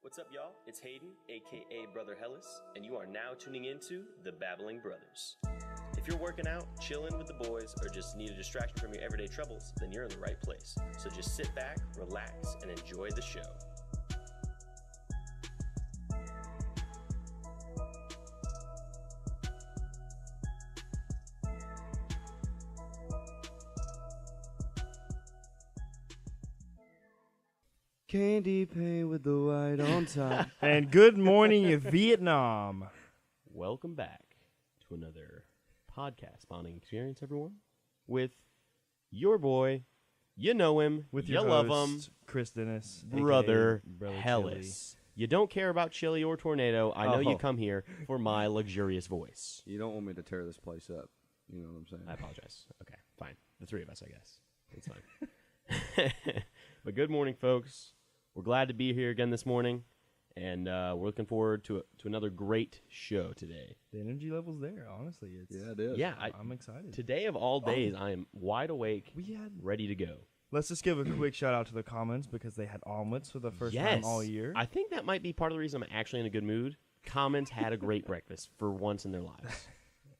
What's up, y'all? It's Hayden, aka Brother Hellis, and you are now tuning into the Babbling Brothers. If you're working out, chilling with the boys, or just need a distraction from your everyday troubles, then you're in the right place. So just sit back, relax, and enjoy the show. Candy paint with the white on top. And good morning, Vietnam. Welcome back to another podcast bonding experience, everyone, with your boy, you know him, With you your love host, him, Chris Dennis, Brother Brother Hellis. You don't care about chili or tornado. I know you Oh. come here for my luxurious voice. You don't want me to tear this place up. You know what I'm saying? I apologize. Okay, fine. The three of us, I guess. It's fine. But good morning, folks. We're glad to be here again this morning, and we're looking forward to another great show today. The energy level's there, honestly. It's, Yeah, it is. Yeah, I'm excited. today of all days, I am wide awake, ready to go. Let's just give a quick shout out to the comments because they had omelets for the first time all year. I think that might be part of the reason I'm actually in a good mood. Commons had a great breakfast for once in their lives,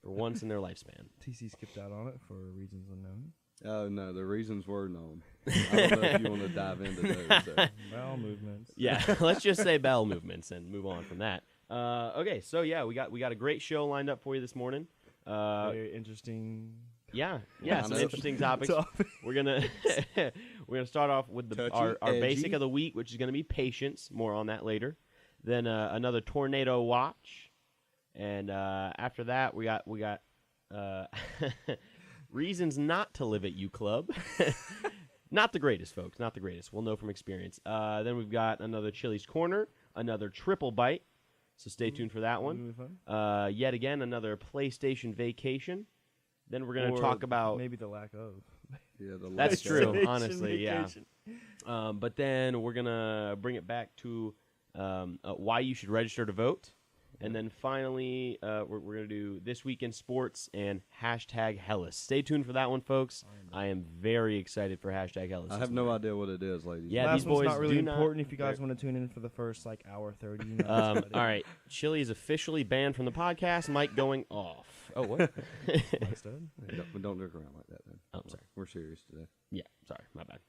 for once in their lifespan. TC skipped out on it for reasons unknown. Oh, no, the reasons were known. I don't know if you want to dive into those. Bowel movements. Yeah, let's just say bowel movements and move on from that. Okay, so yeah, we got a great show lined up for you this morning. Very interesting. Yeah, some Lineup. interesting topics. We're gonna start off with our Touchy, basic edgy. of the week, which is gonna be patience. More on that later. Then another tornado watch, and after that we got reasons not to live at UClub. Not the greatest, folks. Not the greatest. We'll know from experience. Then we've got another Chili's Corner, another triple bite. So stay tuned for that one. Really fun. Yet again, another PlayStation vacation. Then we're going to Or talk about... maybe the lack of. Yeah, the That's last true, day. honestly, yeah. Vacation. But then we're going to bring it back to why you should register to vote. And then finally, we're going to do This Week in Sports and hashtag Hellis. Stay tuned for that one, folks. I am very excited for hashtag Hellis. I have no idea what it is, ladies. Yeah, Last these one's boys not really do not- important if you guys want to tune in for the first hour 30. You know, that's about it. All right. Chili is officially banned from the podcast. Mike going off. Oh, what? Understood? Hey, don't joke around like that, then. Oh, sorry. We're serious today. Yeah, sorry. My bad.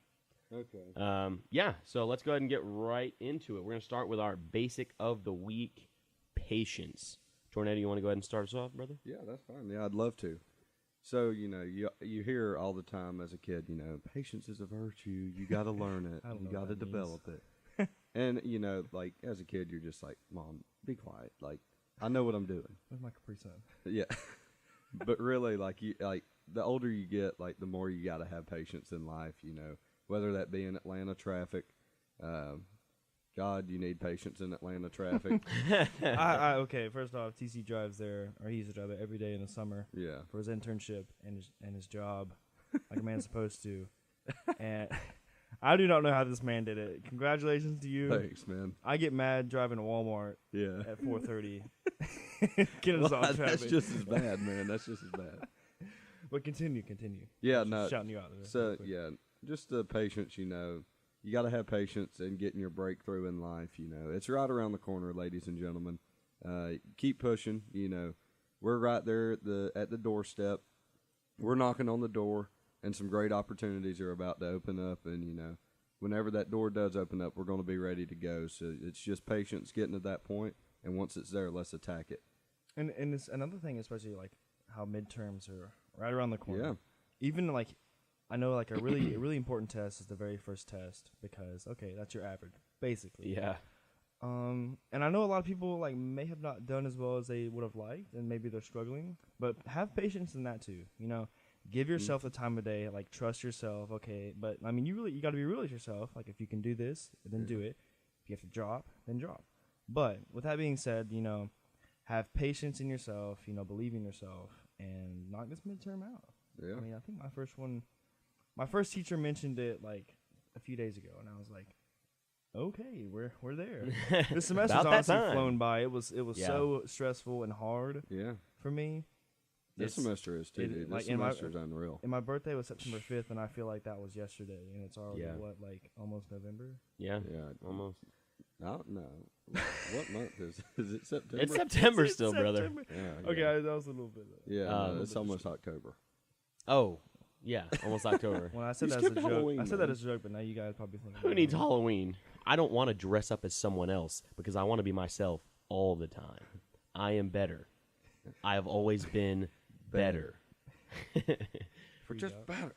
Okay. Yeah, so let's go ahead and get right into it. We're going to start with our basic of the week, patience. Tornado, you want to go ahead and start us off, brother? Yeah, that's fine. Yeah, I'd love to. So, you hear all the time as a kid, patience is a virtue. You got to learn it. I don't You know got what to that develop it. And, like, as a kid, you're just like, Mom, be quiet. Like, I know what I'm doing. Where's my Capri Sun? Yeah. But really, the older you get, the more you got to have patience in life, whether that be in Atlanta traffic. God, you need patience in Atlanta traffic. Okay, first off, TC drives there, or he used to drive there every day in the summer Yeah. for his internship and his job, like a man's supposed to. And I do not know how this man did it. Congratulations to you. Thanks, man. I get mad driving to Walmart Yeah. at 4:30. Get us Well, on traffic. that's just as bad, man. That's just as bad. But continue. Yeah, Just no. shouting you out there. So, yeah, just the patience, You got to have patience in getting your breakthrough in life, It's right around the corner, ladies and gentlemen. Keep pushing, We're right there at the doorstep. We're knocking on the door, and some great opportunities are about to open up. And, whenever that door does open up, we're going to be ready to go. So it's just patience getting to that point, and once it's there, let's attack it. And it's another thing, especially how midterms are right around the corner. Yeah. Even I know a really important test is the very first test because that's your average basically. Yeah. And I know a lot of people may have not done as well as they would have liked, and maybe they're struggling. But have patience in that too. Give yourself the time of day. Trust yourself. Okay, but I mean, you got to be real with yourself. If you can do this, then do it. If you have to drop, then drop. But with that being said, have patience in yourself. Believe in yourself, and knock this midterm out. Yeah. I mean, I think my first teacher mentioned it a few days ago, and I was like, okay, we're there. This semester's About that honestly time. flown by. It was Yeah. so stressful and hard Yeah. for me. This semester is, too, it- dude. like, This in my- semester is unreal. And my birthday was September 5th, and I feel like that was yesterday, and it's already Yeah. almost November. Yeah. Yeah. Almost. I don't know. What month is it? September? It's September still, September. brother. Yeah, Okay, yeah. that was a little bit. Yeah, Um, no, it's almost October. Oh, yeah, almost October. Well, I said You that as a skipped joke. Halloween, I said that man. as a joke, but now you guys probably think. Who needs Halloween? I don't want to dress up as someone else because I want to be myself all the time. I am better. I have always been better. For just better.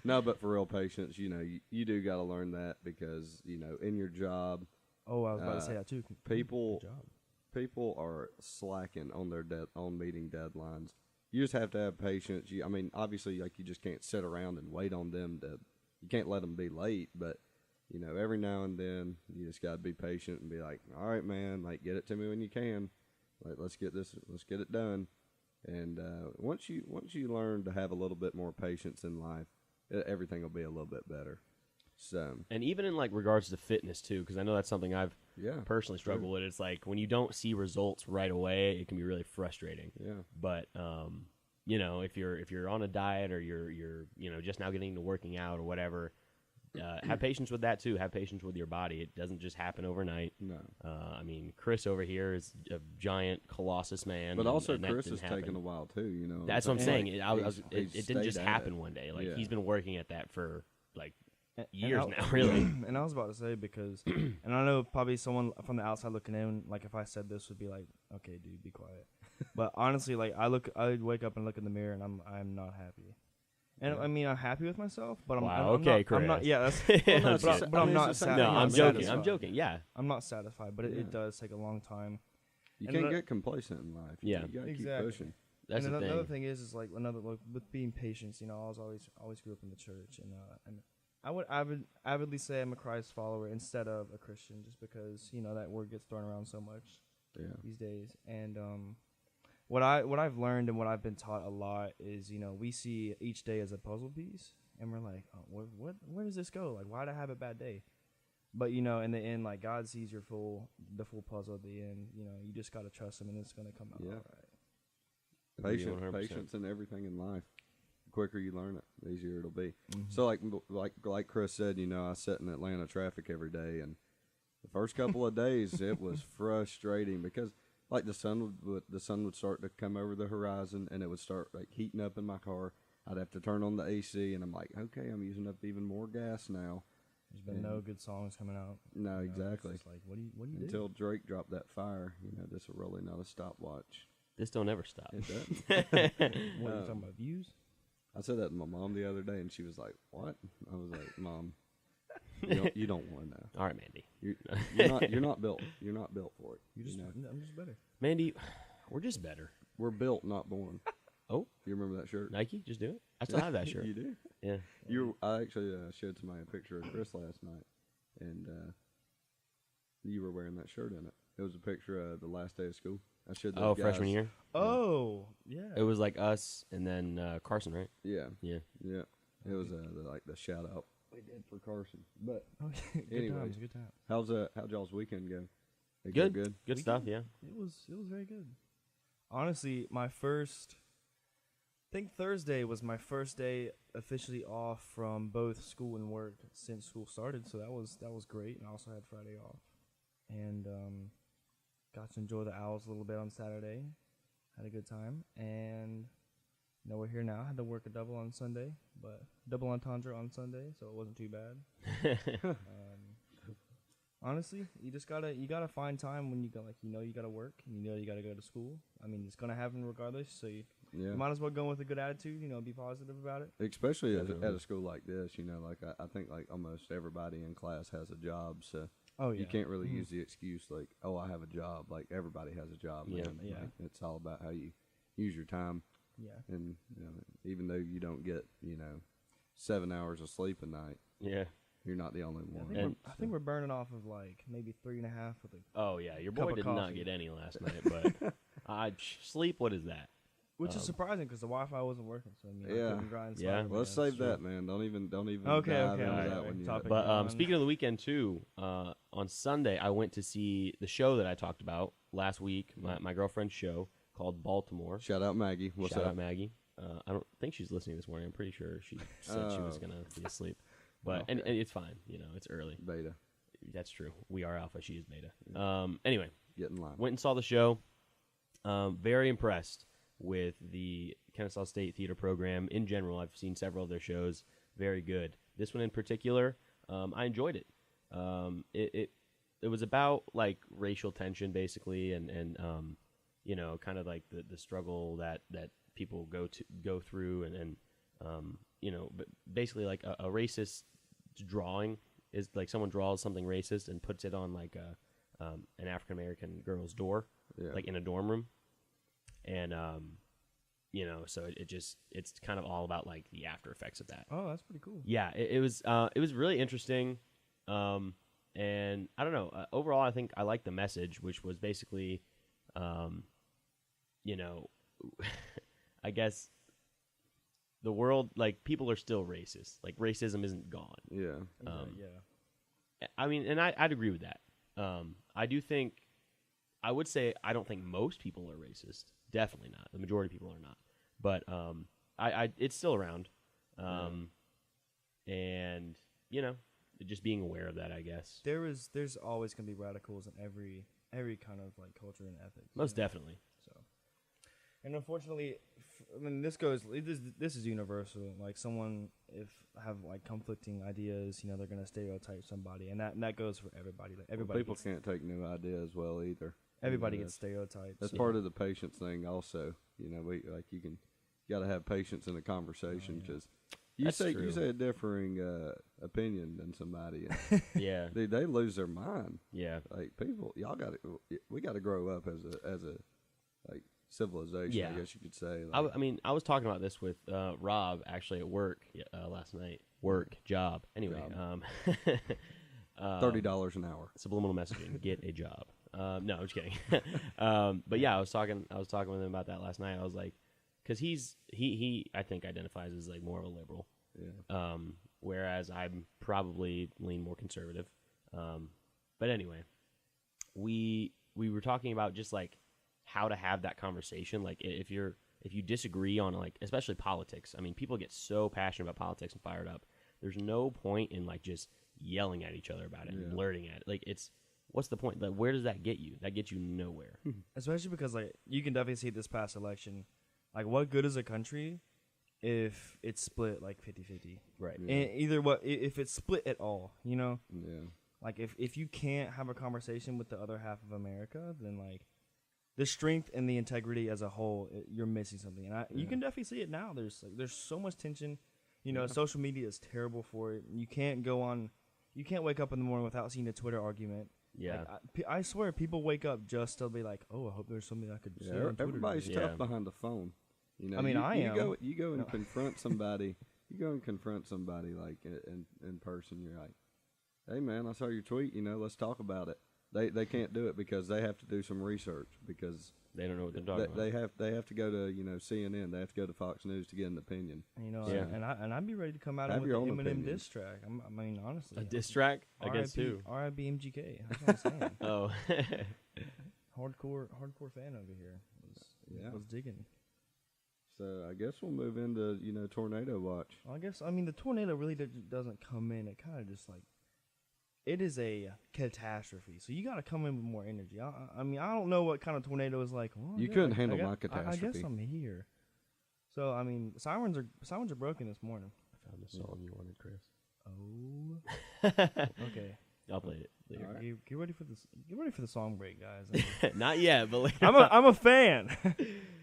No, but for real patience, you do got to learn that because, in your job, Oh, I was about to say that too. people Good job. people are slacking on their on meeting deadlines. You just have to have patience. I mean, obviously, like, you just can't sit around and wait on them you can't let them be late, but, every now and then you just got to be patient and be like, all right, man, like, get it to me when you can. Like, let's get it done. And once you learn to have a little bit more patience in life, everything will be a little bit better. So, And even in like regards to fitness too, because I know that's something I've yeah, personally struggled with. It's like when you don't see results right away, it can be really frustrating. yeah, But if you're on a diet or you're just now getting into working out or whatever, have patience with that too. Have patience with your body. It doesn't just happen overnight. no. I mean, Chris over here is a giant colossus man. But also, and that Chris didn't has happen. taken a while too. That's what I'm Like, saying. he's It didn't just stayed at happen it. one day. Like Yeah. he's been working at that for like And years I- now, really. And I was about to say because, and I know probably someone from the outside looking in, like if I said this would be like, okay, dude, be quiet. But honestly, like I wake up and look in the mirror and I'm not happy. And Yeah. I mean, I'm happy with myself, but Wow, I'm okay, not, I'm not. Chris. Yeah, that's. I'm but, kidding. but I'm it's not the same sad. No, thing. I'm not joking. satisfied. I'm joking. Yeah. I'm not satisfied, but it Yeah. does take a long time. You And can't the- get complacent in life. Yeah. You gotta Exactly. keep pushing. That's and the another thing. thing is like with being patient. I was always grew up in the church, and I would avidly say I'm a Christ follower instead of a Christian, just because that word gets thrown around so much Yeah. these days. And what I've learned and what I've been taught a lot is we see each day as a puzzle piece, and we're like, oh, where does this go? Like, why did I have a bad day? But in the end, like God sees the full puzzle at the end. You just gotta trust Him, and it's gonna come out Yeah. all right. Agree 100%. Patience in everything in life. The quicker you learn it, the easier it'll be. Mhm. So like Chris said, I sit in Atlanta traffic every day, and the first couple of days it was frustrating because like the sun would start to come over the horizon, and it would start like heating up in my car. I'd have to turn on the AC, and I'm like, okay, I'm using up even more gas now. There's been no good songs coming out. No, It's exactly. just like, what do you do? Until Drake dropped that fire, this will really not a stopwatch. This don't ever stop. It does. What are you talking about? Views? I said that to my mom the other day, and she was like, "What?" I was like, "Mom, you don't want to know. All right, Mandy. You're not built. You're not built for it. I'm just better. Mandy, we're just better. We're built, not born." Oh, You remember that shirt? Nike, just do it. I still have that shirt. You do. Yeah. I actually showed somebody a picture of Chris last night, and you were wearing that shirt in it. It was a picture of the last day of school. I showed. Oh, those freshman guys. year. Oh, yeah. It was like us and then Carson, right? Yeah, Yeah. yeah. It was the shout out we did for Carson. But Oh, good Anyways. times, good times. how'd y'all's weekend go? It go Good. Good. Good stuff. Yeah. It was very good. Honestly, I think Thursday was my first day officially off from both school and work since school started, so that was great. And I also had Friday off, and got to enjoy the Owls a little bit on Saturday. Had a good time, and we're here now. Had to work a double on Sunday, but double entendre on Sunday, so it wasn't too bad. Honestly, you gotta find time when you gotta work and you gotta go to school. I mean, it's gonna happen regardless, so you might as well go with a good attitude. Be positive about it. Especially at Definitely. a school like this, like I think like almost everybody in class has a job, so Oh yeah, you can't really use the excuse like, oh, I have a job. Like everybody has a job. Yeah. Man. Yeah. Like, it's all about how you use your time, Yeah, and even though you don't get 7 hours of sleep a night, Yeah. you're not the only I one. think, And- I think we're burning off of like maybe 3.5 with Oh yeah. Your Cup boy of did not coffee. get any last night, but sleep. What is that? which is surprising because the Wi-Fi wasn't working. So I Yeah. couldn't grind Yeah. Spider-Man. Let's save It's true. that, man. Don't even Okay, dive okay, into alright, that alright. one yet. Topic. But on. speaking of the weekend too, on Sunday I went to see the show that I talked about last week, my girlfriend's show called Baltimore. Shout out Maggie. What's Shout up? out Maggie. I don't think she's listening this morning. I'm pretty sure she said she was Oh. gonna be asleep, but Okay. and it's fine. It's early. Beta. That's true. We are alpha. She is beta. Anyway, Get in line. went and saw the show. Very impressed with the Kennesaw State Theater program in general. I've seen several of their shows. Very good. This one in particular, I enjoyed it. It was about like racial tension basically, and you know, kind of like the struggle that people go through, and you know, but basically like a racist drawing is like someone draws something racist and puts it on like an African American girl's door, like in a dorm room, and you know, so it's kind of all about like the after effects of that. Oh, that's pretty cool. Yeah, it was really interesting, and I don't know. Overall, I think I liked the message, which was basically, you know, I guess the world, like, people are still racist. Like, racism isn't gone. Yeah. Yeah. I mean, and I'd agree with that. I would say I don't think most people are racist. Definitely not. The majority of people are not. But it's still around. And, you know, just being aware of that, I guess. There's always going to be radicals in every kind of like culture and ethics. Most definitely. So, and unfortunately, I mean, this is universal. Like someone, if have like conflicting ideas, you know, they're going to stereotype somebody, and that goes for everybody. Like everybody, people can't take new ideas well either. Everybody gets stereotyped. That's part of the patience thing, also. You know, you got to have patience in a conversation because you say a differing opinion than somebody. And yeah, they lose their mind. Yeah, like people, we got to grow up as a like civilization. Yeah. I guess you could say. Like, I mean, I was talking about this with Rob actually at work last night. Job. Anyway, $30 an hour. Subliminal messaging. Get a job. No, I'm just kidding. But yeah, I was talking with him about that last night. I was like, because he I think identifies as like more of a liberal. Yeah. Whereas I'm probably lean more conservative. But anyway, we were talking about just like how to have that conversation. Like if you disagree on like, especially politics. I mean, people get so passionate about politics and fired up. There's no point in like just yelling at each other about it and blurting at it. Like what's the point? Like, where does that get you? That gets you nowhere. Especially because like you can definitely see this past election. Like, what good is a country if it's split like 50-50? Right. Yeah. And if it's split at all, you know? Yeah. Like, if you can't have a conversation with the other half of America, then, like, the strength and the integrity as a whole, you're missing something. And you can definitely see it now. There's so much tension. You know, social media is terrible for it. You can't wake up in the morning without seeing a Twitter argument. Yeah. Like, I swear, people wake up just to be like, oh, I hope there's something I could say on Twitter. Everybody's tough behind the phone. You know, I mean, you go and confront somebody. You go and confront somebody like in person. You're like, hey man, I saw your tweet. You know, let's talk about it. They can't do it because they have to do some research because they don't know what they're talking about. They have to go to CNN. They have to go to Fox News to get an opinion. You know, and I'd be ready to come out with an Eminem diss track. I mean, honestly, a diss track against who? R.I.P. MGK. That's what I'm saying. Oh, hardcore fan over here. Was digging. So I guess we'll move into tornado watch. I mean the tornado really doesn't come in. It kind of just like it is a catastrophe. So you got to come in with more energy. I mean I don't know what kind of tornado is like. Well, you couldn't handle my catastrophe. I guess I'm here. So I mean sirens are broken this morning. I found the song you wanted, Chris. Oh. Okay. I'll play it later. Right. Get ready for this. Get ready for the song break, guys. Not yet, but later. I'm a fan.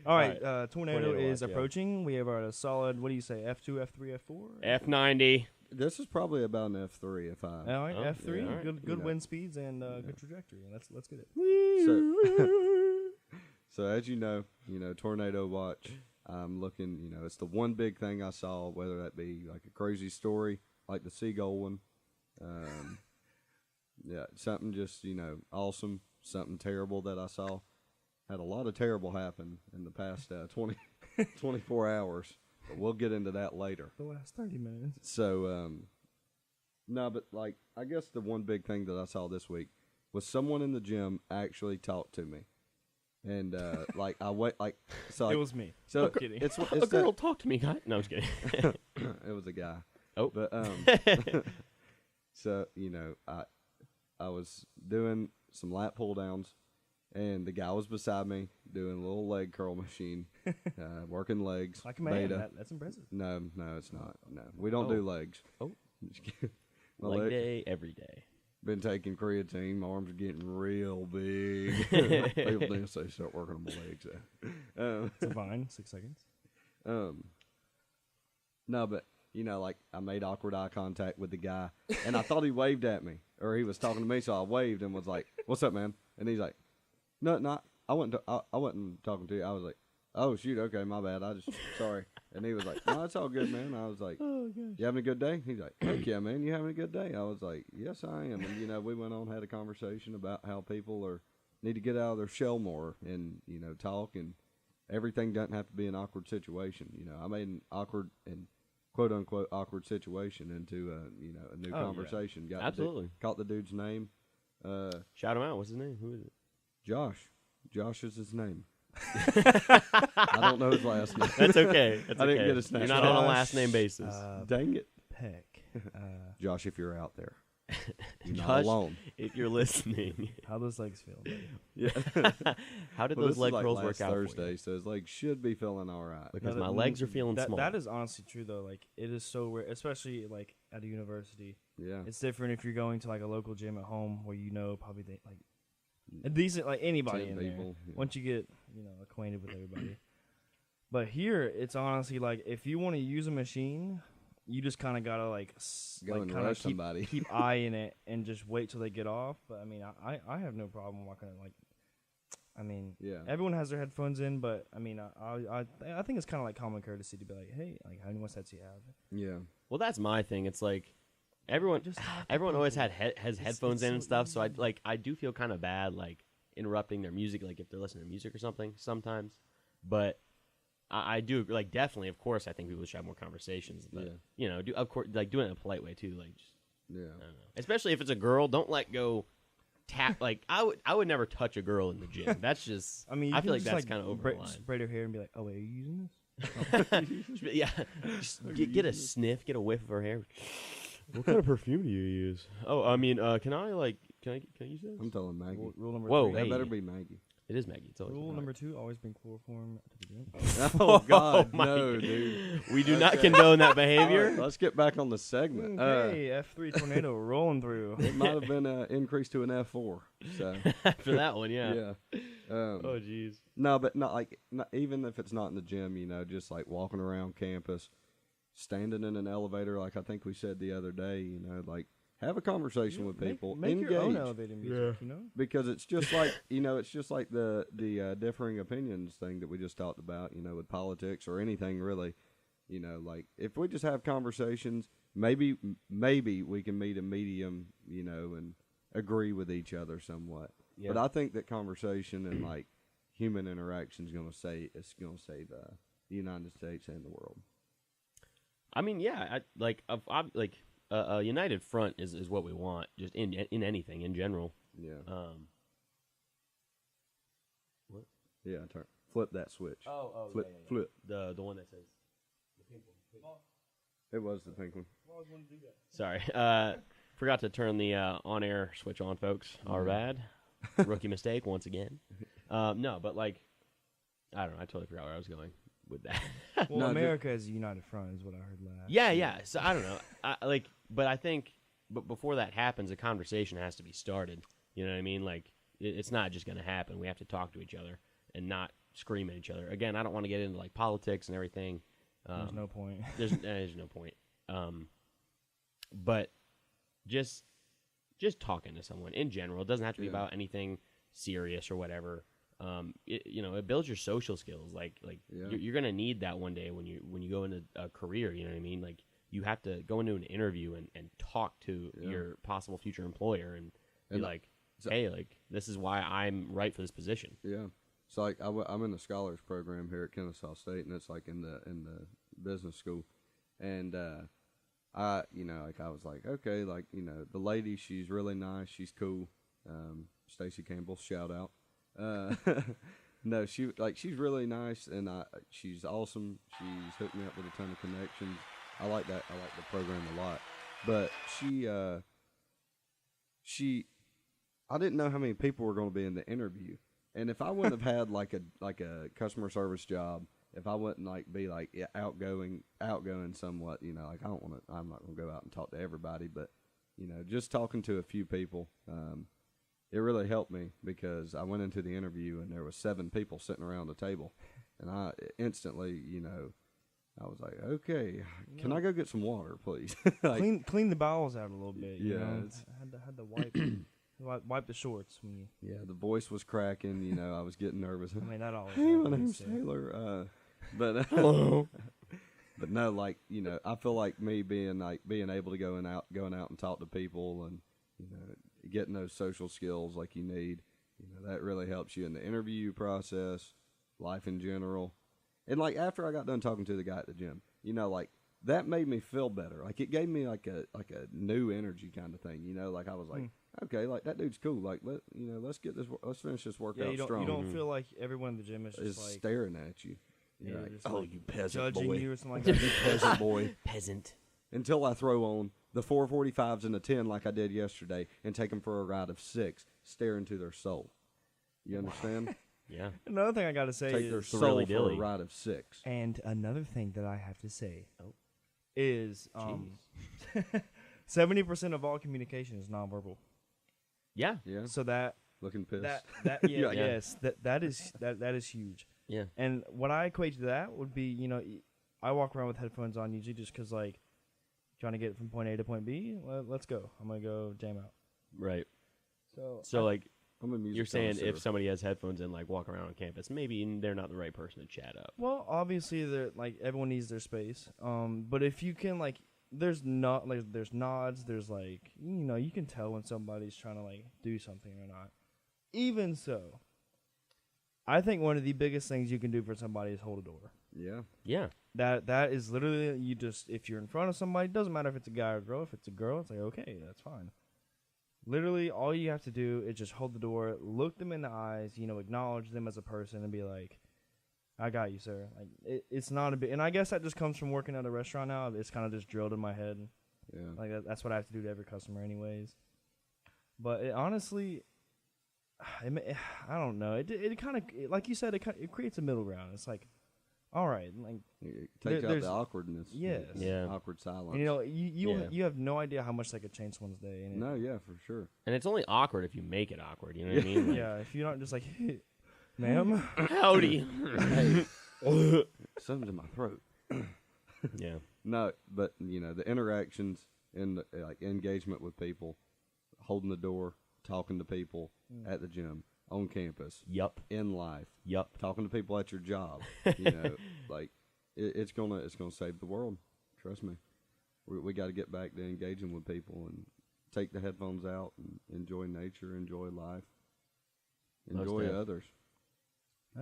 All right. Tornado is watch, approaching. Yeah. We have a solid. What do you say? F2, F3, F4. F90. This is probably about an F3, F5. All right, F3. Yeah, all right. Good wind speeds and good trajectory. Let's get it. So as you know, tornado watch. I'm looking. It's the one big thing I saw, whether that be like a crazy story like the seagull one. Yeah, something just, awesome, something terrible that I saw. Had a lot of terrible happen in the past 24 hours, but we'll get into that later. The last 30 minutes. So, no, but, like, I guess the one big thing that I saw this week was someone in the gym actually talked to me. And, like, I wait, like, so. It was me. So, I'm kidding. It's a girl talked to me, guy. No, I'm just kidding. It was a guy. Oh. But, so, I was doing some lat pull downs, and the guy was beside me doing a little leg curl machine, working legs. Like a man. That's impressive. No, it's not. No, we don't do legs. Oh. My Leg day every day. Been taking creatine. My arms are getting real big. People didn't say start working on my legs. It's fine. 6 seconds. No, but like I made awkward eye contact with the guy, and I thought he waved at me, or he was talking to me, so I waved and was like, "What's up, man?" And he's like, "No, I wasn't talking to you." I was like, "Oh shoot, okay, my bad. Sorry." And he was like, "No, it's all good, man." I was like, "Oh gosh, you having a good day?" He's like, "Heck yeah, man, you having a good day?" I was like, "Yes, I am." And we went on, had a conversation about how people need to get out of their shell more and talk, and everything doesn't have to be an awkward situation. I made an awkward and quote unquote awkward situation into a new conversation. Yeah. Absolutely. Caught the dude's name. Shout him out. What's his name? Who is it? Josh. Josh is his name. I don't know his last name. That's okay. I didn't get his name. You're not on a last name basis. Dang it. Peck. Josh, if you're out there, you're Josh, not alone. If you're listening. How those legs feel, buddy? Yeah. How did those leg curls work out Thursday, for you? so his legs should be feeling all right. Because my legs are feeling small. That is honestly true, though. Like, it is so weird, especially, like, at a university. Yeah. It's different if you're going to, like, a local gym at home where probably, a decent, like, anybody in people, there. yeah. Once you get, acquainted with everybody. But here, it's honestly, like, if you want to use a machine, you just kind of got to, go and rush somebody. keep eyeing it and just wait till they get off. But, I mean, I have no problem walking it, yeah. Everyone has their headphones in, but, I mean, I think it's kind of like common courtesy to be like, hey, like, how many more sets do you have? Yeah. Well, that's my thing. It's like everyone always has headphones in and stuff, so I do feel kind of bad, like, interrupting their music, like, if they're listening to music or something sometimes. But I do, like, definitely, of course, I think people should have more conversations. But, do it in a polite way, too. Like, just, yeah. I don't know. Especially if it's a girl, don't let go tap. Like, I would never touch a girl in the gym. That's just, I feel like that's kind of over the line. Braid her hair and be like, oh, wait, are you using this? Yeah. Just get a sniff, get a whiff of her hair. What kind of perfume do you use? Oh, I mean, can I use this? I'm telling Maggie. Rule number Whoa, 3. That hey. better be Maggie. It is Maggie. It's always Rule Maggie. number 2, always bring chloroform to the gym. Oh, God, my no, God. dude. We do not condone that All behavior. right, let's get back on the segment. Okay, F3 tornado rolling through. It might have been increased to an F4. So After that one, yeah. yeah. Oh, jeez. No, but not even if it's not in the gym, just like walking around campus, standing in an elevator, like I think we said the other day, like have a conversation with people, Make engage, your own elevator music, because it's just like it's just like the differing opinions thing that we just talked about, with politics or anything really, like if we just have conversations, maybe we can meet a medium, and agree with each other somewhat. Yeah. But I think that conversation and like human interaction is going to save the United States and the world. I mean, yeah, a united front is what we want, just in anything in general. Yeah. What? Yeah. Flip that switch. Oh, Flip. The one that says the pink one. It was the pink one. Sorry, forgot to turn the on-air switch on, folks. Our bad. Rookie mistake once again. No, but I don't know. I totally forgot where I was going with that. Well, No, America is a united front is what I heard last. Yeah. So I don't know. But I think, before that happens, a conversation has to be started. You know what I mean? Like, it's not just going to happen. We have to talk to each other and not scream at each other. Again, I don't want to get into politics and everything. There's no point. There's no point. But just talking to someone in general, it doesn't have to be about anything serious or whatever. It builds your social skills. You're gonna need that one day when you go into a career. You know what I mean? Like, you have to go into an interview and talk to your possible future employer and be like, hey, like, this is why I'm right for this position. Yeah. So I'm in the scholars program here at Kennesaw State, and it's like in the business school, and I was like, okay, like, the lady, she's really nice, she's cool. Stacy Campbell, shout out. No, she's really nice, and she's awesome. She's hooked me up with a ton of connections. I like that. I like the program a lot. But I didn't know how many people were going to be in the interview. And if I wouldn't have had like a customer service job, if I wouldn't be outgoing somewhat, like I'm not going to go out and talk to everybody, but just talking to a few people, it really helped me because I went into the interview and there was 7 people sitting around the table, and I instantly, I was like, okay, can I go get some water, please? Clean the bowels out a little bit. Yeah, I had to wipe the shorts when you. Yeah, the voice was cracking. I was getting nervous. I mean, that always. Hey, my name's Taylor. But Hello. But no, I feel like me being able to going out and talk to people and getting those social skills like you need, that really helps you in the interview process, life in general. And after I got done talking to the guy at the gym, that made me feel better. It gave me a new energy kind of thing. I was like, okay, that dude's cool. Let's finish this workout strong. You don't feel like everyone in the gym is just staring at you. Yeah, You peasant judging boy. you or something like that. You peasant boy. Peasant. Until I throw on the 445s and the 10 like I did yesterday and take them for a ride of 6, stare into their soul. You understand? Yeah. Another thing I got to say Take their is, soul for a ride of 6. and another thing that I have to say is Jeez. 70% of all communication is nonverbal. Yeah. Yeah. So that Looking pissed. yeah, Yeah. yes, that is huge. Yeah. And what I equate to that would be, I walk around with headphones on usually just because trying to get from point A to point B. Let's go. I'm gonna go jam out. Right. So I'm a music you're saying connoisseur. if somebody has headphones and walk around on campus, maybe they're not the right person to chat up. well, obviously, everyone needs their space. But if you can there's nods. There's you can tell when somebody's trying to do something or not. Even so, I think one of the biggest things you can do for somebody is hold a door. Yeah. Yeah. That is literally if you're in front of somebody, it doesn't matter if it's a guy or a girl. If it's a girl, it's okay, that's fine. Literally, all you have to do is just hold the door, look them in the eyes, acknowledge them as a person, and be like, "I got you, sir." It's not a bit, and I guess that just comes from working at a restaurant now. It's kind of just drilled in my head. Yeah. That's what I have to do to every customer, anyways. But honestly, I don't know. It kind of, like you said, it creates a middle ground. It's all right, It takes out the awkwardness. Yes. Yeah. Awkward silence. and, you have no idea how much that could change someone's day. And No, yeah, for sure. And it's only awkward if you make it awkward. You know what I mean? yeah, if you're not just hey, ma'am. Howdy. Hey, something's in my throat. Yeah. No, but the interactions and the, engagement with people, holding the door, talking to people at the gym, on campus, Yup. in life, Yup. talking to people at your job, it's gonna save the world. Trust me. We got to get back to engaging with people and take the headphones out and enjoy nature, enjoy life, enjoy def. others.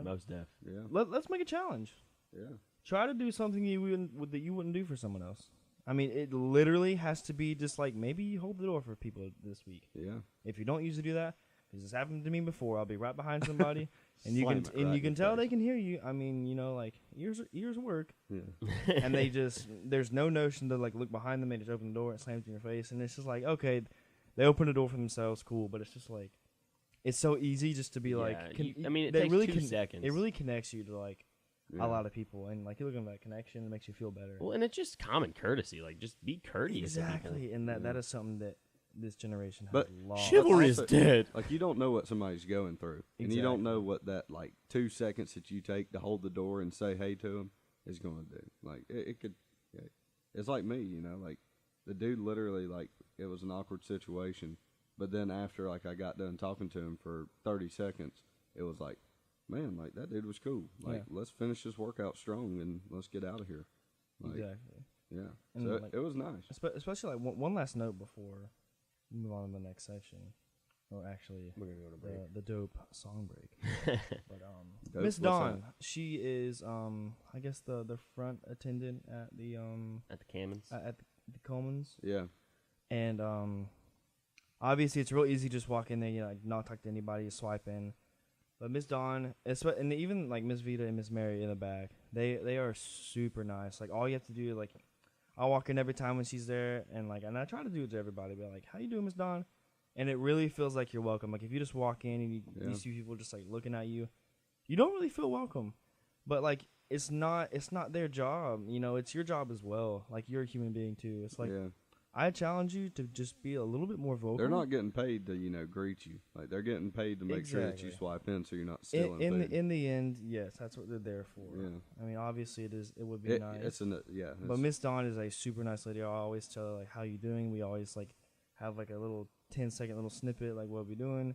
Most deaf. Yeah, Let's make a challenge. yeah. Try to do something you wouldn't do for someone else. I mean, it literally has to be just maybe you hold the door for people this week. Yeah. If you don't usually do that, because this happened to me before, I'll be right behind somebody, and you Slam can it right in the tell face. they can hear you. I mean, ears work, Yeah. and there's no notion to look behind them. They just open the door and slams in your face, and it's just okay, they open the door for themselves, cool. But it's just it's so easy just to be Yeah, it that takes really 2 seconds. It really connects you to Yeah. a lot of people, and you look at that connection, it makes you feel better. Well, and it's just common courtesy. Just be courteous. to people. Exactly, and that is something that this generation has But lost. Chivalry is Also, dead. You don't know what somebody's going through, and you don't know what that 2 seconds that you take to hold the door and say hey to them is going to do. It could. Yeah. It's like me, the dude literally it was an awkward situation, but then after I got done talking to him for 30 seconds, it was man, that dude was cool. Let's finish this workout strong and let's get out of here. Exactly. Yeah. And So it was nice. Especially one last note before we move on to the next section, or actually We're gonna go to break. the dope song break. But Dope, Miss what's Dawn, she is I guess the front attendant at the At the Cammons. at the Coleman's, Yeah. and obviously it's real easy to just walk in there, not talk to anybody, you swipe in. But Miss Dawn, and even Miss Vita and Miss Mary in the back, they are super nice. All you have to do, I walk in every time when she's there, and I try to do it to everybody, but how you doing, Miss Dawn? and it really feels like you're welcome. Like if you just walk in and you see people just like looking at you, you don't really feel welcome. But like it's not their job, you know. It's your job as well. Like you're a human being too. It's like I challenge you to just be a little bit more vocal. They're not getting paid to, greet you. Like they're getting paid to make sure that you swipe in, so you're not stealing food. In the end, yes, that's what they're there for. Yeah. I mean, obviously, it would be nice. But Miss Dawn is a super nice lady. I always tell her like, "How you doing?" We always like have like a little 10-second little snippet, like what we doing.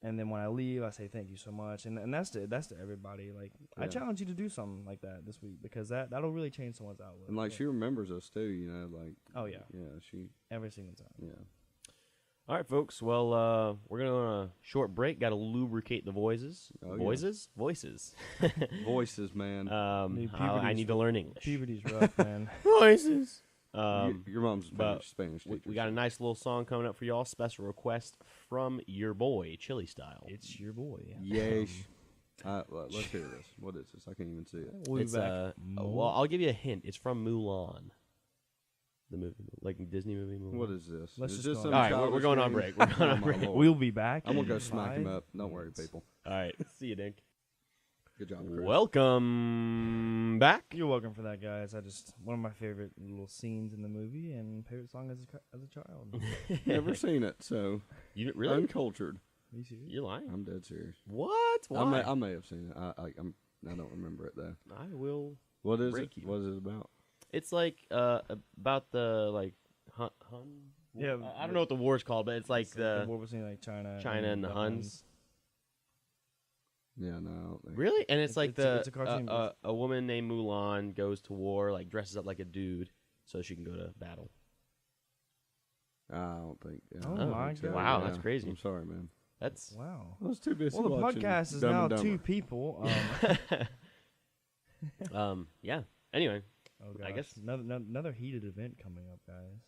And then when I leave, I say thank you so much, and that's to everybody. Like I challenge you to do something like that this week because that'll really change someone's outlook. And like she remembers us too, like she every single time. Yeah. All right, folks. Well, we're gonna on a short break. Got to lubricate the voices. Voices. Voices, man. I need to learn English. Puberty's rough, man. Voices. Your mom's Spanish teacher. We got a nice little song coming up for y'all. Special request from your boy, Chili Style. It's your boy. Yes. Let's hear this. What is this? I can't even see it. It's well, I'll give you a hint. It's from Mulan, the movie, like Disney movie. Mulan. What is this? All right, we're going on break. We're going on break. We'll be back. I'm gonna go smack him up. Don't worry, people. All right, see you, Dink. Good job, Chris. Welcome back. You're welcome for that, guys. One of my favorite little scenes in the movie and favorite song as a child. Never seen it, so you really uncultured. Are you serious? You're lying. I'm dead serious. What? Why? I may have seen it. I don't remember it though. I will. What is it? What is it about? It's like about the like Hun. Yeah, I don't know what the war's called, but it's like the war between like China and the Huns. Yeah, no. I don't think. Really? And it's like it's a cartoon. A woman named Mulan goes to war, like dresses up like a dude, so she can go to battle. I don't think. Yeah, oh my god! Wow, that's crazy. I'm sorry, man. That's wow. I was too busy. Well, the podcast is now 2 people. Yeah. Anyway, I guess another heated event coming up, guys.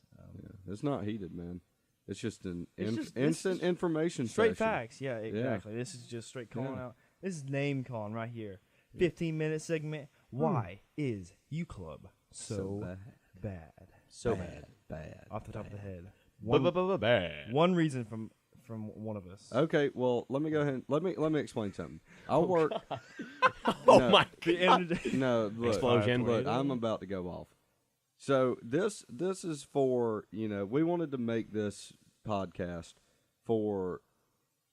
It's not heated, man. It's just an instant information straight session. Facts. Yeah, exactly. Yeah. This is just straight calling out. This is name calling right here. 15-minute segment. Why is UClub so bad? So bad. Off the top of the head. Bad. One reason from one of us. Okay, well, let me go ahead. Let me explain something. I'll work. Oh my god! No, look, explosion. Look, I'm about to go off. So this is for we wanted to make this podcast for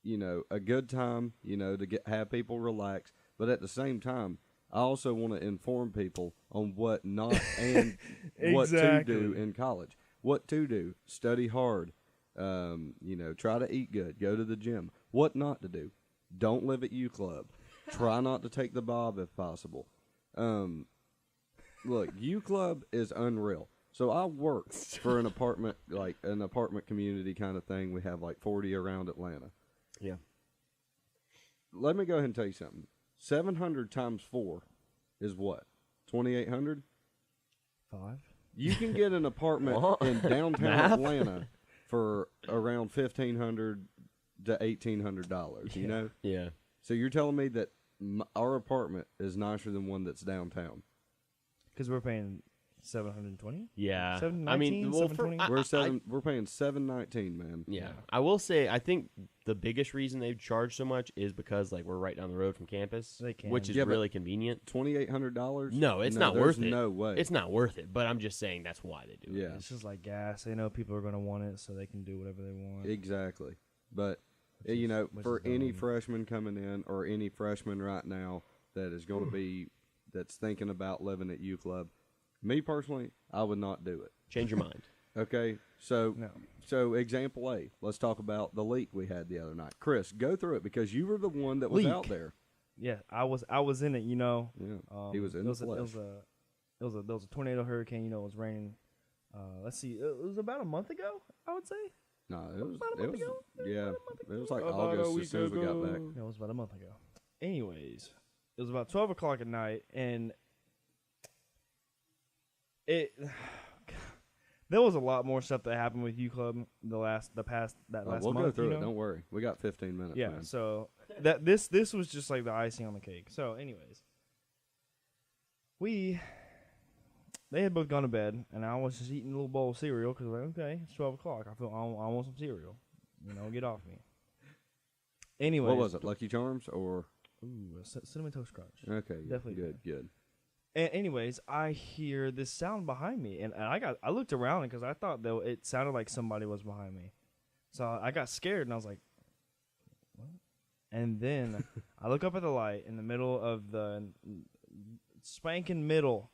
a good time to have people relax, but at the same time I also want to inform people on what not and what to do in college. What to do: study hard, try to eat good, go to the gym. What not to do: don't live at UClub. Try not to take the Bob if possible. Look, UClub is unreal. So I work for an apartment, like an apartment community kind of thing. We have like 40 around Atlanta. Yeah. Let me go ahead and tell you something. 700 times 4 is what? 2,800? 5. You can get an apartment in downtown Atlanta for around $1,500 to $1,800. You know? Yeah. So you're telling me that our apartment is nicer than one that's downtown? Because we're paying $720. Yeah. 719, I mean, well, we're paying $719, man. Yeah. I will say, I think the biggest reason they've charged so much is because like we're right down the road from campus, which is really convenient. $2,800? No, it's not worth it. No way. It's not worth it. But I'm just saying that's why they do it. Yeah. It's just like gas. They know people are going to want it, so they can do whatever they want. Exactly. But for any freshman coming in or any freshman right now that is going to be that's thinking about living at UClub, me personally, I would not do it. Change your mind. Okay, so example A. Let's talk about the leak we had the other night. Chris, go through it because you were the one that was out there. Yeah, I was in it. Yeah, he was in the flesh. There was a tornado hurricane. It was raining. Let's see, it was about a month ago, I would say. No, it was like August as soon as we got back. No, it was about a month ago. Anyways, it was about 12 o'clock at night, and there was a lot more stuff that happened with UClub last month. We'll go through it. Don't worry. We got 15 minutes. Yeah. Man. So this was just like the icing on the cake. So, anyways, they had both gone to bed, and I was just eating a little bowl of cereal because like, okay, it's 12 o'clock. I want some cereal. Get off me. Anyway, what was it? Lucky Charms or? Ooh, Cinnamon Toast Crunch. Okay, Definitely good. Anyways, I hear this sound behind me, and I looked around because I thought that it sounded like somebody was behind me, so I got scared and I was like, "What?" And then I look up at the light in the middle of the spanking middle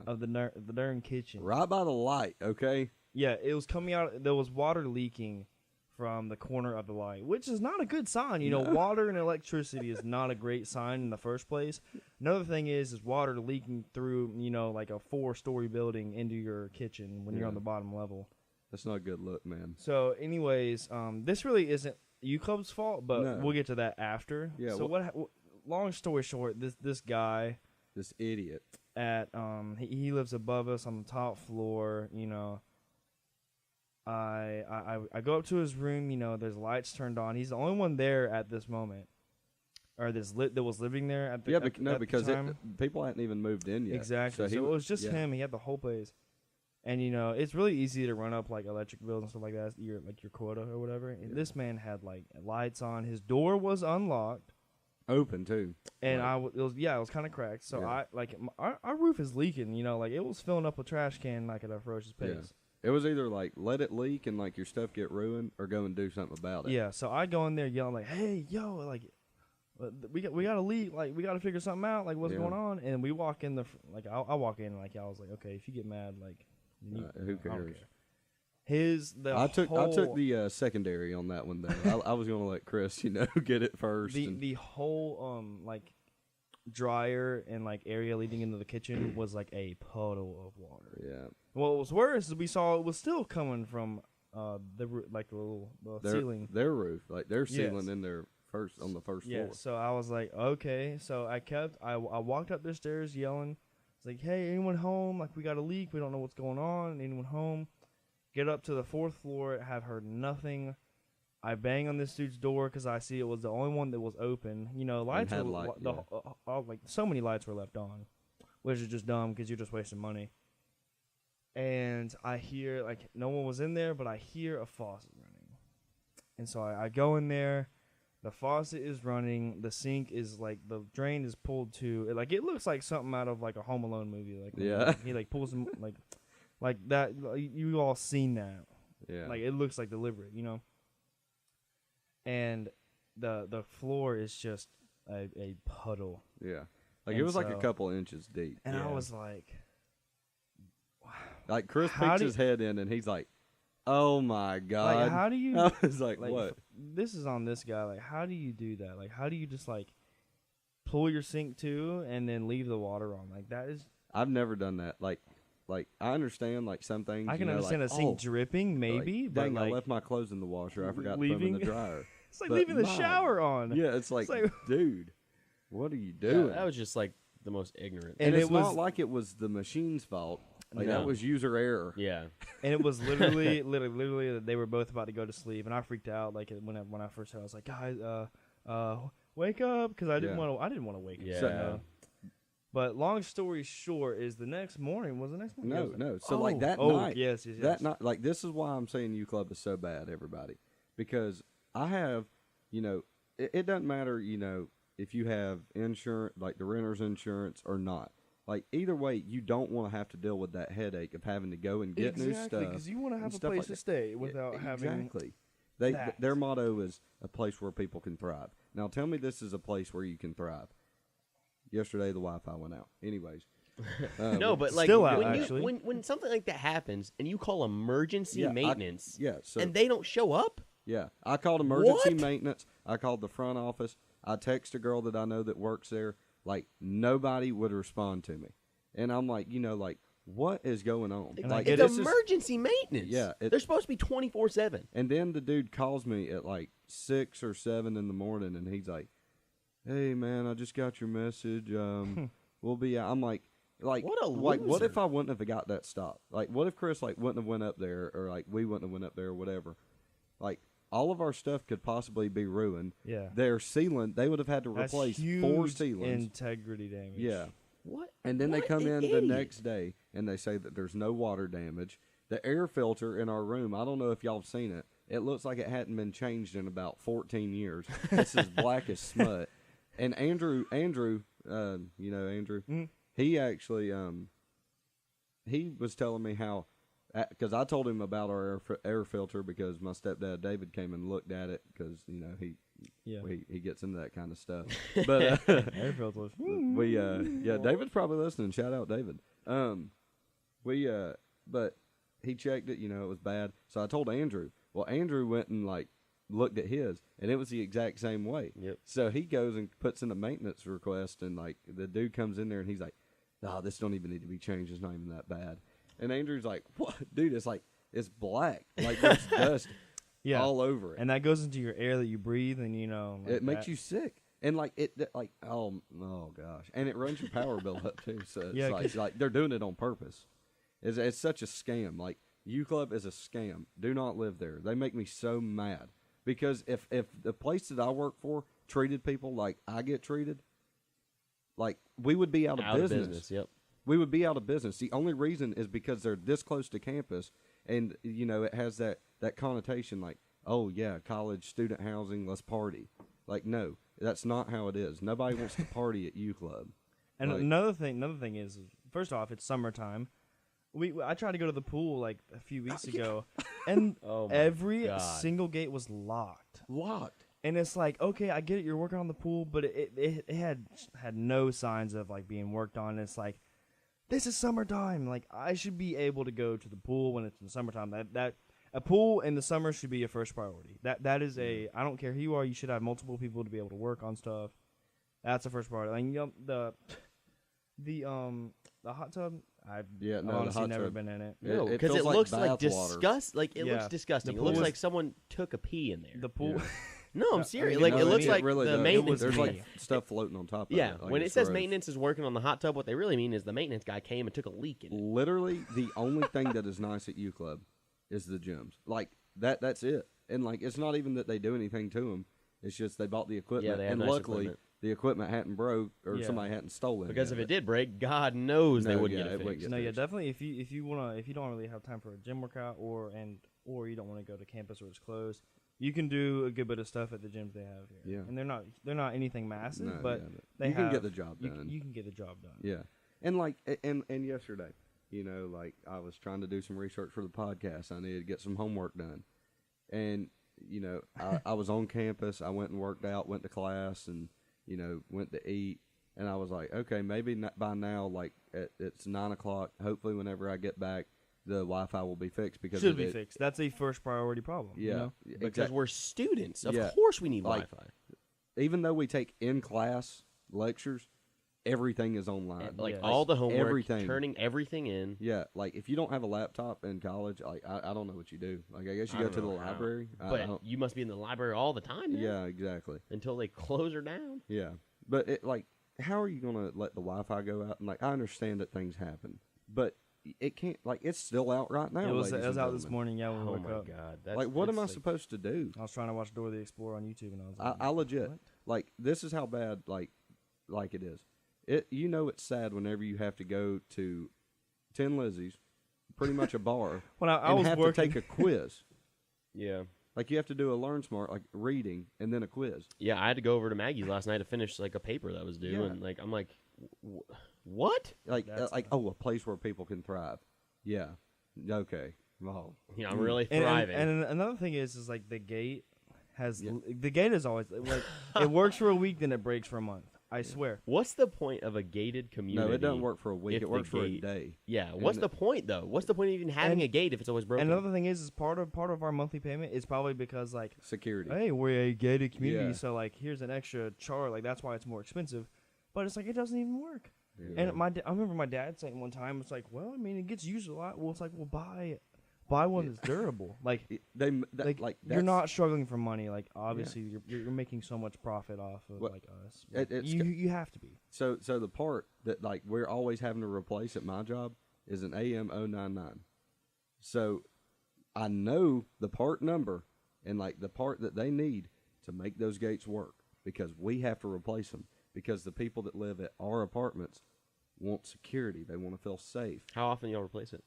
of the darn kitchen, right by the light. Okay. Yeah, it was coming out. There was water leaking from the corner of the light, which is not a good sign. Water and electricity is not a great sign in the first place. Another thing is water leaking through, like a 4-story building into your kitchen when you're on the bottom level. That's not a good look, man. So, anyways, this really isn't UClub's fault, but we'll get to that after. Yeah. So, long story short, this guy, this idiot, he lives above us on the top floor. I go up to his room, there's lights turned on. He's the only one there at this moment. Or that was living there at the because the time. People hadn't even moved in yet. Exactly. So it was just him. He had the whole place. And it's really easy to run up like electric bills and stuff like that, your quota or whatever. And this man had like lights on. His door was unlocked. Open too. And it was kind of cracked. So our roof is leaking, it was filling up a trash can like at a ferocious pace. Yeah. It was either like let it leak and like your stuff get ruined, or go and do something about it. Yeah, so I go in there yelling like, "Hey, yo, like, we got a leak, like we got to figure something out, like what's going on?" And we walk in I walk in like I was like, "Okay, if you get mad, like, who cares?" I took the secondary on that one though. I was gonna let Chris, get it first. The whole dryer and like area leading into the kitchen was like a puddle of water. Yeah. What was worse is we saw it was still coming from the ceiling. Their roof, like their ceiling in their on the first floor. Yeah. So I was like, okay. So I walked up the stairs yelling. It's like, hey, anyone home? Like we got a leak. We don't know what's going on. Anyone home? Get up to the 4th floor. Have heard nothing. I bang on this dude's door because I see it was the only one that was open. Lights like so many lights were left on, which is just dumb because you're just wasting money. And I hear like no one was in there, but I hear a faucet running, and so I go in there. The faucet is running. The sink is like the drain is pulled to like it looks like something out of like a Home Alone movie. Like he like pulls him like that. You all seen that? Yeah. Like it looks like deliberate, And the floor is just a puddle. Yeah. Like it was like a couple inches deep. And I was like, wow. Like Chris peeks his head in and he's like, oh my God. Like how do you I was like what? This is on this guy. Like how do you do that? Like how do you just like pull your sink to and then leave the water on? Like that is I've never done that. Like I understand like some things. I can understand a sink dripping maybe, but dang, I left my clothes in the washer. I forgot to put them in the dryer. It's like leaving the shower on. Yeah, it's like dude, what are you doing? That was just like the most ignorant. And it's not like it was the machine's fault. Like that was user error. Yeah. And it was literally they were both about to go to sleep, and I freaked out. Like when I first heard, I was like, guys, wake up, because I didn't want to wake up. Yeah. But long story short, is the next morning was the next morning. No. So like that night. Yes. That night, like this is why I'm saying UClub is so bad, everybody, because I have, it doesn't matter, if you have insurance, like the renter's insurance or not. Like either way, you don't want to have to deal with that headache of having to go and get new stuff. Exactly, because you want to have a place to stay without having. Exactly. Their motto is a place where people can thrive. Now tell me this is a place where you can thrive. Yesterday the Wi-Fi went out. Anyways. No, but like still out, when something like that happens and you call emergency maintenance, so, and they don't show up. Yeah, I called emergency maintenance. I called the front office. I text a girl that I know that works there. Like nobody would respond to me, and I'm like, what is going on? Like it's emergency maintenance. Yeah, they're supposed to be 24/7. And then the dude calls me at like 6 or 7 in the morning, and he's like, "Hey man, I just got your message. We'll be out." I'm like, what a loser. Like, what if I wouldn't have got that stop? Like, what if Chris wouldn't have went up there, or like we wouldn't have went up there, or whatever? Like, all of our stuff could possibly be ruined. Yeah. Their ceiling, they would have had to replace 4 ceilings. Integrity damage. Yeah. What? And then they come in the next day and they say that there's no water damage. The air filter in our room, I don't know if y'all have seen it, It looks like it hadn't been changed in about 14 years. It's as black as smut. And Andrew, you know Andrew, he actually, he was telling me how, because I told him about our air filter because my stepdad David came and looked at it because, you know, he gets into that kind of stuff. But Air filters. David's probably listening. Shout out David. But he checked it, you know, it was bad. So I told Andrew. Well, Andrew went and like looked at his, and it was the exact same way. Yep. So he goes and puts in a maintenance request, and like the dude comes in there and he's like, "Oh, this don't even need to be changed. It's not even that bad." And Andrew's like, "What, dude? It's black. Like there's dust all over it, and that goes into your air that you breathe, and you know it makes you sick." And like oh gosh, and it runs your power bill up too. So it's like they're doing it on purpose. It's such a scam. Like UClub is a scam. Do not live there. They make me so mad because if the place that I work for treated people like I get treated, like we would be out of business. Yep. We would be out of business. The only reason is because they're this close to campus, and you know it has that connotation like, oh yeah, college student housing, let's party. Like no, that's not how it is. Nobody wants to party at UClub. And like, another thing is, first off, it's summertime. I tried to go to the pool like a few weeks ago, and every single gate was locked. And it's like, okay, I get it, you're working on the pool, but it had no signs of like being worked on. It's like, this is summertime. Like I should be able to go to the pool when it's in the summertime. That a pool in the summer should be a first priority. That is I don't care who you are, you should have multiple people to be able to work on stuff. That's the first priority. Like, you know, the hot tub. I've honestly never been in it. No, because it looks like disgust. Like it looks disgusting. It looks like someone took a pee in there. The pool. No, I'm serious. Like it looks like really the maintenance. There's like stuff floating on top of it. Yeah, like when it says maintenance is working on the hot tub, what they really mean is the maintenance guy came and took a leak in it. Literally, the only thing that is nice at UClub is the gyms. Like that's it. And like it's not even that they do anything to them. It's just they bought the equipment, and nice luckily equipment. The equipment hadn't broke or somebody hadn't stolen. Because if it did break, God knows they wouldn't get it fixed. No, definitely. If you don't really have time for a gym workout or you don't want to go to campus or it's closed, you can do a good bit of stuff at the gyms they have here. Yeah, and they're not anything massive, but you can get the job done. You can get the job done. Yeah, and like and yesterday, you know, like I was trying to do some research for the podcast. I needed to get some homework done, and you know, I was on campus. I went and worked out, went to class, and you know, went to eat. And I was like, okay, maybe by now, like it's 9 o'clock. Hopefully, whenever I get back, the Wi-Fi will be fixed because should be fixed. That's a first priority problem. Yeah, you know? Because we're students. Of course, we need Wi-Fi. Even though we take in-class lectures, everything is online. Like all the homework, turning everything in. Yeah, like if you don't have a laptop in college, like I don't know what you do. Like I guess you go to the library. But you must be in the library all the time. Now. Yeah, exactly. Until they close her down. Yeah, but how are you gonna let the Wi-Fi go out? And like I understand that things happen, but it can't. Like it's still out right now. It was out this morning. Yeah, when we woke up. God, like what am I supposed to do? I was trying to watch Dora the Explorer on YouTube, and I was like, I legit what? Like this is how bad like it is. You know it's sad whenever you have to go to Tin Lizzie's, pretty much a bar, I was have working. to take a quiz. Yeah. Like you have to do a Learn Smart, like reading, and then a quiz. Yeah, I had to go over to Maggie's last night to finish like a paper that was due, and like I'm like, what? Like a place where people can thrive. Yeah. Okay. Well, yeah, I'm really thriving. And another thing is like the gate the gate is always like it works for a week, then it breaks for a month. I swear. What's the point of a gated community? No, it doesn't work for a week. It works for a day. Yeah. What's the point though? What's the point of even having a gate if it's always broken? And another thing is part of our monthly payment is probably because like security. Hey, we're a gated community, so like here's an extra charge. Like that's why it's more expensive. But it's like it doesn't even work. Yeah. And I remember my dad saying one time, it's like, well, I mean, it gets used a lot. Well, it's like, well, buy one that's durable. Like you're not struggling for money. Like obviously you're making so much profit off of like us. You have to be. So the part that like we're always having to replace at my job is an AM099. So I know the part number and like the part that they need to make those gates work because we have to replace them because the people that live at our apartments want security. They want to feel safe. How often y'all replace it?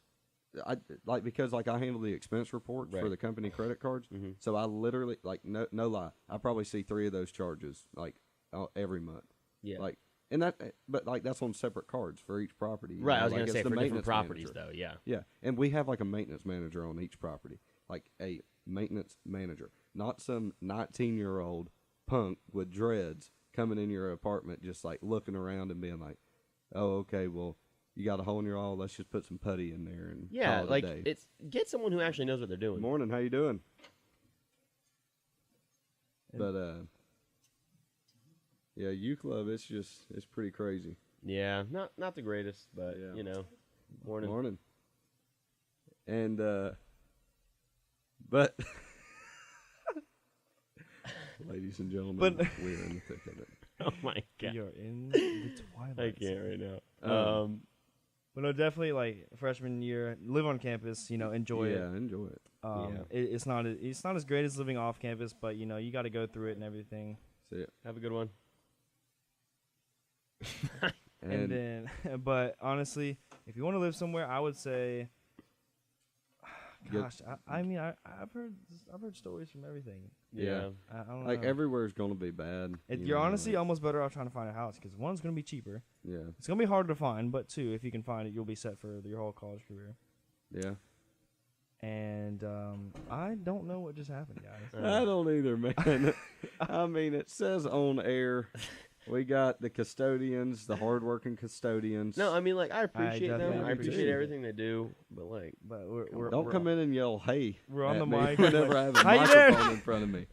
because I handle the expense reports for Right. the company credit cards. Mhm. So I literally no lie, I probably see 3 of those charges every month. Yeah. But that's on separate cards for each property. you Right. know, I was like, gonna it's say the for different maintenance properties manager. though. Yeah. Yeah, and we have like a maintenance manager on each property, like a maintenance manager, not some 19-year-old punk with dreads coming in your apartment just like looking around and being like, "Oh, okay, well, you got a hole in your wall. Let's just put some putty in there and Yeah. call it Like a day." it's get someone who actually knows what they're doing. Morning, how you doing? And- But yeah, UClub, it's pretty crazy. Yeah. Not the greatest, but Yeah. you know, morning. Morning. And but ladies and gentlemen, But- we're in the thick of it. Oh my god. We are in the twilight. I can't right now. But no, definitely like freshman year, live on campus. Enjoy it. Yeah, enjoy it. It's not as great as living off campus, but you got to go through it and everything. See it. Have a good one. And then, but honestly, if you want to live somewhere, I would say, Get- gosh, I've heard stories from everything. Yeah. I don't like know. everywhere's gonna be bad. You're honestly almost better off trying to find a house because one's gonna be cheaper. Yeah, It's gonna be harder to find, but two, if you can find it, you'll be set for your whole college career. yeah. And I don't know what just happened, guys. I don't either, man. I mean, it says on air. We got the custodians, the hardworking custodians. No, I mean, like, I appreciate them. definitely I appreciate appreciate it. everything they do. But, like, But we're Don't come in and yell, "Hey!" We're on at the me mic. whenever I have a How you doing? microphone in front of me.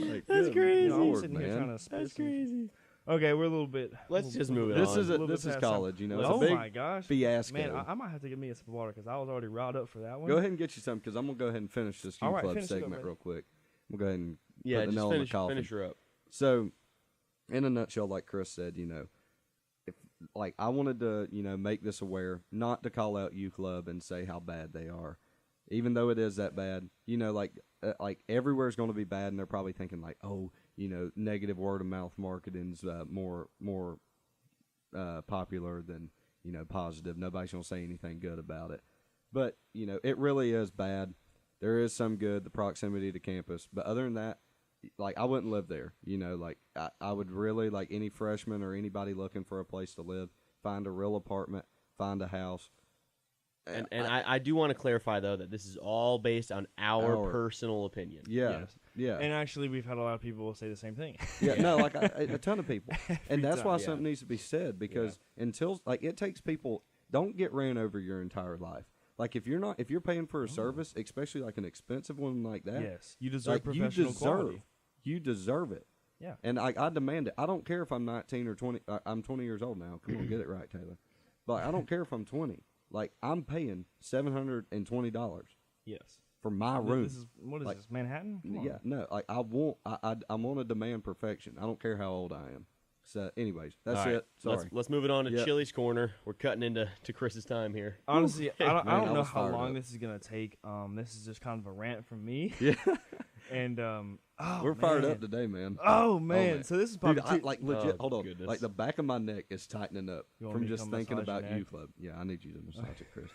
Like, That's good crazy. I'm Lord, sitting here man. trying to spit that's some- crazy. Okay, we're a little bit. Let's just move it This on. is little this bit is past time. college, you know. It's Oh a big my gosh, fiasco. man! I might have to get me some water because I was already riled up for that one. Go ahead and get you some because I'm gonna go ahead and finish this All right, Club finish it up, segment buddy. real quick. We'll go ahead and Yeah, put the just nail in the coffin. finish her up. So, in a nutshell, like Chris said, if I wanted to, make this aware, not to call out UClub and say how bad they are, even though it is that bad. Like everywhere's going to be bad, and they're probably thinking like, oh, negative word of mouth marketing's more popular than positive. Nobody's going to say anything good about it, but it really is bad. There is some good, the proximity to campus, but other than that, like I wouldn't live there. I would really, like any freshman or anybody looking for a place to live, find a real apartment, find a house. And I do want to clarify, though, that this is all based on our personal opinion. Yeah, Yes. yeah, And actually, we've had a lot of people say the same thing. yeah. No, like a ton of people, and that's time, why yeah. something needs to be said because until it takes people. Don't get ran over your entire life. Like if you're paying for a service, especially like an expensive one like that. Yes, you deserve like professional quality. You deserve it. Yeah. And I demand it. I don't care if I'm 19 or 20. I'm 20 years old now. Come on, get it right, Taylor. But I don't care if I'm 20. Like I'm paying $720 Yes. for my room. What is Like, this, Manhattan? Come on. Yeah, no. Like I'm on a demand perfection. I don't care how old I am. So, anyways, that's All right, it. Sorry. Let's move it on to Yep. Chili's Corner. We're cutting into Chris's time here. Honestly, I Man, don't I know was how fired long up. this is gonna take. This is just kind of a rant from me. Yeah, And we're fired man. up today, man. Oh man. man. So this is Dude, probably like legit. Oh, hold on. goodness. Like the back of my neck is tightening up You want from me to just come thinking massage about your neck? UClub. Yeah, I need you to massage it, Chris.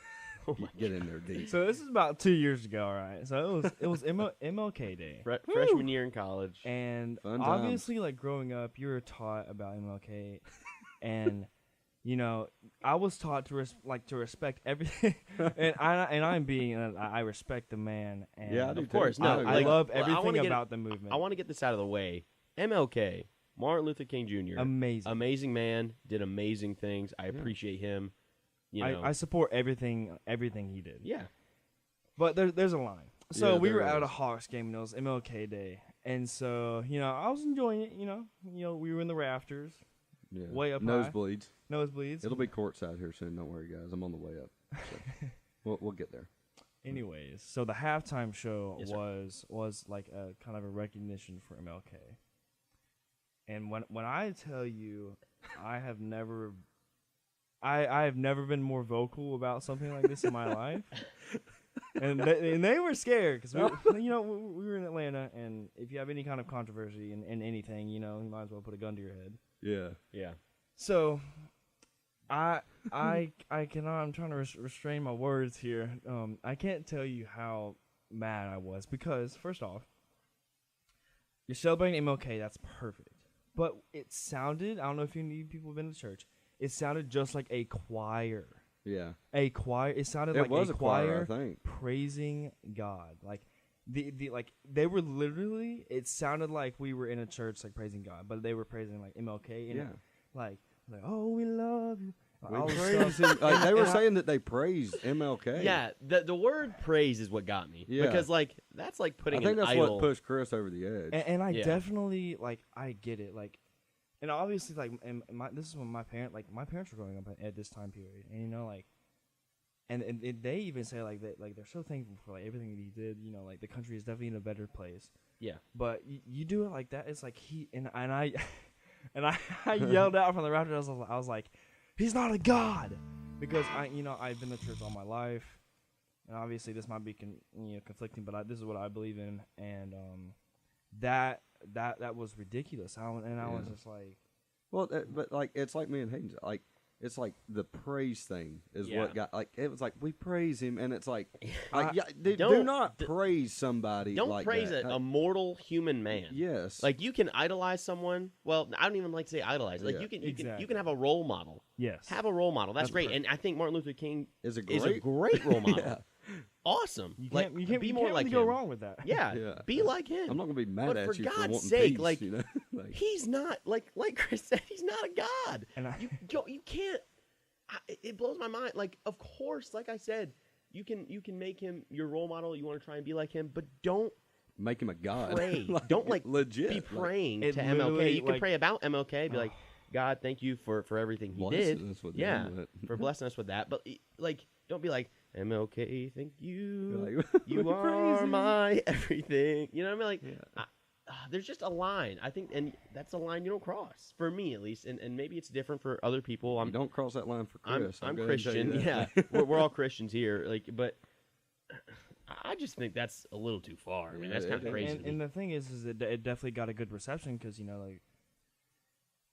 Oh my Get in there deep. So this is about 2 years ago, all right? So it was MLK Day. Freshman year in college. And Fun obviously, like growing up, you were taught about MLK, and I was taught to respect everything, and I'm being I respect the man. And Yeah, I do Of course, too. no. I like, love well, I everything wanna get- about the movement. I want to get this out of the way. MLK, Martin Luther King Jr. Amazing. Man, did amazing things. I appreciate him. I support everything he did. Yeah. But there's a line. So Yeah, we there were at is. a Hawks game, and it was MLK Day, and so I was enjoying it. We were in the rafters, Yeah. way up high. Nosebleeds. nosebleeds. It'll be courtside here soon. Don't worry, guys. I'm on the way up. So we'll get there. Anyways, so the halftime show Yes, sir. was like a kind of a recognition for MLK. And when I tell you, I have never been more vocal about something like this in my life. And they were scared because we were in Atlanta, and if you have any kind of controversy in anything, you might as well put a gun to your head. Yeah. Yeah. So I cannot. I'm trying to restrain my words here. I can't tell you how mad I was because first off, you're celebrating MLK. That's perfect, but it sounded. I don't know if people have been to church. It sounded just like a choir. Yeah. A choir. It sounded It like was a a choir, choir I think. praising God. Like the like they were literally. It sounded like we were in a church like praising God, but they were praising like MLK. And Yeah. like oh we love you. We all this praise stuff. him. Like, they were And I- saying that they praised MLK. Yeah, the word praise is what got me. Yeah. Because, like, that's like I putting think an that's idol. what pushed Chris over the edge. And I Yeah. definitely like I get it like, and obviously like this is when my parents were growing up at this time period, and you know like, and they even say like that like they're so thankful for like everything that he did. You know like the country is definitely in a better place. Yeah. But you do it like that, it's like I and I yelled out from the rafters. I was like, he's not a god, because I've been to church all my life, and obviously this might be conflicting, but this is what I believe in, and that was ridiculous. I was just like, Well, but like it's like me and Hayden. Like it's like the praise thing is Yeah. what got like it was like we praise him, and it's like I- do don't- not praise somebody. Don't like praise that. a mortal human man. Yes. Like, you can idolize someone. Well, I don't even like to say idolize. Like, Yeah. you can Exactly. have a role model. yes, Have a role model. That's That's great. perfect. And I think Martin Luther King is a is a great. great role model. Yeah. Awesome. you Like, can't be you more can't like really go him. wrong with that. Yeah, Yeah. be like him. I'm not gonna be mad But at for you God's for wanting sake, peace. like, You know, like, He's not like Chris said. He's not a god. And You can't. It blows my mind. Like, of course, like I said, you can make him your role model. You want to try and be like him, but don't make him a god. pray. Don't legit be praying it to MLK. literally, You can like- pray about MLK. Be like, God, thank you for everything he did. Blessing us with Yeah, him, but- for blessing us with that. But like, don't be like MLK. Thank you. You're like, You we praise are him. my everything. You know what I mean? Like, Yeah. there's just a line. I think, and that's a line you don't cross. For me, at least, and maybe it's different for other people. You don't cross that line for Chris. I'm I'll go ahead and tell you Christian. Yeah, that. we're all Christians here. Like, but I just think that's a little too far. I mean, Yeah, that's kind it of crazy. to me. And the thing is it definitely got a good reception because like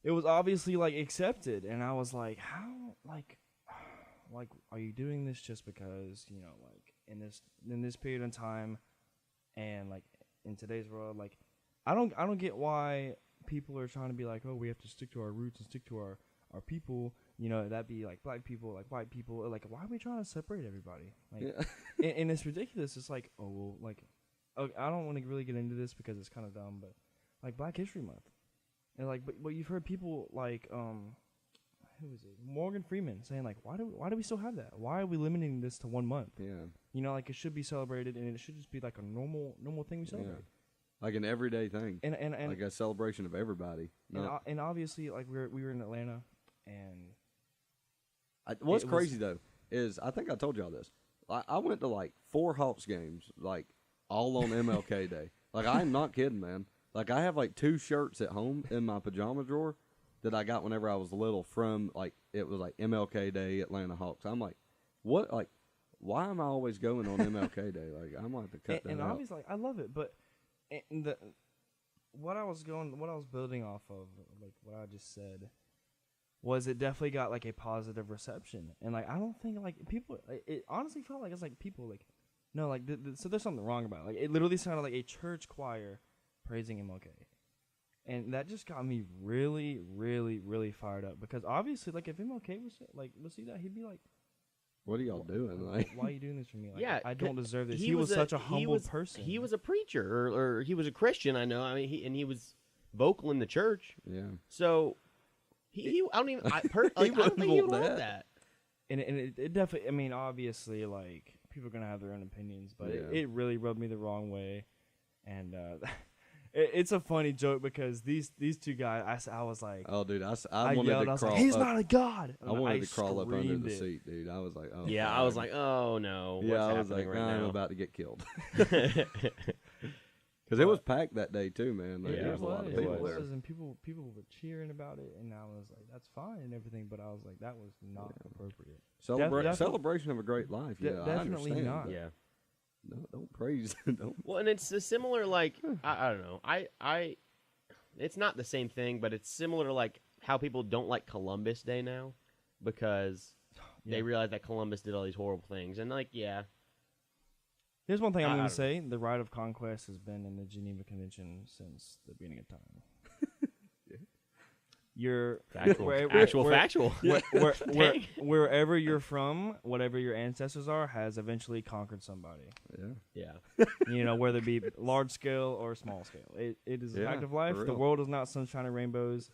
it was obviously like accepted, and I was like, how like are you doing this just because like in this period of time, and like in today's world, like I don't get why people are trying to be like, oh, we have to stick to our roots and stick to our people. That'd be like black people, like white people. Like, why are we trying to separate everybody? Like, Yeah. and it's ridiculous. It's like, oh, well, like, I don't want to really get into this because it's kind of dumb, but like Black History Month, and like, but you've heard people like, who is it? Morgan Freeman saying like, why do we still have that? Why are we limiting this to 1 month? Yeah. Like it should be celebrated, and it should just be like a normal thing we celebrate. Like an everyday thing. And Like a celebration of everybody. and obviously like we were in Atlanta, and What's it was- crazy though is I think I told y'all this. I went to like 4 Hawks games, like all on MLK Day. Like I'm not kidding, man. Like I have like 2 shirts at home in my pajama drawer that I got whenever I was little from like it was like MLK Day Atlanta Hawks. I'm like, what? Like, why am I always going on MLK Day? Like I'm gonna have to cut that and out. obviously like, I love it, but what I was building off of, like what I just said, was it definitely got like a positive reception, and like I don't think like people. It honestly felt like it's like people like, no, like so there's something wrong about it. Like it literally sounded like a church choir praising MLK, and that just got me really, really, really fired up because obviously like if MLK was see that, he'd be like, What are y'all doing? Like, why are you doing this for me? Like, Yeah, I don't deserve this. he He was such a he humble was- person. He was a preacher, or he was a Christian. I know. I mean, he was vocal in the church. yeah. So he I don't even. I don't wouldn't think he would want want that. that. And it definitely, I mean, obviously, like, people are going to have their own opinions, but Yeah. it really rubbed me the wrong way. And it's a funny joke because these 2 guys, I was like, Oh, dude, I I wanted yelled, to I was crawl like, he's up. not a god. I wanted to crawl up under screamed the it. seat, dude. I was like, oh. Yeah, I God. was like, oh no, what's yeah, I was happening like, right I'm now? about to get killed. Because it was packed that day too, man. Like, Yeah, there was a lot of it people was. there. And people were cheering about it, and I was like, that's fine and everything, but I was like, that was not appropriate. Definitely- Celebration of a great life. Yeah, I definitely understand, not. but Yeah. No, don't praise. Don't. Well, and it's a similar, like, I don't know. I it's not the same thing, but it's similar to like how people don't like Columbus Day now. because they Yeah. realized that Columbus did all these horrible things. And, like, yeah. Here's one thing I I'm going don't to say. The right of conquest has been in the Geneva Convention since the beginning of time. You're Factual. Factual. Dang. Wherever you're from, whatever your ancestors are, has eventually conquered somebody. Yeah. Yeah. Whether it be large scale or small scale. It is a Yeah, fact of life. for The real. world is not sunshine and rainbows.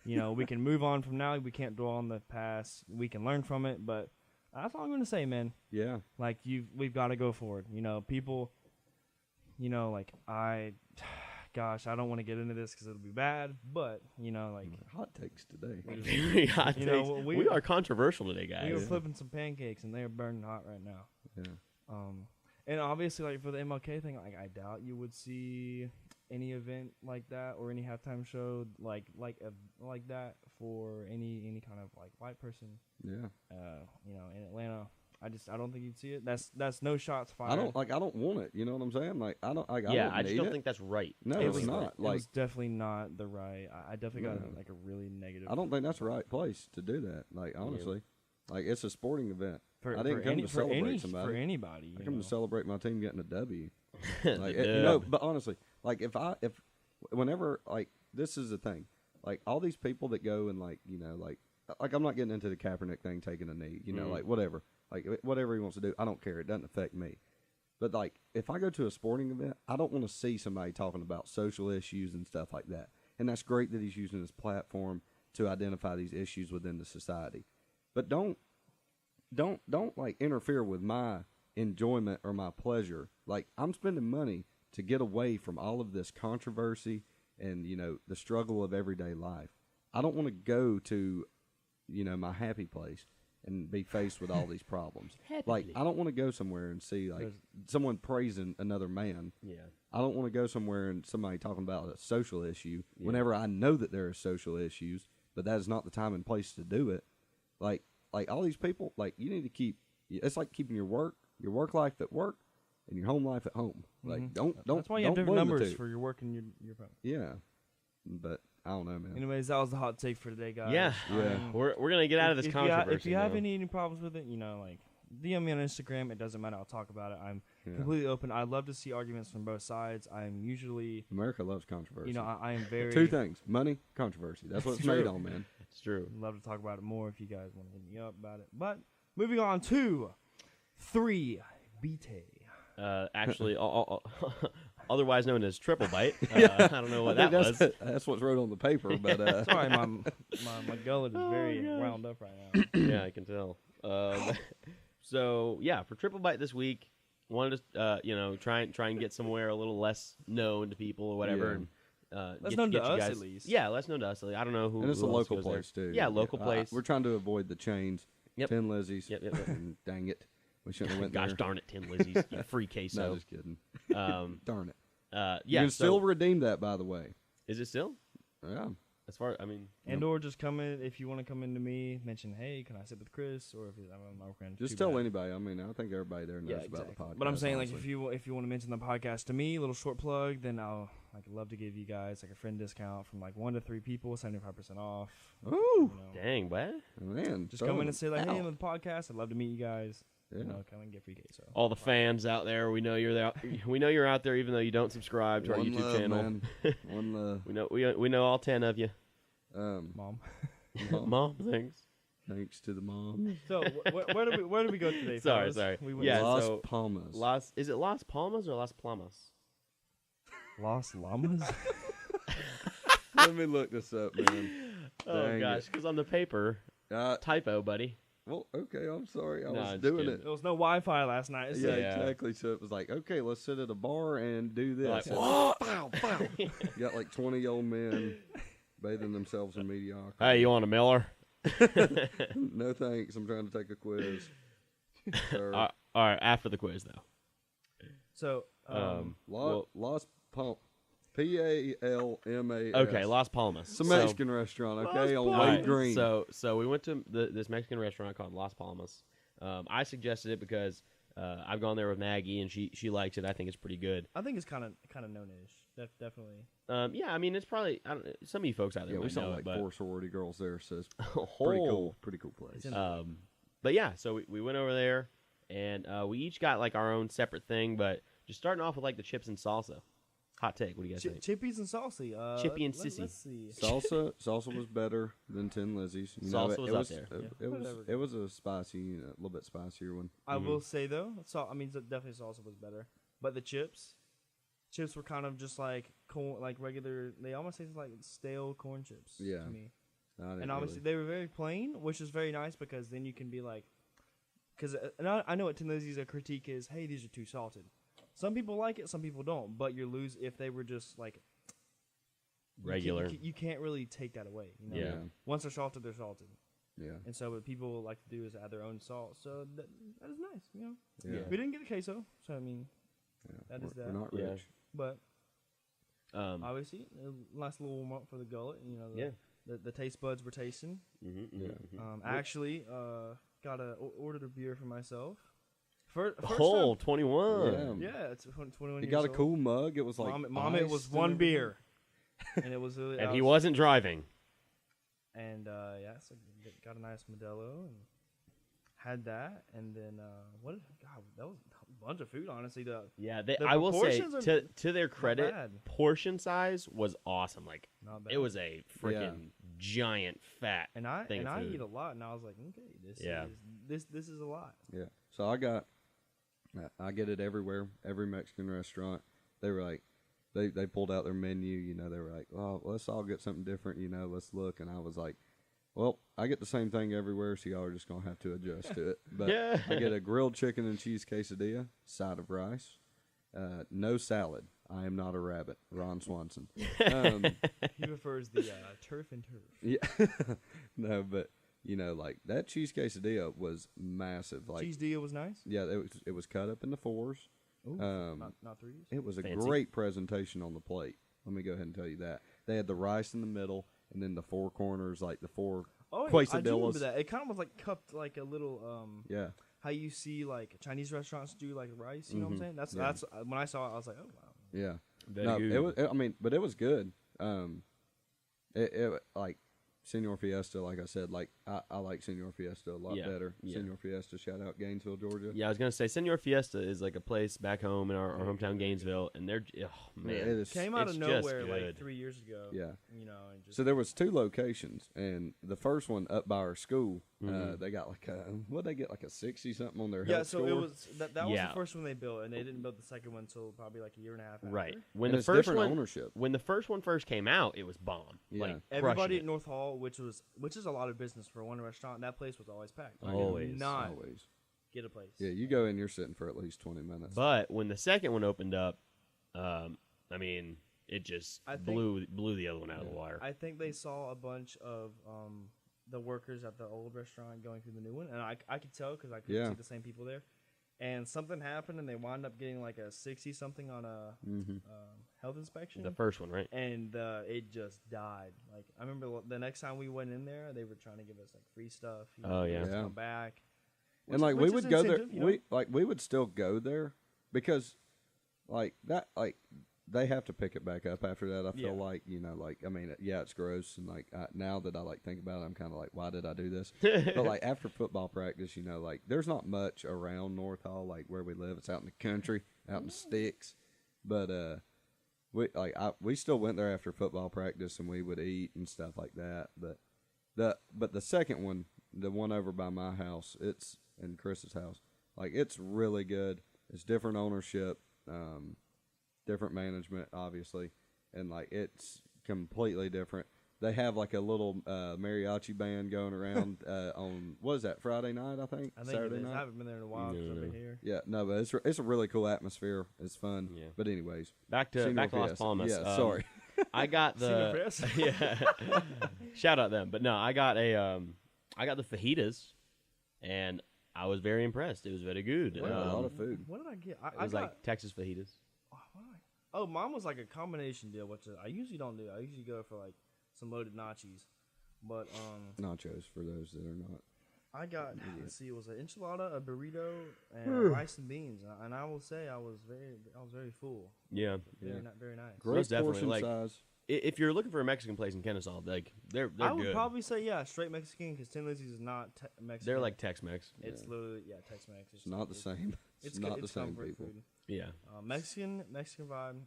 We can move on from now. We can't dwell on the past. We can learn from it, but that's all I'm going to say, man. Yeah. Like we've got to go forward. People. Gosh, I don't want to get into this because it'll be bad. But Hot takes today. Very hot takes. We are controversial today, guys. we were flipping some pancakes and they are burning hot right now. Yeah. And obviously, like for the MLK thing, like I doubt you would see any event like that or any halftime show like that for any kind of like white person. Yeah. In Atlanta. I don't think you'd see it. That's no shots fired. I don't want it. You know what I'm saying? Like I don't I just need don't it. think that's right. No, It it's was not. It Like was definitely not the right. I definitely got No. like a really negative. I don't think that's the right place to do that. Like honestly, like it's a sporting event. for, I didn't for come any, to for celebrate any, somebody. For anybody. I come to celebrate my team getting a W. The Like but honestly, like whenever like this is the thing, like all these people that go and like I'm not getting into the Kaepernick thing, taking a knee, like whatever, like whatever he wants to do, I don't care. It doesn't affect me. But like if I go to a sporting event, I don't want to see somebody talking about social issues and stuff like that. And that's great that he's using his platform to identify these issues within the society. But don't like interfere with my enjoyment or my pleasure. Like I'm spending money to get away from all of this controversy and the struggle of everyday life. I don't want to go to my happy place and be faced with all these problems. Like I don't want to go somewhere and see like someone praising another man. Yeah. I don't want to go somewhere and somebody talking about a social issue whenever I know that there are social issues, but that is not the time and place to do it. Like all these people, like you need to keep. It's like keeping your work life at work and your home life at home. Like don't. That's why you have different blend the numbers two. for your work and your phone. Yeah, but I don't know, man. Anyways, that was the hot take for today, guys. Yeah. We're gonna get out of this controversy. If you have any problems with it, like DM me on Instagram. It doesn't matter. I'll talk about it. I'm completely open. I love to see arguments from both sides. I'm usually America loves controversy. I am very two things: money, controversy. That's what it's made on, man. It's true. Love to talk about it more if you guys want to hit me up about it. But moving on to 3 BT. Actually, otherwise known as triple bite. I don't know what that was. That's what's wrote on the paper, but Sorry, my gullet is very wound up right now. Yeah, I can tell. So yeah, for triple bite this week, wanted to try and get somewhere a little less known to people or whatever. Yeah. And, Less get known to you us, guys, at least. Yeah, less known to us. I don't know who. and it's who a else local goes there. place too. Yeah, local place. We're trying to avoid the chains. Yep. 10 Lizzie's. Yep. And dang it, we shouldn't have went Gosh there. darn it, 10 Lizzie's, you free queso. No, just kidding. Darn it. Yeah. You can so, still redeem that, by the way. is it still? Yeah. As far, I mean, And or just come in if you want to come into me, mention, hey, can I sit with Chris? Or if I'm not working. Just tell anybody. I mean, I think everybody there knows about the podcast. But I'm saying, like, honestly. if you want to mention the podcast to me, a little short plug, then I'd love to give you guys like a friend discount from like 1 to 3 people, 75% off. Ooh, dang, what? man. Just come in and say like, hey, Ow. I'm with the podcast. I'd love to meet you guys. Yeah. Come and get free queso. All the fans out there, we know you're there. We know you're out there, even though you don't subscribe to our One YouTube love, channel. man. One love. We know all 10 of you. Mom. Mom, thanks. Thanks to the mom. So where do we go today? Sorry, fellas? sorry. We went Yeah, Las so- Palmas. Is it Las Palmas or Las Plamas? Los Llamas. Let me look this up, man. Oh Dang gosh, because on the paper, typo, buddy. Well, okay, I'm sorry. I No, I'm was just doing kidding. it. There was no Wi-Fi last night. So Yeah, Yeah. exactly. So it was like, okay, let's sit at a bar and do Like, this. "Whoa." You got like 20 old men bathing themselves in mediocrity. Hey, you want a Miller? No thanks. I'm trying to take a quiz. Sir. All right, after the quiz though. So Las Palmas. Palmas. Okay, Las Palmas. It's a Mexican restaurant, okay, on All Wade right, Green. So we went to this Mexican restaurant called Las Palmas. I suggested it because I've gone there with Maggie, and she likes it. I think it's pretty good. I think it's kind of known-ish. Definitely. Yeah, I mean, it's probably some of you folks out there Yeah, we might saw know like it, but 4 sorority girls there, so it's oh, pretty cool place. But yeah, so we went over there, and we each got like our own separate thing, but just starting off with like the chips and salsa. Hot take. What do you guys think? Chippies and saucy. Chippy and Sissy. Let's see. Salsa was better than Tin Lizzy's. Salsa was up there. It was a spicy, a little bit spicier one. I will say though, definitely salsa was better, but the chips were kind of just like corn, like regular. They almost taste like stale corn chips. Yeah. To me. And obviously they were very plain, which is very nice because then you can be like, because I know what Tin Lizzy's critique is. Hey, these are too salted. Some people like it, some people don't. But you lose if they were just like regular. You can't really take that away. You know? Yeah. Once they're salted, they're salted. Yeah. And so what people like to do is add their own salt. So that is nice. You know. Yeah. We didn't get a queso, so I mean, Yeah. that is that. We're not Yeah. rich. But Obviously, a nice little warm up for the gullet. You know. The taste buds were tasting. Yeah. Actually, ordered a beer for myself. First Whole time- 21. Yeah, it's 21 You years got a old. cool mug. It was like Mom, it was iced one and beer, and it was really. And he wasn't driving. And so got a nice Modelo and had that, and then that was a bunch of food. Honestly, Yeah, the I will say proportions are to their credit, bad. portion size was awesome. Like Not bad. it was a freaking giant fat and I thing of food. eat a lot, and I was like, okay, this is a lot. Yeah. So I get it everywhere, every Mexican restaurant. They were like, they pulled out their menu. You know, they were like, oh, let's all get something different. You know, let's look. And I was like, well, I get the same thing everywhere, so y'all are just gonna have to adjust to it. But Yeah. I get a grilled chicken and cheese quesadilla, side of rice, no salad. I am not a rabbit. Ron Swanson. He prefers the turf and turf. Yeah. No, but you know, like that cheese quesadilla was massive. Like Cheese deal was nice. yeah, it was cut up into 4s. Ooh, not 3s. It was a Fancy. great presentation on the plate. Let me go ahead and tell you that. They had the rice in the middle, and then the 4 corners, like the 4 Oh, yeah, I do quesadillas. remember that. It kind of was like cupped like a little Yeah. how you see like Chinese restaurants do like rice. You know what I'm saying? That's Yeah. when I saw it, I was like, oh wow. Yeah. Very No, good. it was. But it was good. It like Senor Fiesta. Like I said, like I like Senor Fiesta a lot better. Yeah. Senor Fiesta. Shout out Gainesville, Georgia. Yeah, I was gonna say Senor Fiesta is like a place back home in our hometown Gainesville, and they're man, Yeah, it is. Came out It's of just nowhere like good. 3 years ago. Yeah. You know, and just So there was 2 locations, and the first one up by our school, they got like they get like a 60 something on their health so score. it was that was Yeah. the first one they built, and they didn't build the second one until probably like a year and a half after. right. When And the it's first different one, ownership. when the first one first came out, it was bomb. Yeah. Like Everybody crushing at it. North Hall, which is a lot of business for one restaurant, that place was always packed. I could Always. not Always. get a place. Yeah, you go in, you're sitting for at least 20 minutes. But when the second one opened up, I mean, it just I think- blew the other one out of the wire. I think they saw a bunch of the workers at the old restaurant going through the new one, and I could tell because I could Yeah. see the same people there. And something happened, and they wound up getting like a 60 something on a health inspection. The first one, right? And it just died. Like I remember the next time we went in there, they were trying to give us like free stuff. You know, Oh, yeah. to Yeah. come back. And like we which would is go there, incentive, you know? we would still go there because like that, like they have to pick it back up after that. I feel Yeah. like, you know, like I mean, yeah, it's gross, and like now that I like think about it, I'm kind of like, why did I do this? But like after football practice, you know, like there's not much around North Hall, like where we live. It's out in the country, out in the sticks. But we still went there after football practice, and we would eat and stuff like that. But the second one, the one over by my house, it's in Chris's house. Like it's really good. It's different ownership, different management, obviously, and like it's completely different. They have like a little mariachi band going around on what is that, Friday night? I think I think Saturday it is. I night. haven't been there in a while because I've been here. Yeah, no, but it's a really cool atmosphere. It's fun. Yeah. But anyways, Back to Senor Las Fiesta. Palmas. Yeah, sorry. I got Senor the Fiesta. yeah. Shout out them, but no, I got the fajitas, and I was very impressed. It was very good. Yeah, a lot of food. What did I get? It was like Texas fajitas. Oh, mine was like a combination deal, which I usually don't do. I usually go for like some loaded nachos, but Nachos for those that are not. I got, let's see, it was an enchilada, a burrito, and rice and beans. And I will say I was very full. Yeah. Very nice. Great Most definitely, portion like, size. If you're looking for a Mexican place in Kennesaw, like they're I would good. probably say straight Mexican because Tin Lizzy's is not Mexican. They're like Tex-Mex. It's literally Tex-Mex. It's not the same. It's not the same comfort people. food. Yeah. Mexican vibe.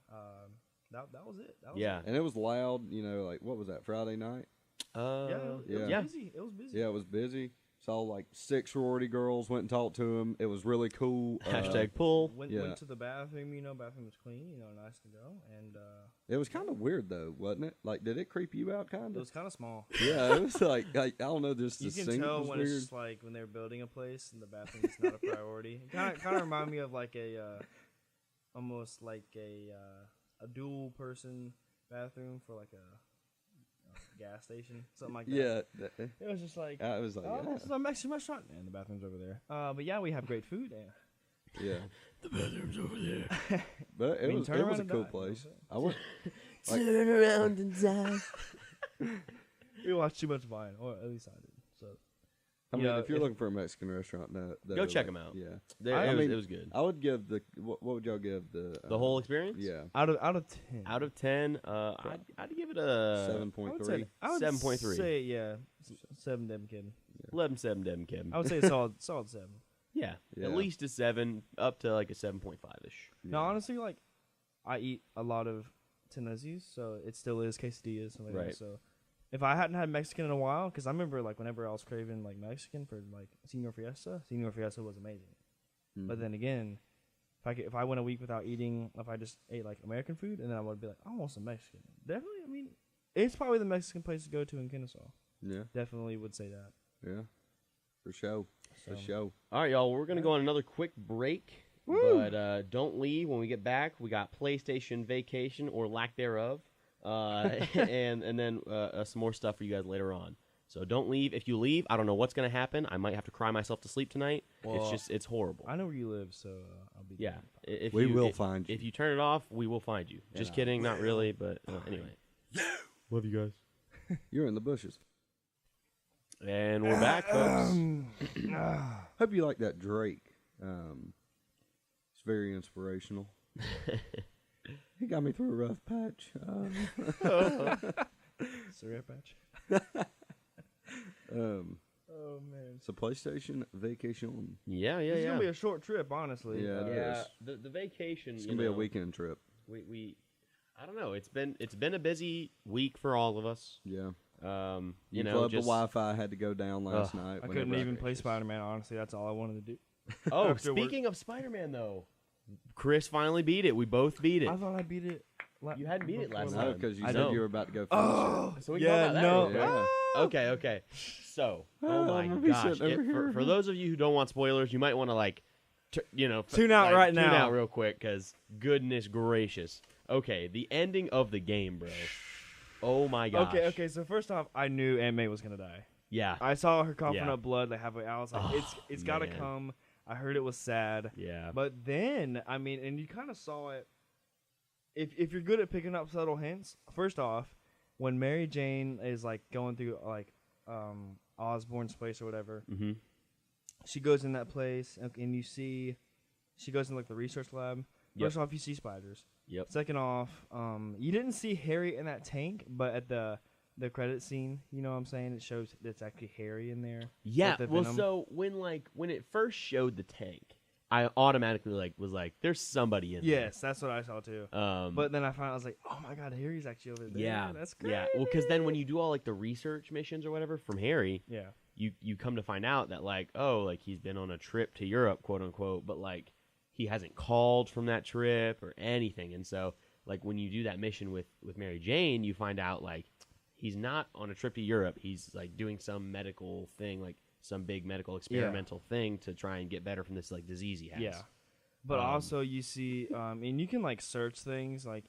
That was it. Yeah. And it was loud. You know, like what was that Friday night? It was Yeah. busy. It was busy. Yeah, it was busy. Saw like 6 sorority girls. Went and talked to them. It was really cool. Hashtag pull. Went to the bathroom. Bathroom was clean. Nice to go. And It was kind of weird though, wasn't it? Like, did it creep you out? Kind it of. was kind of small. Yeah, it was like I don't know. Just You the can sink tell was when weird. it's just like when they're building a place and the bathroom is not a priority. Kind of remind me of like almost like a dual person bathroom for like a gas station, something like that. Yeah, It was just like, I was like, this is a Mexican restaurant, and the bathroom's over there. But yeah, we have great food. yeah. The bathroom's over there. But I mean, it turn was around a and cool die, place. you know I went. Like- Turn around and die. We watched too much Vine, or at least I did. So I You mean, know, if you're if- looking for a Mexican restaurant, Go check them out. Yeah, It was good. I would give what would y'all give the whole experience? Yeah, out of 10, Out of 10, I'd give it a 7.3. I would 7.3. say 7 Devin Kid. 11.7 Devin Kim. I would say a solid 7. Yeah, Yeah. at least a 7, up to like a 7.5-ish. Yeah. No, honestly, like I eat a lot of Tennessee's, so it still is quesadillas. And Right. So if I hadn't had Mexican in a while, because I remember like whenever I was craving like Mexican for like Senor Fiesta was amazing. Mhm. But then again, if I went a week without eating, if I just ate like American food, and then I would be like, I want some Mexican. Definitely, I mean, it's probably the Mexican place to go to in Kennesaw. Yeah, Definitely would say that. yeah, for sure, for So- sure. All right, y'all. We're gonna go on another quick break, but don't leave. When we get back, we got PlayStation Vacation or lack thereof, and then some more stuff for you guys later on. So don't leave. If you leave, I don't know what's gonna happen. I might have to cry myself to sleep tonight. Well, It's horrible. I know where you live, so I'll be Yeah. there. If We you, will if, find you. If you turn it off, we will find you. Just kidding, not really, but anyway. Love you guys. You're in the bushes. And we're back, folks. Hope you like that Drake. It's very inspirational. He got me through a rough patch. Syrup patch. Oh man, it's a PlayStation Vacation. Yeah. It's gonna be a short trip, honestly. Yeah. Yeah, It the vacation. It's gonna be a weekend trip. We I don't know. It's been a busy week for all of us. Yeah. You know, Club just the Wi-Fi had to go down last night. I whenever couldn't even play just- Spider-Man. Honestly, that's all I wanted to do. oh, after work. speaking of Spider-Man though, Chris finally beat it. We both beat it. I thought I beat it. You hadn't beat it last No, time. because you I said know. you were about to go finish Oh, So we can talk about that no. real quick. Yeah. Okay. So, oh Oh, my I'm gonna be gosh! sitting over here. For those of you who don't want spoilers, you might want to Tune out right tune now. out real quick, because goodness gracious. Okay, the ending of the game, bro. Oh my gosh. Okay. So first off, I knew Aunt May was gonna die. Yeah. I saw her coughing Yeah. up blood like halfway. I was like, Oh, it's gotta man. come. I heard it was sad. Yeah. But then, I mean, and you kind of saw it. If you're good at picking up subtle hints, first off, when Mary Jane is like going through like Osborn's place or whatever, Mm-hmm. she goes in that place and you see, she goes in like the research lab. Yep. First off, you see spiders. Yep. Second off, you didn't see Harry in that tank, but at the credit scene, you know what I'm saying? It shows it's actually Harry in there. Yeah. with the Well, venom. so when it first showed the tank, I automatically was like, "There's somebody in there." Yes, that's what I saw too. But But then I was like, oh my god, Harry's actually over there. yeah, That's great. yeah. Well, because then when you do all like the research missions or whatever from Harry, Yeah. you come to find out that he's been on a trip to Europe, quote unquote, but like he hasn't called from that trip or anything. And so like when you do that mission with Mary Jane, you find out like he's not on a trip to Europe. He's like doing some medical thing, like some big medical experimental thing to try and get better from this like disease he has. Yeah. But also you see, and you can like search things. Like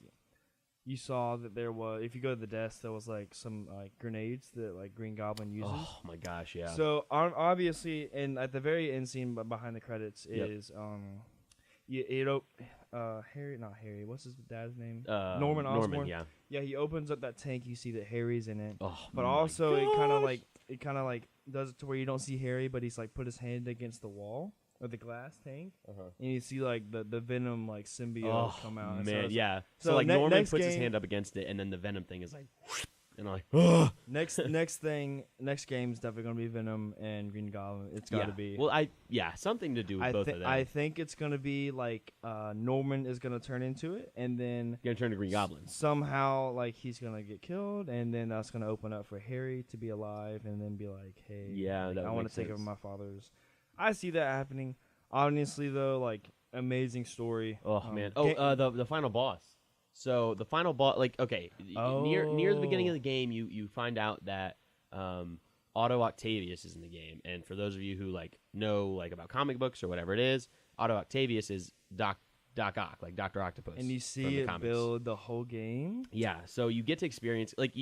you saw that there was, if you go to the desk, there was like some like grenades that like Green Goblin uses. Oh my gosh, yeah. So obviously, and at the very end scene behind the credits Yep. is Harry, not Harry. What's his dad's name? Norman Osborn. Yeah. Yeah, he opens up that tank. You see that Harry's in it. Oh, But my also, it gosh. kind of like does it to where you don't see Harry, but he's like put his hand against the wall or the glass tank, and you see like the Venom like symbiote come out. And Man, so yeah. so So like ne- Norman next puts his game- hand up against it, and then the Venom thing is like, and I'm like, ugh. next game is definitely gonna be Venom and Green Goblin. It's got to be. Well, something to do with both of them. I think it's gonna be like Norman is gonna turn into it, and then Gonna turn to Green Goblin. somehow like he's gonna get killed, and then that's gonna open up for Harry to be alive, and then be like, hey, Yeah, like, that I would want make to take over sense. my father's. I see that happening. Honestly, though, like amazing story. Oh man. ga- The final boss. So the final boss, like, okay, near the beginning of Oh. the game, you find out that Otto Octavius is in the game, and for those of you who like know like about comic books or whatever it is, Otto Octavius is Doc Ock, like Dr. Octopus. and you from see the it comics. build the whole game. Yeah, so you get to experience like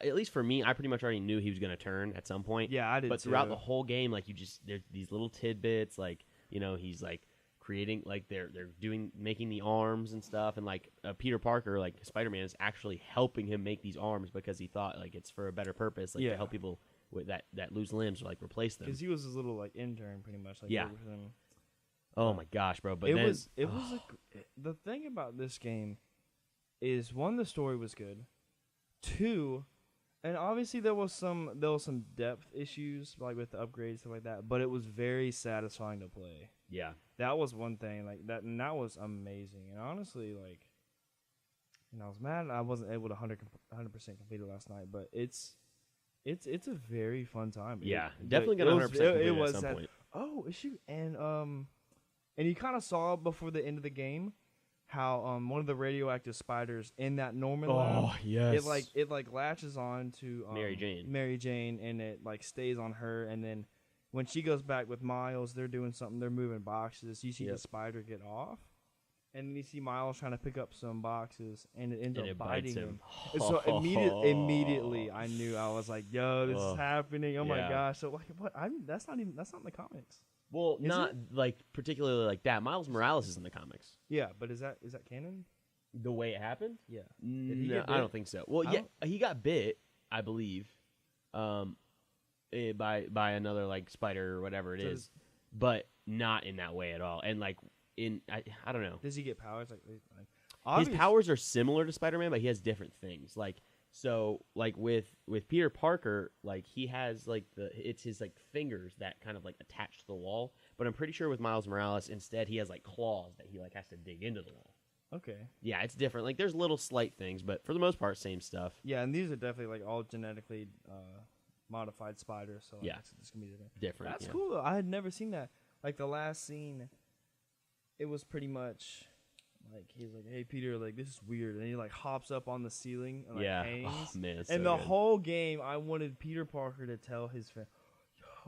at least for me, I pretty much already knew he was gonna turn at some point. Yeah, I did. But throughout too. the whole game, like there's these little tidbits, like he's like creating, like they're making the arms and stuff, and like Peter Parker, like Spider-Man, is actually helping him make these arms because he thought like it's for a better purpose, like Yeah. to help people with that lose limbs or like replace them. because he was his little like intern, pretty much. Like, Yeah. worked with him. Oh my gosh, bro! But it then, was the thing about this game is, one, the story was good. Two, and obviously there was some depth issues like with the upgrades, stuff like that, but it was very satisfying to play. yeah, That was one thing, like that, and that was amazing. And honestly, like, and I was mad I wasn't able to 100% complete it last night, but it's a very fun time. yeah, It- definitely gonna 100% complete it was at some sad. point. Oh, issue and you kind of saw before the end of the game how one of the radioactive spiders in that Norman lab, yes, it latches on to Mary Jane, and it like stays on her, and then when she goes back with Miles, they're doing something, they're moving boxes. You see the spider get off, and then you see Miles trying to pick up some boxes, and it ends and up it bites biting him. And so immediately I knew, I was like, yo, this is happening. Oh my Yeah. gosh. So like, what? That's not in the comics. Well, Is not like particularly like that. Miles Morales is in the comics. Yeah, but is that canon? The way it happened? Yeah. No, he get I bit? don't think so. Well, I yeah, he got bit, I believe, by another like spider or whatever it So is, but not in that way at all. And like I don't know. Does he get powers? His powers are similar to Spider-Man, but he has different things. Like so, like with Peter Parker, like he has like it's his like fingers that kind of like attach to the wall. But I'm pretty sure with Miles Morales, instead he has like claws that he like has to dig into the wall. Okay. Yeah, it's different. Like there's little slight things, but for the most part, same stuff. Yeah, and these are definitely like all genetically modified spiders. So like, Yeah. it's gonna be different. Different. That's yeah. cool though. I had never seen that. Like the last scene, it was pretty much like he's like, "Hey Peter, like this is weird," and he like hops up on the ceiling and like Yeah. hangs. Oh man. It's And so the good. whole game, I wanted Peter Parker to tell his friend.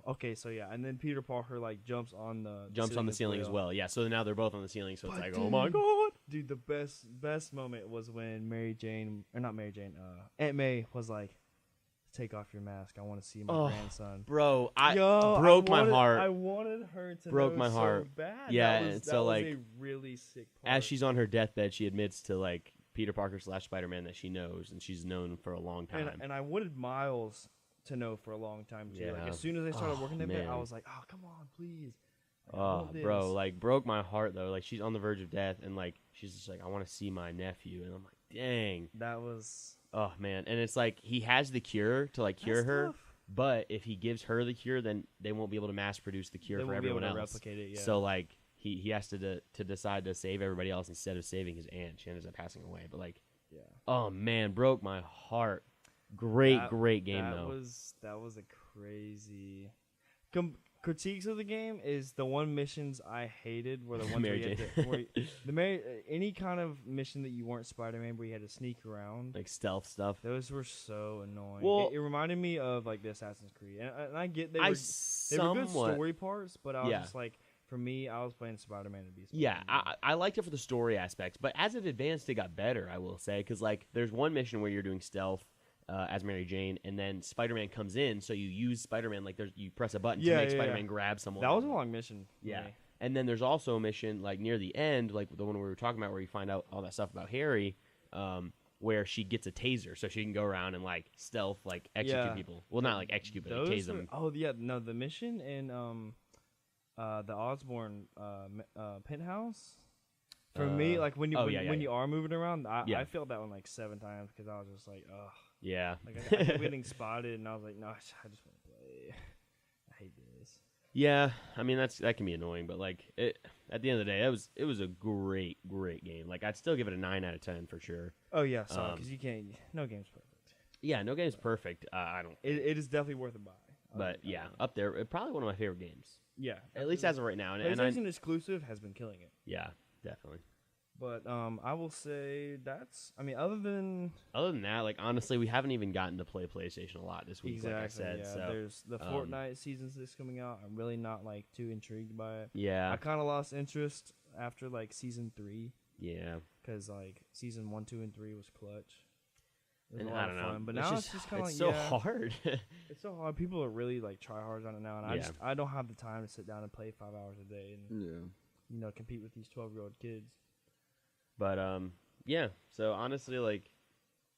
Okay, so yeah, and then Peter Parker like jumps on the ceiling as well. Yeah. So now they're both on the ceiling. So it's But like, oh my god. Dude, the best moment was when Aunt May was like, "Take off your mask. I want to see my grandson." Bro, I Yo, broke my I heart. wanted her to Broke know my so heart. bad. Yeah, that was, and that so, was like, a really sick part. As she's on her deathbed, she admits to like Peter Parker / Spider-Man that she knows, and she's known for a long time. and I wanted Miles to know for a long time too. Like Yeah. as soon as they started working together, I man. was like, "Oh, come on, please." Like, I Oh, want bro, this. like broke my heart though. Like she's on the verge of death, and like she's just like, I want to see my nephew, and I'm like, dang. That was Oh man, and it's like he has the cure to like cure that's her, tough. but if he gives her the cure, then they won't be able to mass produce the cure They for won't be able everyone to else. replicate it. Yeah. So like he has to decide to save everybody else instead of saving his aunt. She ends up passing away, but like, yeah. oh man, broke my heart. Great game that though. That was a crazy. Critiques of the game is the one missions I hated were the ones Mary where you had Jane. to, any kind of mission that you weren't Spider-Man where you had to sneak around. Like stealth stuff. Those were so annoying. Well- it reminded me of like the Assassin's Creed, and I get they I were good somewhat story parts, but I was Yeah. just like, for me, I was playing Spider-Man to be Yeah, Spider-Man. I liked it for the story aspects, but as it advanced, it got better. I will say, because like there's one mission where you're doing stealth as Mary Jane, and then Spider-Man comes in, so you use Spider-Man like you press a button to Yeah, make yeah, Spider-Man yeah. grab someone. That was a long mission. for Yeah. me. And then there's also a mission like near the end, like the one we were talking about, where you find out all that stuff about Harry, where she gets a taser, so she can go around and like stealth, like execute people. Well, not like execute, but like, tase them. Oh yeah, no, the mission in the Osborne penthouse. For me, like when you are moving around, I felt that one like 7 times because I was just like, ugh. Yeah. Like I kept getting spotted, and I was like, no, I just want to play. I hate this. Yeah, I mean that can be annoying, but like at the end of the day, it was a great game. Like I'd still give it a 9 out of 10 for sure. Oh yeah, sorry, because you can't. No game's perfect. Yeah, no game's perfect. I don't. It is definitely worth a buy. But yeah, up there, probably one of my favorite games. Yeah, at least as of right now. And PlayStation exclusive has been killing it. Yeah, definitely. But I will say that's. I mean, other than that, like honestly, we haven't even gotten to play PlayStation a lot this week. Exactly. Like I said, yeah. So, there's the Fortnite seasons that's coming out. I'm really not like too intrigued by it. Yeah. I kind of lost interest after like season 3. Yeah. Because like season 1, 2, and 3 was clutch. It was and a lot I don't of fun. know. But now it's just kind of it's like so hard. It's so hard. People are really like tryhards on it now, and I don't have the time to sit down and play 5 hours a day and compete with these 12-year-old kids. But yeah. So honestly, like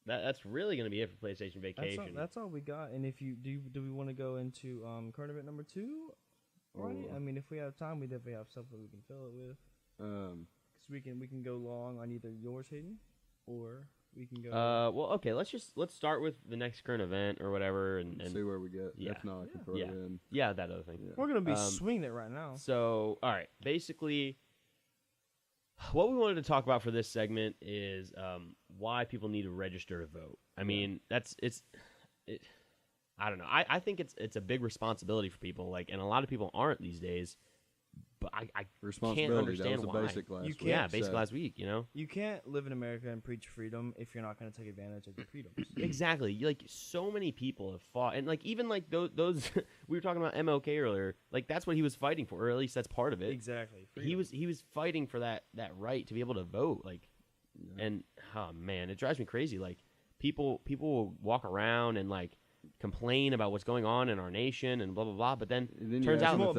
that's really gonna be it for PlayStation Vacation. That's all we got. And if you do we want to go into current event number 2? Right. I mean, if we have time, we definitely have stuff that we can fill it with. Because we can go long on either yours, Hayden, or we can go. Well, okay. Let's start with the next current event or whatever, and see where we get. Yeah. If not, I can throw it in. Yeah, that other thing. Yeah. We're gonna be swinging it right now. So, all right. Basically, what we wanted to talk about for this segment is why people need to register to vote. I mean, I don't know. I think it's a big responsibility for people, like, and a lot of people aren't these days. But I can't understand why. Basic last week. Yeah, basic last week. You know, you can't live in America and preach freedom if you're not going to take advantage of your freedoms. Exactly. Like so many people have fought, and like even like those we were talking about MLK earlier. Like that's what he was fighting for, or at least that's part of it. Exactly. Freedom. He was fighting for that right to be able to vote. Like, and oh man, it drives me crazy. Like people will walk around and like complain about what's going on in our nation and blah blah blah, but then turns out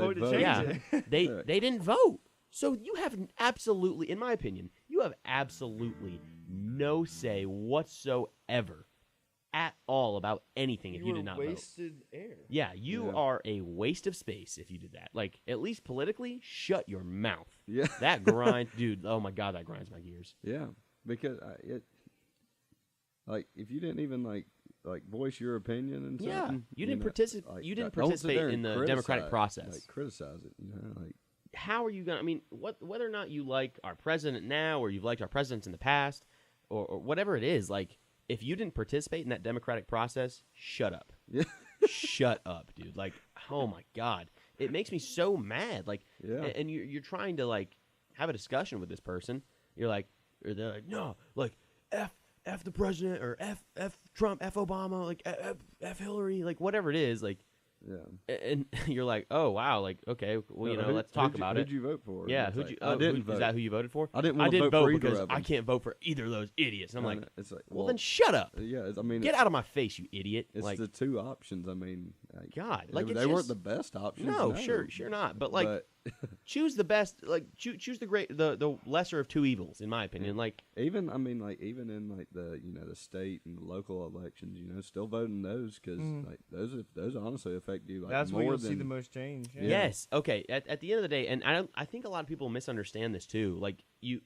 they didn't vote. So you have absolutely, in my opinion, you have absolutely no say whatsoever at all about anything if you did not vote. Wasted air. Yeah, you are a waste of space if you did that. Like, at least politically, shut your mouth. Yeah. That grinds, dude, oh my God, that grinds my gears. Yeah, because if you didn't even like voice your opinion and something, you didn't participate. You didn't participate in the democratic process. Like criticize it, like. How are you gonna? I mean, whether or not you like our president now, or you've liked our presidents in the past, or whatever it is, like if you didn't participate in that democratic process, shut up. Yeah. Shut up, dude. Like, oh my God, it makes me so mad. Like, and you're trying to like have a discussion with this person. You're like, or they're like, no, like F the president, or F Trump, F Obama, like F Hillary, like whatever it is, like. Yeah, and you're like, oh wow, like okay, well let's talk about it. Who'd you vote for? Yeah, I didn't vote. Is that who you voted for? I didn't want to vote for either because of them. I can't vote for either of those idiots. And I'm like, it's like, well then shut up. Yeah, I mean, get out of my face, you idiot. It's like, the two options. I mean, God, like they weren't the best options. No, sure not. But like, choose the best. Like, choose the lesser of two evils, in my opinion. Like, even in like the the state and the local elections, still voting those because like those honestly affect you. Like, that's more where you'll than, see the most change. Yeah. Yes. Okay. At the end of the day, and I think a lot of people misunderstand this too. Like,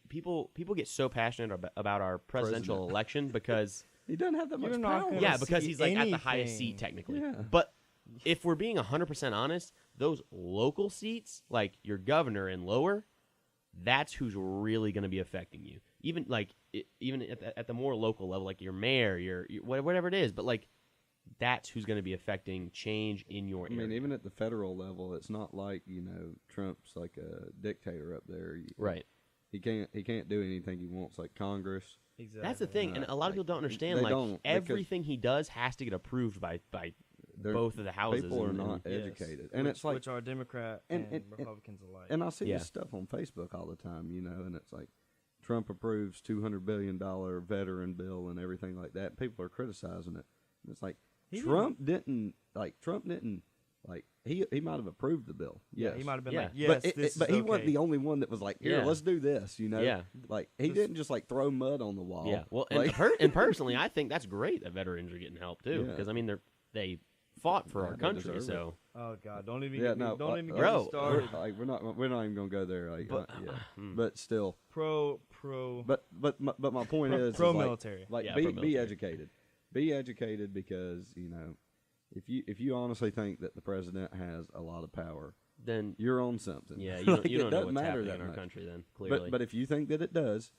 people get so passionate about our presidential election because he doesn't have that much power. Yeah, because he's like at the highest seat technically. Yeah. But if we're being 100% honest, those local seats, like your governor and lower, that's who's really going to be affecting you. Even at the more local level, like your mayor, your whatever it is, but like that's who's going to be affecting change in your area. I mean, even at the federal level, it's not like Trump's like a dictator up there. Right. He can't do anything he wants, like Congress. Exactly. That's the thing, and a lot of people don't understand. Like everything he does has to get approved by both of the houses. People are not educated, and it's like which are Democrat and Republicans alike. And I see this stuff on Facebook all the time, and it's like Trump approves $200 billion veteran bill and everything like that. People are criticizing it. And it's like Trump didn't Like he might have approved the bill. Yeah, Yes. he might have been Yeah. like, yes, but he wasn't the only one that was like, here, Yeah. let's do this. Yeah. Like he didn't just like throw mud on the wall. Yeah. Well, Like- and personally, I think that's great that veterans are getting help too, Yeah. because I mean they fought for Yeah, our they country, deserve it. so Oh God, don't even Yeah, get me, no, don't even get bro, me started. we're not even gonna go there. Like, But- but still, Pro. but my point is pro like, military. Like Yeah, be pro-military. educated. Be educated because if you honestly think that the president has a lot of power, then you're on something. yeah, Like, you it don't know doesn't what's matter happening that in our much. country. Then clearly, But if you think that it does,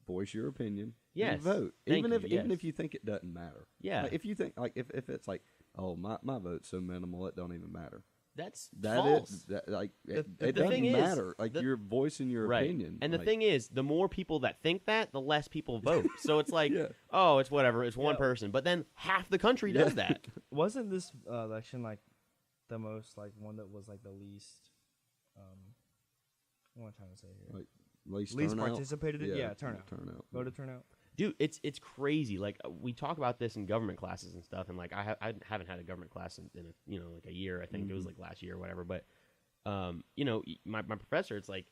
voice your opinion. Yes. And vote. Thank Even you, even yes. if you think it doesn't matter. yeah, Like, if you think like if it's like, oh, my vote's so minimal it don't even matter. that's That false. is that, like The- it the doesn't thing is, matter. Like the- you're voicing your right. opinion. And the like, thing is, the more people that think that, the less people vote. So it's like, Yeah. oh, it's whatever. It's one Yeah. person. But then half the country does that. Wasn't this election like the most like one that was like the least? What am I trying to say here? Like, least turnout. participated in? Yeah, turnout. Turnout. Voter turnout. Dude, it's crazy. Like we talk about this in government classes and stuff, and like I haven't had a government class in like a year. I think it was like last year or whatever. But my professor, it's like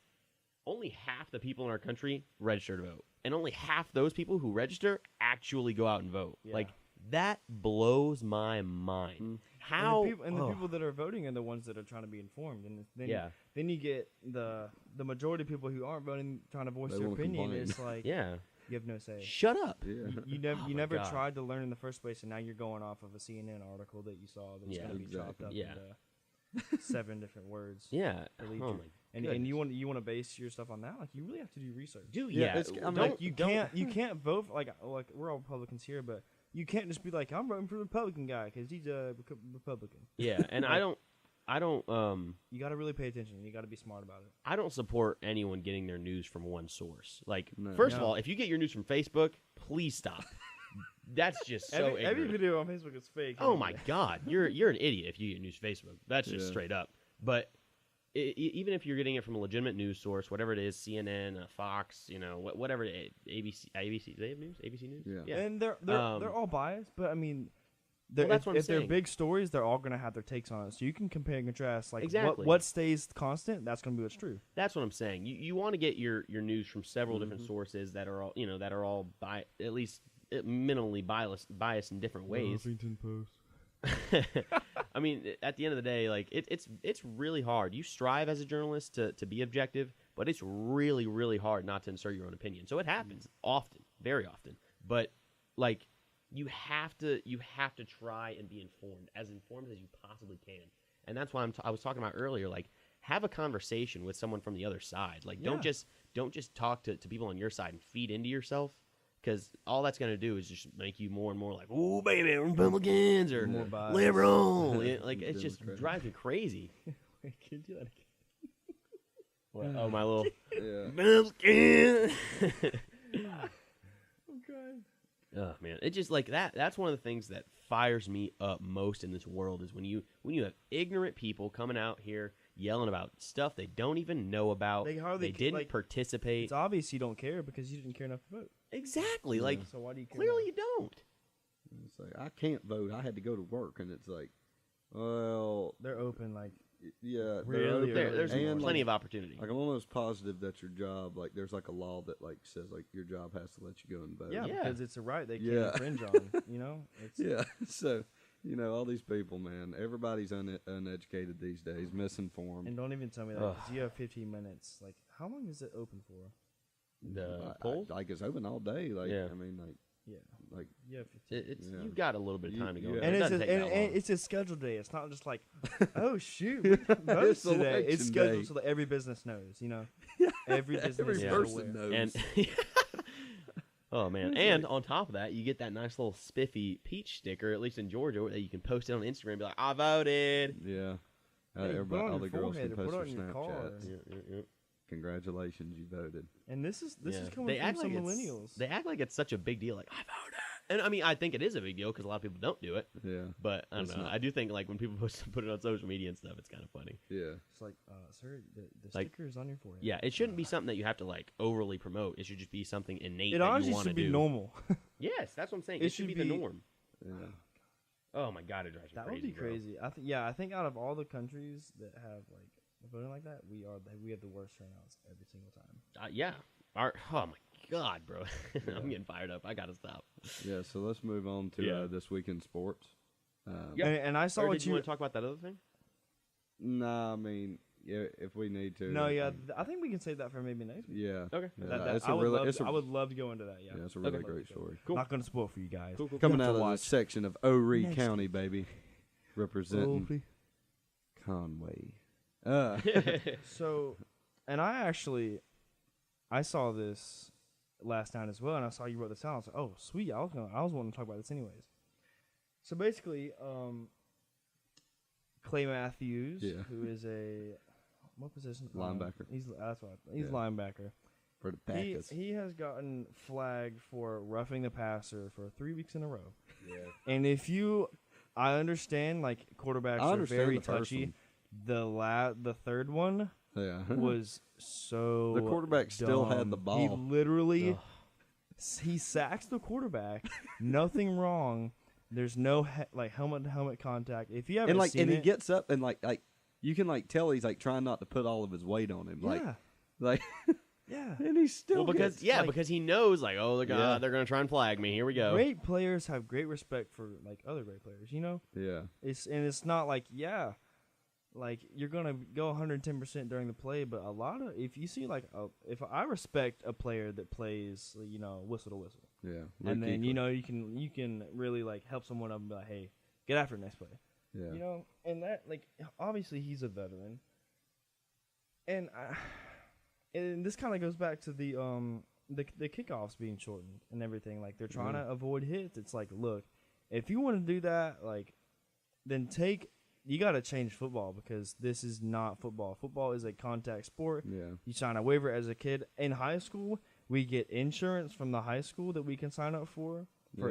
only half the people in our country register to vote, and only half those people who register actually go out and vote. Yeah. Like that blows my mind. How And the people that are voting are the ones that are trying to be informed, and then Yeah. then you get the majority of people who aren't voting trying to voice They their wanna opinion. complain. It's like yeah, you have no say. shut up. Yeah. You never Oh you my never God. tried to learn in the first place, and now you're going off of a CNN article that you saw that's Yeah. going to be chopped Exactly. up Yeah. into 7 different words. Yeah. Delete Oh your- my. And goodness. you want to base your stuff on that? Like you really have to do research. Dude, Yeah, yeah. it's- I mean, don't Like you don't- can't vote for, like we're all Republicans here, but you can't just be like I'm voting for the Republican guy because he's a Republican. Yeah, and I don't. You got to really pay attention. You got to be smart about it. I don't support anyone getting their news from one source. Like, No. first of No. all, if you get your news from Facebook, please stop. That's just so every ignorant. video on Facebook is fake. Oh my God, you're an idiot if you get news from Facebook. That's just Yeah. straight up. But even if you're getting it from a legitimate news source, whatever it is, CNN, Fox, whatever, ABC, do they have news? ABC News. Yeah. And they're all biased, but I mean, that's what I'm if they're saying. big stories, they're all gonna have their takes on it. So you can compare and contrast. Like Exactly. what stays constant, that's gonna be what's true. That's what I'm saying. You want to get your news from several Mm-hmm. different sources that are all at least minimally biased in different ways. Huffington Post. I mean, at the end of the day, like it's really hard. You strive as a journalist to be objective, but it's really, really hard not to insert your own opinion. So it happens often, very often. But like you have to try and be informed as you possibly can. And that's why I was talking about earlier. Like, have a conversation with someone from the other side. Like, don't just talk to people on your side and feed into yourself. Because all that's going to do is just make you more and more like, ooh, baby, Republicans or More biased. liberal. Like, it just Democrat. drives me crazy. Wait, can you do that again? What? Oh, my little Yeah. Republican. Okay. Oh, man. It just like that. That's one of the things that fires me up most in this world is when you have ignorant people coming out here yelling about stuff they don't even know about. They hardly didn't like, participate. It's obvious you don't care because you didn't care enough to vote. Exactly. Like, So why do you care? clearly now? you don't. It's like I can't vote. I had to go to work, and it's like, well, They're open. Like yeah, Really they're open. There's and plenty like, of opportunity. Like I'm almost positive that your job, like there's like a law that like says like your job has to let you go and vote. yeah, Yeah. because it's a right they can't Yeah. infringe on. You know. It's, Yeah. So all these people, man, everybody's uneducated these days, misinformed. And don't even tell me that Ugh. 'cause you have 15 minutes. Like, how long is it open for? The polls? like it's open all day. Like Yeah. I mean, Yeah, like you have 15. It's Yeah. you've got a little bit of time to go. Yeah. It And doesn't take that long. it's a scheduled day. It's not just like, oh shoot, we can vote It's today. It's election scheduled day. so that every business knows. You know, every business every is person aware. knows. And oh man, and on top of that, you get that nice little spiffy peach sticker, at least in Georgia, that you can post it on Instagram and be like, "I voted." yeah. Hey, put it Everybody, on all your the girls forehead can or put post it their on your car. Snapchats. Yeah. Congratulations, you voted. And this is Yeah. coming They from act some like millennials. They act like it's such a big deal. Like, I voted. And I mean, I think it is a big deal because a lot of people don't do it. Yeah. But I don't It's know. not. I do think like when people put it on social media and stuff, it's kind of funny. Yeah. It's like, sir, the Like- sticker is on your forehead. Yeah, it shouldn't be something that you have to like overly promote. It should just be something innate It that you honestly want to should be do. normal. Yes, that's what I'm saying. It It should should be the be- norm. Yeah. Oh my god, it drives me That crazy. would be bro. crazy. I think out of all the countries that have like voting like that, we have the worst turnouts every single time. Yeah. Oh my god, bro. I'm getting fired up. I gotta stop. Yeah, so let's move on to this week in sports. Yeah. And I saw Or what did you want to talk about that other thing? Nah, I mean, yeah, if we need to. No, I think we can save that for maybe next week. Yeah. Okay. Yeah, I would love to go into that. Yeah, it's a really Okay. great story. Cool. Not gonna spoil for you guys. Cool. Coming You have out to of the watch section of Erie next County, baby, representing Conway. So, and I saw this last night as well, and I saw you wrote this down. I was like, oh, sweet. I was wanting to talk about this anyways. So basically, Clay Matthews, who is what position? Linebacker. He's linebacker. For the Packers. He has gotten flagged for roughing the passer for 3 weeks in a row. Yeah. And I understand like quarterbacks are very the first touchy. one. The third one Yeah. was so The quarterback still had dumb. the ball. He literally he sacks the quarterback. Nothing wrong. There's no helmet to helmet contact. If you haven't seen he it, gets up and like you can like tell he's like trying not to put all of his weight on him. Like yeah. and he's still because he knows like, oh, they're gonna try and flag me. Here we go. Great players have great respect for like other great players. You know. Yeah. It's not like like you're gonna go 110% during the play, but a lot of if you see like if I respect a player that plays whistle to whistle, and then you can really like help someone up and be like, hey, get after the next play, and that like obviously he's a veteran, and this kind of goes back to the kickoffs being shortened and everything. Like they're trying to avoid hits. It's like, look, if you want to do that, like then you got to change football because this is not football. Football is a contact sport. Yeah. You sign a waiver as a kid. In high school, we get insurance from the high school that we can sign up for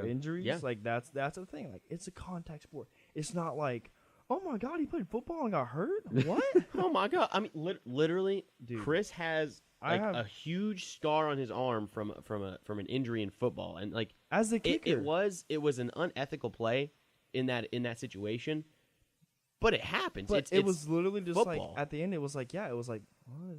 injuries. Yeah. Like that's the thing. Like it's a contact sport. It's not like, oh my God, he played football and got hurt. What? Oh my God. I mean, literally, Dude, Chris has a huge scar on his arm from an injury in football, and like as a kicker, it was an unethical play in that situation. But it happens. But it was literally just football. like at the end. It was like, well,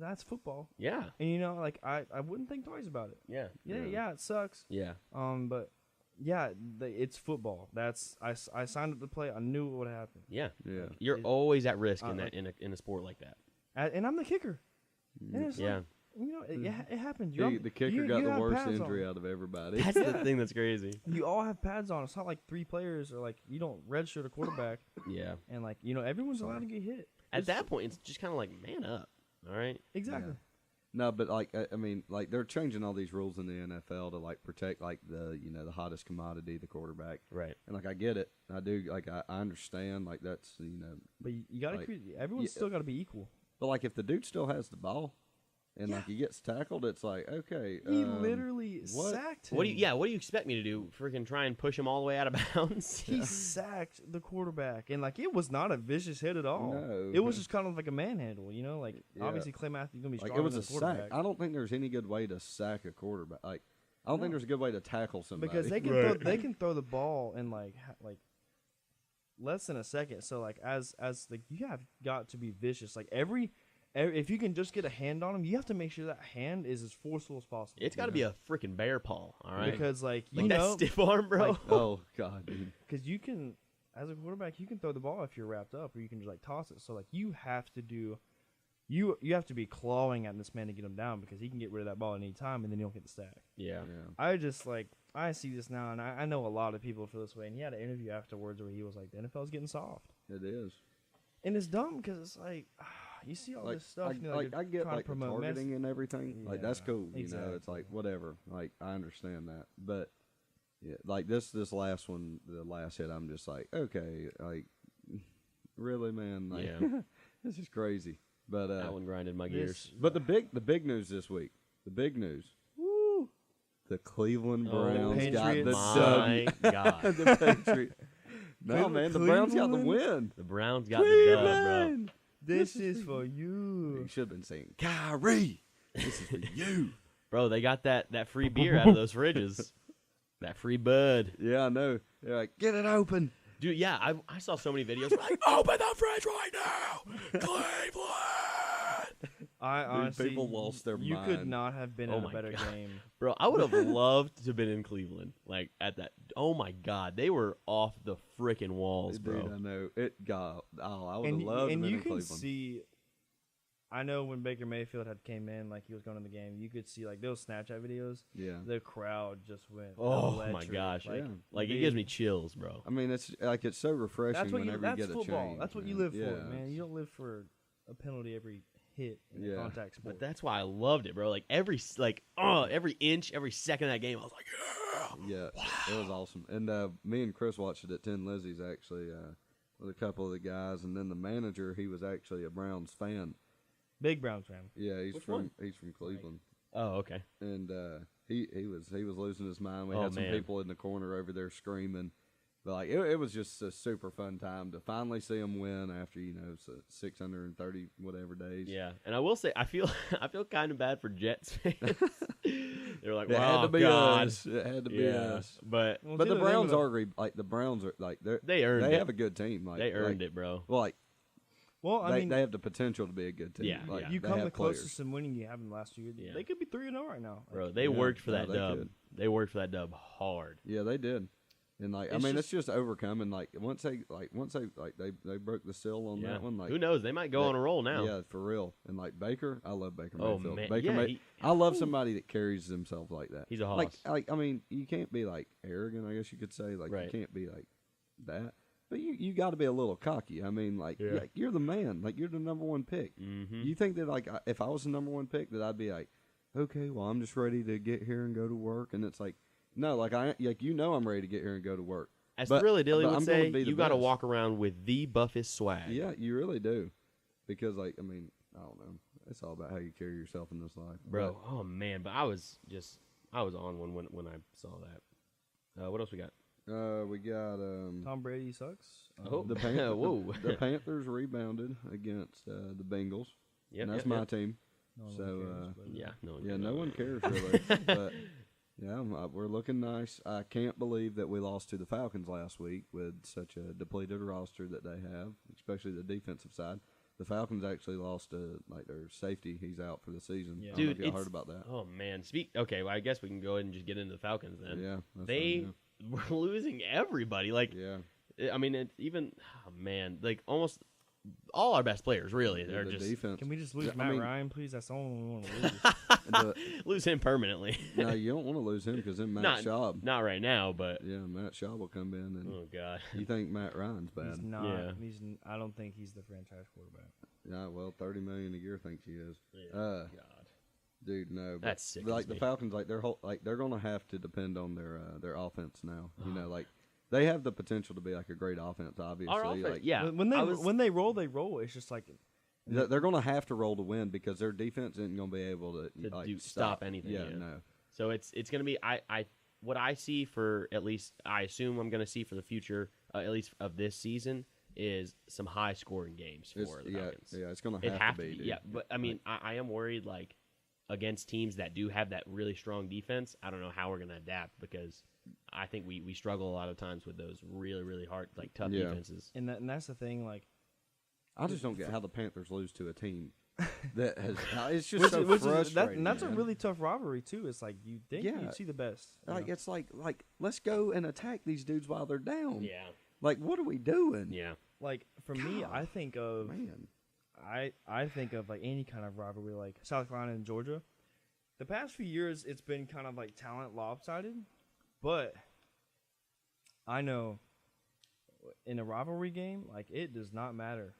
that's football. Yeah. And like I wouldn't think twice about it. Yeah. Yeah, it sucks. Yeah. But yeah, it's football. I signed up to play. I knew what would happen. Yeah. Yeah. You're always at risk in a sport like that. And I'm the kicker. And it's Yeah. like, it happens. The kicker got the worst injury out of everybody. That's the thing that's crazy. You all have pads on. It's not like 3 players or like you don't redshirt a quarterback. Yeah. And like everyone's allowed to get hit. At that point, it's just kind of like, man up. All right. Exactly. Yeah. No, but like I mean, like they're changing all these rules in the NFL to like protect like the the hottest commodity, the quarterback. Right. And like I get it, I do. Like I understand. Like that's But you got to everyone's still got to be equal. But like if the dude still has the ball, and like he gets tackled, it's like okay. He literally sacked him. What do you expect me to do? Freaking try and push him all the way out of bounds? He sacked the quarterback, and like it was not a vicious hit at all. No. It was just kind of like a manhandle, like obviously Clay Matthews gonna be like stronger it was than a the quarterback. sack. I don't think there's any good way to sack a quarterback. Like I don't think there's a good way to tackle somebody because they can they can throw the ball in like less than a second. So like as like you have got to be vicious. Like if you can just get a hand on him, you have to make sure that hand is as forceful as possible. It's got to be a freaking bear paw, all right? Because like that stiff arm, bro. oh god, dude. Because you can, as a quarterback, you can throw the ball if you're wrapped up, or you can just like toss it. So like you have to do, you have to be clawing at this man to get him down because he can get rid of that ball at any time, and then you don't get the sack. Yeah. I just I see this now, and I know a lot of people feel this way. And he had an interview afterwards where he was like, the NFL's getting soft. It is. And it's dumb because it's like, you see all this stuff. I get like the targeting and everything. Like that's cool. Exactly. It's like whatever. Like I understand that, but yeah, like this last one, the last hit, I'm just like, okay, like really, man. Like, this is crazy. But that one grinded my gears. But the big news this week. The big news. Woo! The Cleveland Browns got the my God. the Patriots. No, man, the Browns got the win. The Browns got the dub, bro. This is for you. You should have been saying, Kyrie, this is for you. Bro, they got that free beer out of those fridges. That free bud. Yeah, I know. They're like, get it open. Dude, yeah, I saw so many videos like, open the fridge right now, Cleveland. I honestly, people lost their you mind. could not have been Oh in a my better God. game. Bro, I would have loved to have been in Cleveland. Like, at that. Oh, my God. They were off the freaking walls, bro. Dude, I know. It got. Oh, I would have And, loved to and be you in can Cleveland. see, I know when Baker Mayfield had came in, like he was going to the game, you could see like those Snapchat videos. Yeah. The crowd just went. Oh, my electric. gosh. Like, Yeah. Like, it they- gives me chills, bro. I mean, it's like it's so refreshing That's what you. whenever That's you get football. a change. That's what you man. live Yeah, for, man. it's- You don't live for a penalty every hit in Yeah. a contact sport. But that's why I loved it, bro. Like, every inch, every second of that game, I was like, yeah. Yeah, it was awesome. And me and Chris watched it at Tin Lizzie's actually with a couple of the guys, and then the manager, he was actually a Browns fan. Big Browns fan. Yeah, he's Which from one? he's from Cleveland, Oh, okay. and he was losing his mind. We Oh, had some man. people in the corner over there screaming. But like it was just a super fun time to finally see them win after 630 whatever days. Yeah, and I will say, I feel kind of bad for Jets fans. They're like, It wow, had to be God. us. It had to be Yeah, us. but Well, But it's the either them Browns or are the Browns are like they earned they it. have a good team. Like They earned it, bro. Well, like Well, I mean, they have the potential to be a good team. Yeah, like, yeah. you they come have the players. closest in winning you have in the last 2 years. Yeah. They could be 3-0 right now. Like, Bro, they Yeah, worked for no, that they dub. could. They worked for that dub hard. Yeah, they did. And like It's it's just overcoming. Like once they broke the seal on Yeah. that one. Like Who knows? They might go they- on a roll now. Yeah, for real. And like Baker, I love Baker Oh, Mayfield. man. Baker Yeah, I love somebody that carries himself like that. He's a hoss. Like I mean, you can't be like arrogant. I guess you could say like Right. you can't be like that. But you got to be a little cocky. I mean, like Yeah. you're the man. Like you're the number one pick. Mm-hmm. You think that like if I was the number one pick, that I'd be like, okay, well I'm just ready to get here and go to work. And it's like, no, like I'm ready to get here and go to work. As but- Thrilly Dilly but would I'm gonna say, be the you got to best. walk around with the buffest swag. Yeah, you really do, because like I mean, I don't know. It's all about how you carry yourself in this life, Bro, oh man, but I was on one when I saw that. What else we got? We got Tom Brady sucks. Oh, the whoa. the Panthers rebounded against the Bengals. Yep, and that's yep, my yep. team. No one So, cares, but- Yeah, no one Yeah, cares. no one cares really. But yeah, we're looking nice. I can't believe that we lost to the Falcons last week with such a depleted roster that they have, especially the defensive side. The Falcons actually lost like their safety. He's out for the season. Yeah. I don't know Dude, if y'all it's- heard about that. Oh man, okay. Well, I guess we can go ahead and just get into the Falcons then. Yeah, that's They were losing everybody. Like, yeah. I mean, oh man, like almost all our best players really. They're The just defense. Can we just lose Yeah, I Matt mean- Ryan, please? That's the only one we want to lose. the- lose him permanently. no, you don't want to lose him because then Matt not Schaub. not right now, but Yeah, Matt Schaub will come in, and oh god, you think Matt Ryan's bad? He's not. Yeah. I don't think he's the franchise quarterback. Yeah, well, $30 million a year thinks he is. Yeah, Uh, God, Dude, no. But That sickens like the me. Falcons, like they're gonna have to depend on their offense now. You know, like they have the potential to be like a great offense. Obviously, our offense, like yeah. When I was- they roll, they roll. It's just like they're gonna have to roll to win because their defense isn't gonna be able to like stop anything. Yeah, Yeah. no. So it's gonna be what I see for at least I assume I'm gonna see for the future at least of this season is some high scoring games It's, for the yeah, Falcons. yeah, it's gonna It have have to be. Dude. yeah. But I mean, I am worried like against teams that do have that really strong defense. I don't know how we're gonna adapt because I think we struggle a lot of times with those really really hard like tough Yeah. defenses. and that's the thing. Like I just don't get how the Panthers lose to a team that has. It's just so which frustrating. and that's a man. really tough rivalry too. It's like you think Yeah. you'd see the best. you like know? it's like let's go and attack these dudes while they're down. Yeah, Like what are we doing? yeah. Like for me, I think of Man. I think of like any kind of rivalry, like South Carolina and Georgia. The past few years, it's been kind of like talent lopsided, but I know in a rivalry game, like it does not matter.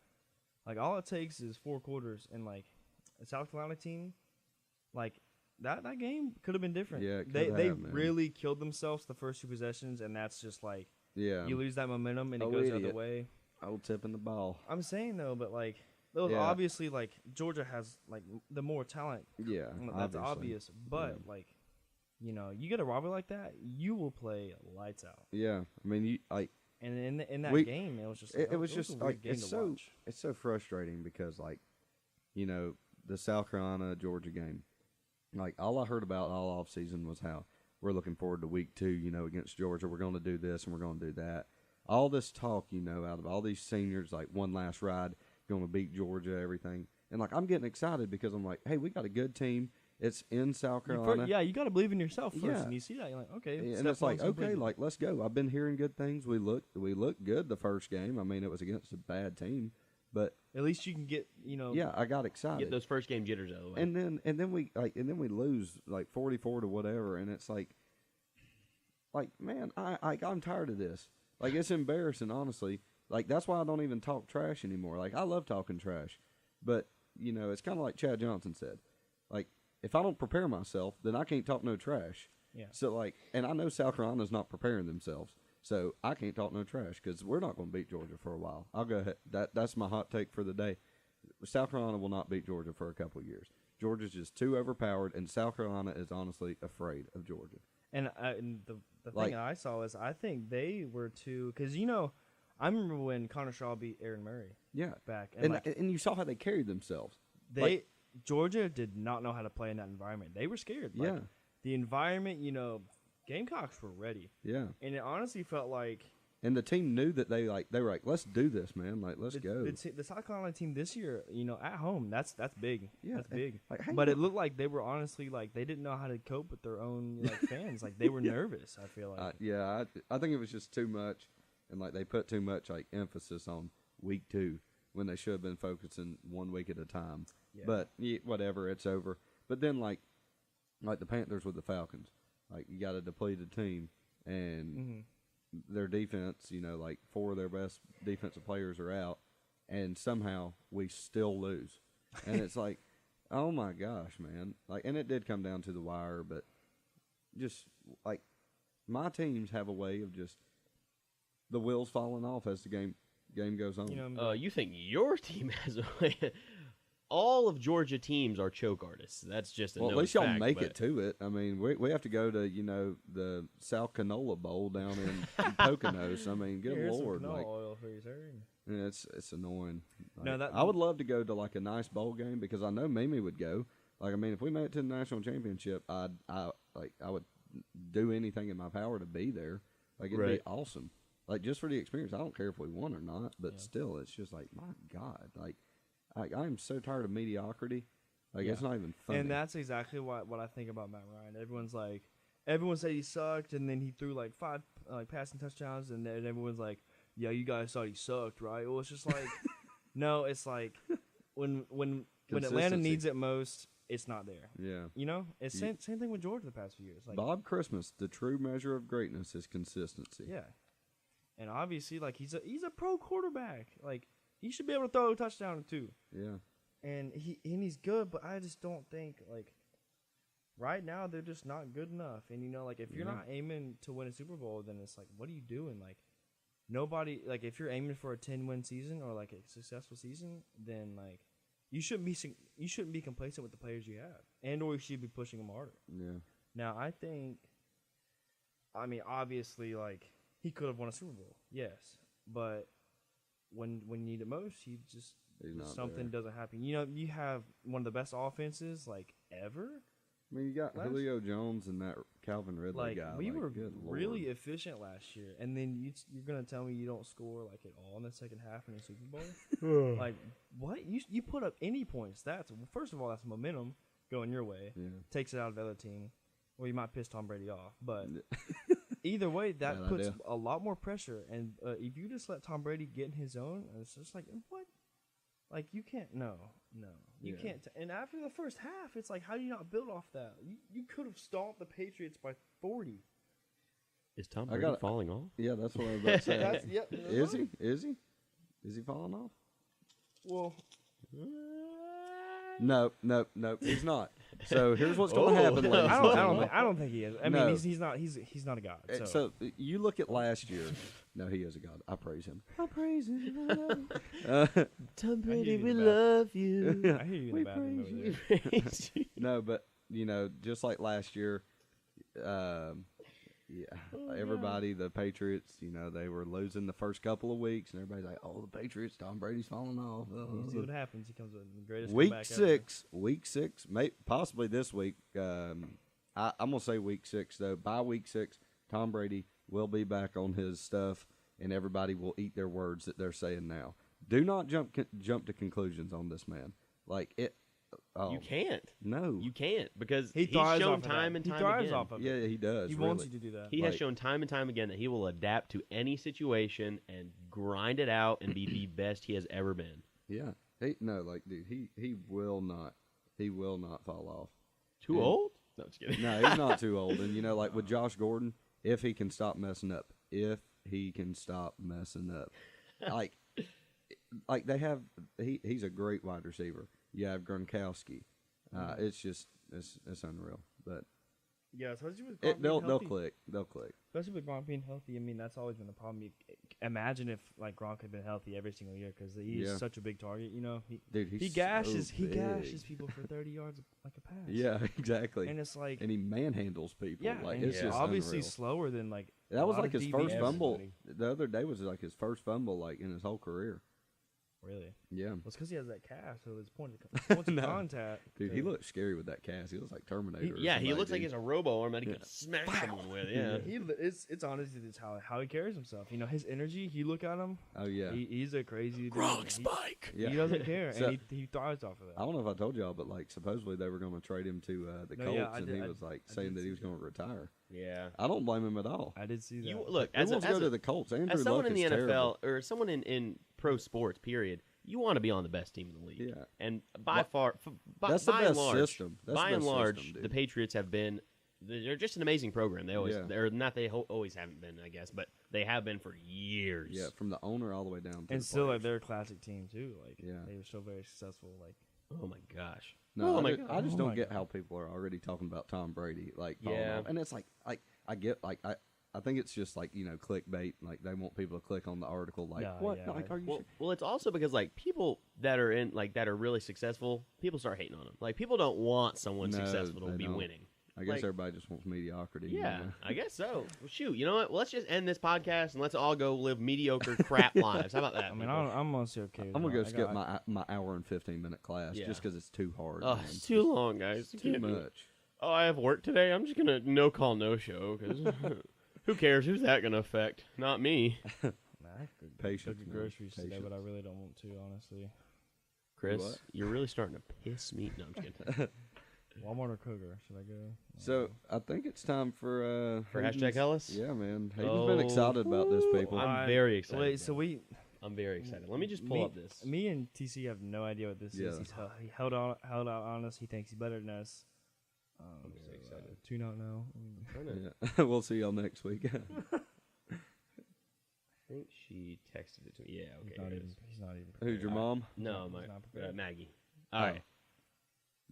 Like all it takes is 4 quarters, and like a South Carolina team, like that game could have been different. Yeah, it they could they have, man. really killed themselves the first 2 possessions, and that's just like Yeah. you lose that momentum and it Oh, goes the idiot. other way. Old tipping the ball. I'm saying though, but like those Yeah. obviously like Georgia has like the more talent. Yeah, That's obviously. obvious, but like you know, you get a rivalry like that, you will play lights out. Yeah, I mean, you like And in that We- game, it was just it was just a weird like game it's to so watch. it's so frustrating because like you know the South Carolina Georgia game, like all I heard about all off season was how we're looking forward to week 2. You know, against Georgia, we're going to do this and we're going to do that. all this talk, out of all these seniors, like one last ride, going to beat Georgia, everything. And, like, I'm getting excited because I'm like, hey, we got a good team. It's in South Carolina. You got to believe in yourself first. Yeah. And you see that, you're like, okay. And it's like, okay, like, let's go. I've been hearing good things. We looked good the first game. I mean, it was against a bad team. But at least you can get, yeah, I got excited. Get those first game jitters out of the way. And then we lose like 44 to whatever, and it's like man, I'm tired of this. Like, it's embarrassing, honestly. Like, that's why I don't even talk trash anymore. Like, I love talking trash, but it's kind of like Chad Johnson said. Like, if I don't prepare myself, then I can't talk no trash. Yeah. So, like, and I know South Carolina's not preparing themselves. So I can't talk no trash because we're not going to beat Georgia for a while. I'll go ahead. That's my hot take for the day. South Carolina will not beat Georgia for a couple of years. Georgia's just too overpowered, and South Carolina is honestly afraid of Georgia. And the thing I saw is I think they were too, because I remember when Connor Shaw beat Aaron Murray. Yeah, back and you saw how they carried themselves. Georgia did not know how to play in that environment. They were scared. Yeah, the environment, Gamecocks were ready. Yeah. And it honestly felt like... And the team knew that they were like, let's do this, man. Like, let's go. The South Carolina team this year, at home, that's big. Yeah. That's big. Like, but it looked like they were honestly, like, they didn't know how to cope with their own fans. Like, they were nervous, I feel like. I think it was just too much. And, like, they put too much, like, emphasis on week 2 when they should have been focusing 1 week at a time. Yeah. But, whatever, it's over. But then, like the Panthers with the Falcons. Like, you got a depleted team, and their defense, like 4 of their best defensive players are out, and somehow we still lose. And it's like, oh my gosh, man. Like, and it did come down to the wire, but just, like, my teams have a way of just the wheels falling off as the game goes on. You think your team has a way? All of Georgia teams are choke artists. That's just a well. At least y'all fact, make it to it. I mean, we have to go to the South Canola Bowl down in Poconos. I mean, good Lord, some like, oil for you, sir. Yeah, it's annoying. Like, no, I would love to go to like a nice bowl game because I know Mimi would go. Like, I mean, if we made it to the national championship, I would do anything in my power to be there. Like, it'd be awesome. Like, just for the experience. I don't care if we won or not, but still, it's just like, my God, like. I'm so tired of mediocrity. Like, it's not even funny. And that's exactly what I think about Matt Ryan. Everyone said he sucked, and then he threw like 5 passing touchdowns, and then everyone's like, yeah, you guys thought he sucked, right? Well, it's just like, no, it's like when Atlanta needs it most, it's not there. Yeah. It's same thing with Georgia the past few years. Like, Bob Christmas, the true measure of greatness is consistency. Yeah. And obviously, like, he's a pro quarterback. Like, he should be able to throw a touchdown or 2. Yeah. And he's good, but I just don't think, like, right now they're just not good enough. And, like, if you're not aiming to win a Super Bowl, then it's like, what are you doing? Like, nobody, like, if you're aiming for a 10-win season or, like, a successful season, then, like, you shouldn't be complacent with the players you have. And or you should be pushing them harder. Yeah. Now, obviously, like, he could have won a Super Bowl. Yes. But when you need it most, something doesn't happen. You have one of the best offenses like ever. I mean, you got Julio Jones and that Calvin Ridley guy. We were good really Lord. efficient last year, and then you're gonna tell me you don't score like at all in the second half in the Super Bowl? Like, what? You put up any points? First of all, that's momentum going your way. Yeah. Takes it out of the other team, or you might piss Tom Brady off, but. Either way, that puts a lot more pressure. And if you just let Tom Brady get in his zone, it's just like, what? Like, you can't. No. You can't. And after the first half, it's like, how do you not build off that? You could have stomped the Patriots by 40. Is Tom Brady falling off? Yeah, that's what I was about to say. Is he? Is he falling off? Well. No, he's not. So here's what's going to happen, ladies. I don't think he is. I mean, he's not a god. So you look at last year. No, he is a god. I praise him. Tom Brady, we love you. I hear you in the bathroom over there. No, but just like last year, everybody, the Patriots, they were losing the first couple of weeks, and everybody's like, "Oh, the Patriots, Tom Brady's falling off." You see what happens? He comes with the greatest week 6, possibly this week. I'm gonna say week 6 though. By week 6, Tom Brady will be back on his stuff, and everybody will eat their words that they're saying now. Do not jump to conclusions on this man. Like it. Oh, You can't. No. You can't because He he's thrives shown off of time that. and He time thrives again. off of it. Yeah, he does. He really. wants you to do that. He has Like- shown time and time again that he will adapt to any situation and grind it out and be the best he has ever been. Yeah. Dude, he will not. He will not fall off. Too And- old? No, just kidding. No, he's not too old. And like with Josh Gordon, if he can stop messing up, like they have, he's a great wide receiver. You have Gronkowski. It's unreal. But Yeah, especially with Gronk being they'll healthy. click. They'll click. Especially with Gronk being healthy. I mean, that's always been the problem. Imagine if like Gronk had been healthy every single year because he's Yeah. such a big target. You know, Dude, he he's gashes so he big. gashes people for 30 yards like a pass. Yeah, exactly. and it's like And he manhandles people. yeah, like and it's he's just obviously unreal. slower than like That a was lot like of his DBs. first fumble. Fascinating. The other day was like his first fumble like in his whole career. Really? Yeah. Well, it's because he has that cast, so his point of No. contact. Dude, he looks scary with that cast. He looks like Terminator. or He somebody, looks like dude. he's a robo arm that he Yeah. could smash someone with. Yeah. It's honestly just how he carries himself. You know, his energy. You look at him. Oh yeah. He's a crazy dude. Gronk spike. Yeah. He doesn't care, So- and he thrives off of that. I don't know if I told y'all, but like supposedly they were going to trade him to the No, Colts, yeah, I and did- he I- was like I saying did that he see was going to retire. Yeah. I don't blame him at all. I did see that. You look Who as wants a, to as go a, to the Colts? Andrew as someone Luck in the is NFL terrible. or someone in pro sports, period, you want to be on the best team in the league. Yeah. And by Well, far, by, that's the by and best large, system. That's by the and best large, system, the dude. Patriots have been. They're just an amazing program. They always, Yeah. they're not. They always haven't been, I guess, but they have been for years. Yeah, from the owner all the way down to and the still, like players. they're a classic team too. Like, Yeah. they were so very successful. Like, Oh my gosh. No, Oh my I God. just Oh don't my get God. how people are already talking about Tom Brady, like falling Yeah. off. And it's like I get like I think it's just like clickbait, like they want people to click on the article, like Yeah, what? yeah. Like, are you? Well, sure? well, it's also because like people that are in like that are really successful, people start hating on them. Like people don't want someone No, successful to they be don't. winning. I guess like- everybody just wants mediocrity. you Yeah, know? I guess so. Well, shoot, you know what? Let's just end this podcast and let's all go live mediocre crap lives. How about that? I mean, people? I'm honestly okay. With I'm gonna that. go I skip got- my hour and 15-minute class Yeah. just because it's too hard. Oh, man. it's too long, guys. It's too much. Oh, I have work today. I'm just gonna no call, no show because who cares? Who's that gonna affect? Not me. Nah, I could Patience, cook man. groceries today, but I Patience. really don't want to, honestly. Chris, What? you're really starting to piss me. No, I'm just kidding. Walmart or Kroger? Should I go? So I think it's time for hashtag Hellis? Yeah, man. Hayden's Oh, been excited about this, people. I'm very excited. Wait, so bro. I'm very excited. Let me just pull up this. Me and TC have no idea what this Yeah. is. He held out on us. He thinks he's better than us. I'm so excited. Tune out now. Yeah. We'll see y'all next week. I think she texted it to me. Yeah, okay. here it is. He's not even. Who's your prepared. mom? No, He's my not prepared. Maggie. All right.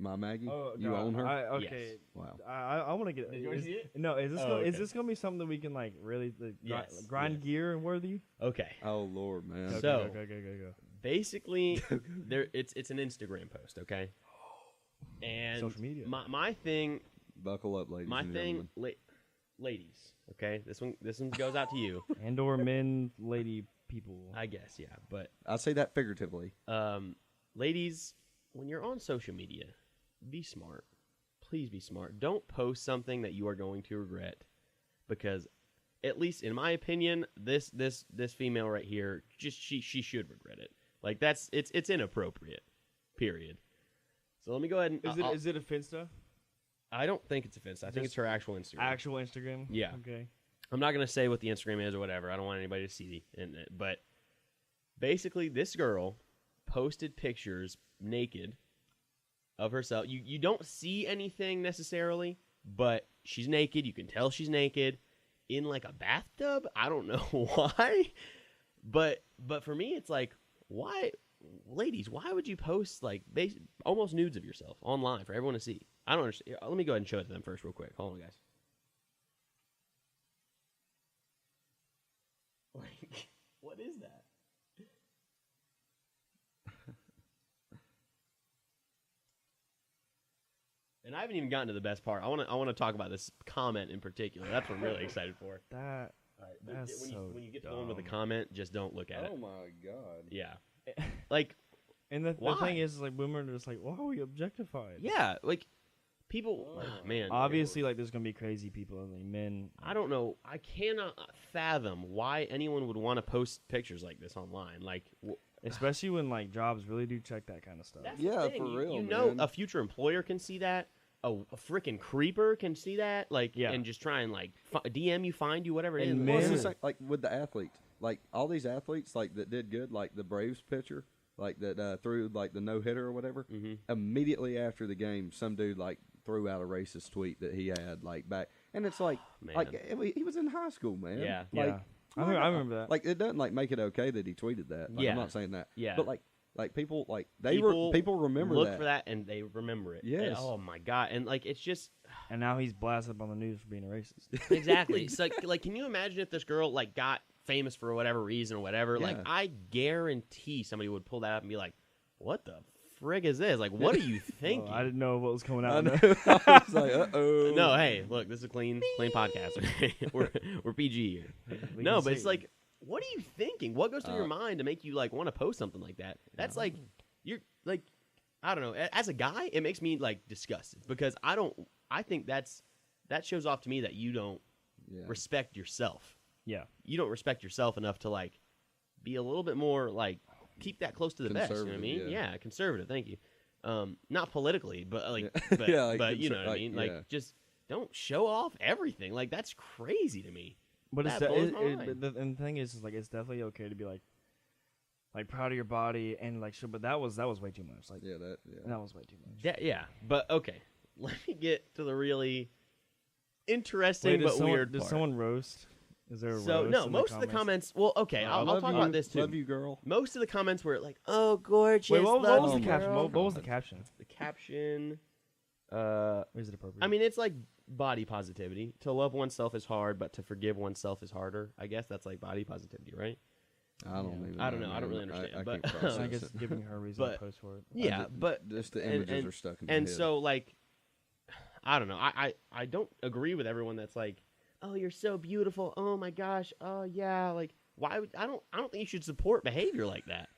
My Maggie? Oh, You God. own her? Okay. Yes. Wow. I want to get. Did you already see it? No, is this Oh, gonna, is okay. this gonna be something that we can like really Yes, grind yes. gear and worthy? Okay. Oh Lord, man. Go, So- go. Basically, it's an Instagram post, okay? And Social media. My thing, Buckle up, ladies my and thing, gentlemen. ladies, okay? This one goes out to you, And or men, lady, people. I guess, yeah. But I say that figuratively. ladies, when you're on social media, be smart. Please be smart. Don't post something that you are going to regret, because, at least in my opinion, this female right here, just she should regret it. Like it's inappropriate. Period. So let me go ahead and Is it a Finsta? I don't think it's offensive. I think it's her actual Instagram. Actual Instagram? Yeah. Okay. I'm not gonna say what the Instagram is or whatever. I don't want anybody to see it. But basically, this girl posted pictures naked of herself. You don't see anything necessarily, but she's naked. You can tell she's naked in like a bathtub. I don't know why, but for me, it's like, why, ladies? Why would you post like almost nudes of yourself online for everyone to see? I don't understand. Let me go ahead and show it to them first, real quick. Hold on, guys. Like, what is that? And I haven't even gotten to the best part. I want to talk about this comment in particular. That's what I'm really excited for. That All right, That's when so you get to one with a dumb. comment, just don't look at it. Oh my God. Yeah, like and the Why? thing is like women are just like, why are we objectified? yeah, like people, man. Obviously, like there's gonna be crazy people and like men. I don't know. I cannot fathom why anyone would want to post pictures like this online. Like, Especially when like jobs really do check that kind of stuff. that's Yeah, the thing. for real, You know, man. a future employer can see that. A freaking creeper can see that. Like, Yeah. and just try and like DM you, find you, whatever it is. And Well, it's men- just like with the athletes, like all these athletes, like that did good, like the Braves pitcher, like that threw like the no hitter or whatever. Mm-hmm. Immediately after the game, some dude like threw out a racist tweet that he had like back, and it's like, Man. he was in high school, man. Yeah. like, Yeah. I remember that. Like it doesn't like make it okay that he tweeted that. Like, Yeah. I'm not saying that. Yeah. But like people like People people remember look that. for that and they remember it. Yes. And, oh my god. And like it's just And now he's blasted up on the news for being a racist. exactly. It's like can you imagine if this girl like got famous for whatever reason or whatever? Like Yeah. I guarantee somebody would pull that up and be like, "What the frig is this? Like what are you thinking?" Oh, I didn't know what was coming I out. know. There. I was like, uh-oh. No, hey, look, this is a clean podcast. Okay? we're PG here. We No, can but it's say- like, what are you thinking? What goes through your mind to make you like want to post something like that? That's like you're like, I don't know. As a guy, it makes me like disgusted because I think that shows off to me that you don't Yeah. respect yourself. Yeah. You don't respect yourself enough to like be a little bit more like keep that close to the vest. You know what I mean? Conservative, yeah. Yeah, conservative. Thank you. Not politically, but like, Yeah. but, Yeah, like but you know what I like, mean. yeah. Like, just don't show off everything. Like that's crazy to me. But it's That blows my mind. and the thing is like it's definitely okay to be like proud of your body and like but that was way too much. Like Yeah, that was way too much. Yeah, but okay. Let me get to the really interesting Wait, but weird Does part. someone roast? Is there a So roast no, in most of the comments. Well, okay, I'll love talk you. about this too. Love you, girl. Most of the comments were like, "Oh, gorgeous." Wait, what love was the you, caption? girl." What was the caption? The caption. Or is it appropriate? I mean, it's like body positivity. To love oneself is hard, but to forgive oneself is harder. I guess that's like body positivity, right? I don't even. I don't know. I don't man. really understand, I but- can't process I guess it. giving her a reason to But- post for it. Yeah, but just the and- images and- are stuck in my and head. so like, I don't know. I don't agree with everyone that's like, "Oh, you're so beautiful. Oh my gosh. Oh yeah." Like, why would I don't think you should support behavior like that.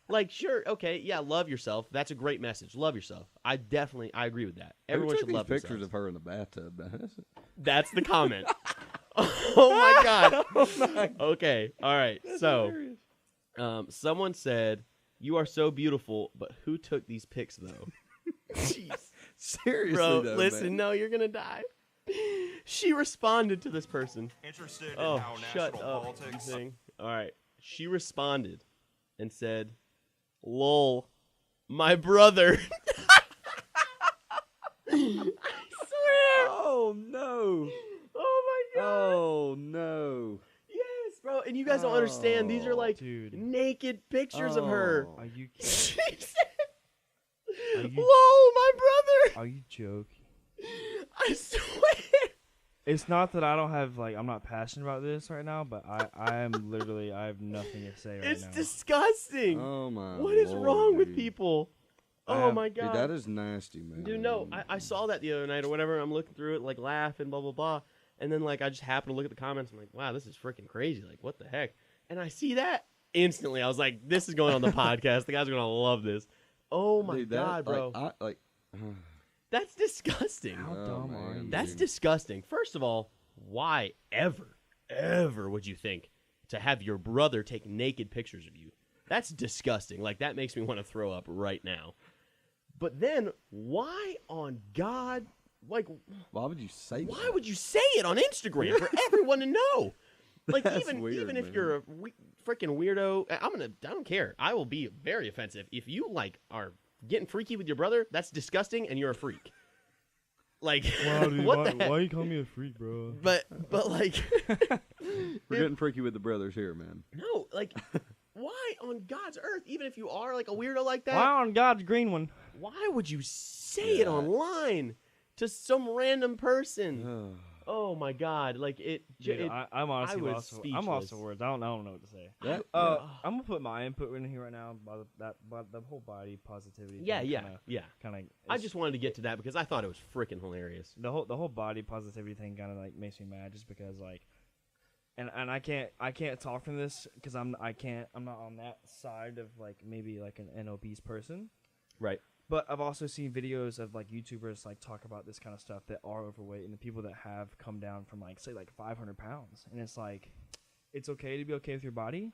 Like, sure, okay, yeah, love yourself. That's a great message. Love yourself. I agree with that. Everyone Who should took love these pictures themselves. of her in the bathtub. Man? That's the comment. Oh my god. Okay. All right. So, someone said, "You are so beautiful, but who took these pics though?" Jeez. Seriously, Bro, though, listen, man. no, you're gonna die. She responded to this person. Interested in Oh, how shut national up. politics. you thing. All right. She responded and said, "Lol, my brother." I swear. Oh no! Oh my god. Oh no! Yes, bro. And you guys don't understand. These are Oh, like dude. naked pictures of her. Oh. Are you She said, Are you- "Lol, my brother." are you joking? I swear. It's not that I don't have like I'm not passionate about this right now, but I am literally I have nothing to say right It's now. disgusting. Oh my! What is Lord, wrong with dude. people? I Oh have- my Dude, god. that is nasty, man. Dude, no, I saw that the other night or whatever. And I'm looking through it, like laughing, blah blah blah, and then like I just happened to look at the comments. I'm like, wow, this is freaking crazy. Like, what the heck? And I see that instantly. I was like, this is going on the podcast. The guys are gonna love this. Oh my Dude, that, god, bro, like, that's disgusting. How oh, dumb are man, you? That's dude. disgusting. First of all, why ever would you think to have your brother take naked pictures of you? That's disgusting. Like that makes me want to throw up right now. But then, why on God? Like, Why would you say why that? would you say it on Instagram for everyone to know? Like, That's even weird, if man. you're a freaking weirdo, I don't care. I will be very offensive if you like are getting freaky with your brother. That's disgusting, and you're a freak. Like, Wow, dude, what why, the heck? why you call me a freak, bro? But like, We're getting freaky with the brothers here, man. no, like, why on God's earth? Even if you are like a weirdo like that, Why on God's green one? why would you say it Yeah. online to some random person? Oh my God! Like Dude, I'm honestly was lost. I'm speechless. lost for words. I don't know what to say. That- I'm gonna put my input in here right now about the whole body positivity. yeah, thing, yeah, kinda, yeah. Kind of. I just wanted to get to that because I thought it was freaking hilarious. the whole body positivity thing kind of like makes me mad just because like, and I can't talk from this because I'm not on that side of like maybe like an obese person. Right. But I've also seen videos of like YouTubers like talk about this kind of stuff that are overweight and the people that have come down from like say like 500 pounds, and it's like it's okay to be okay with your body,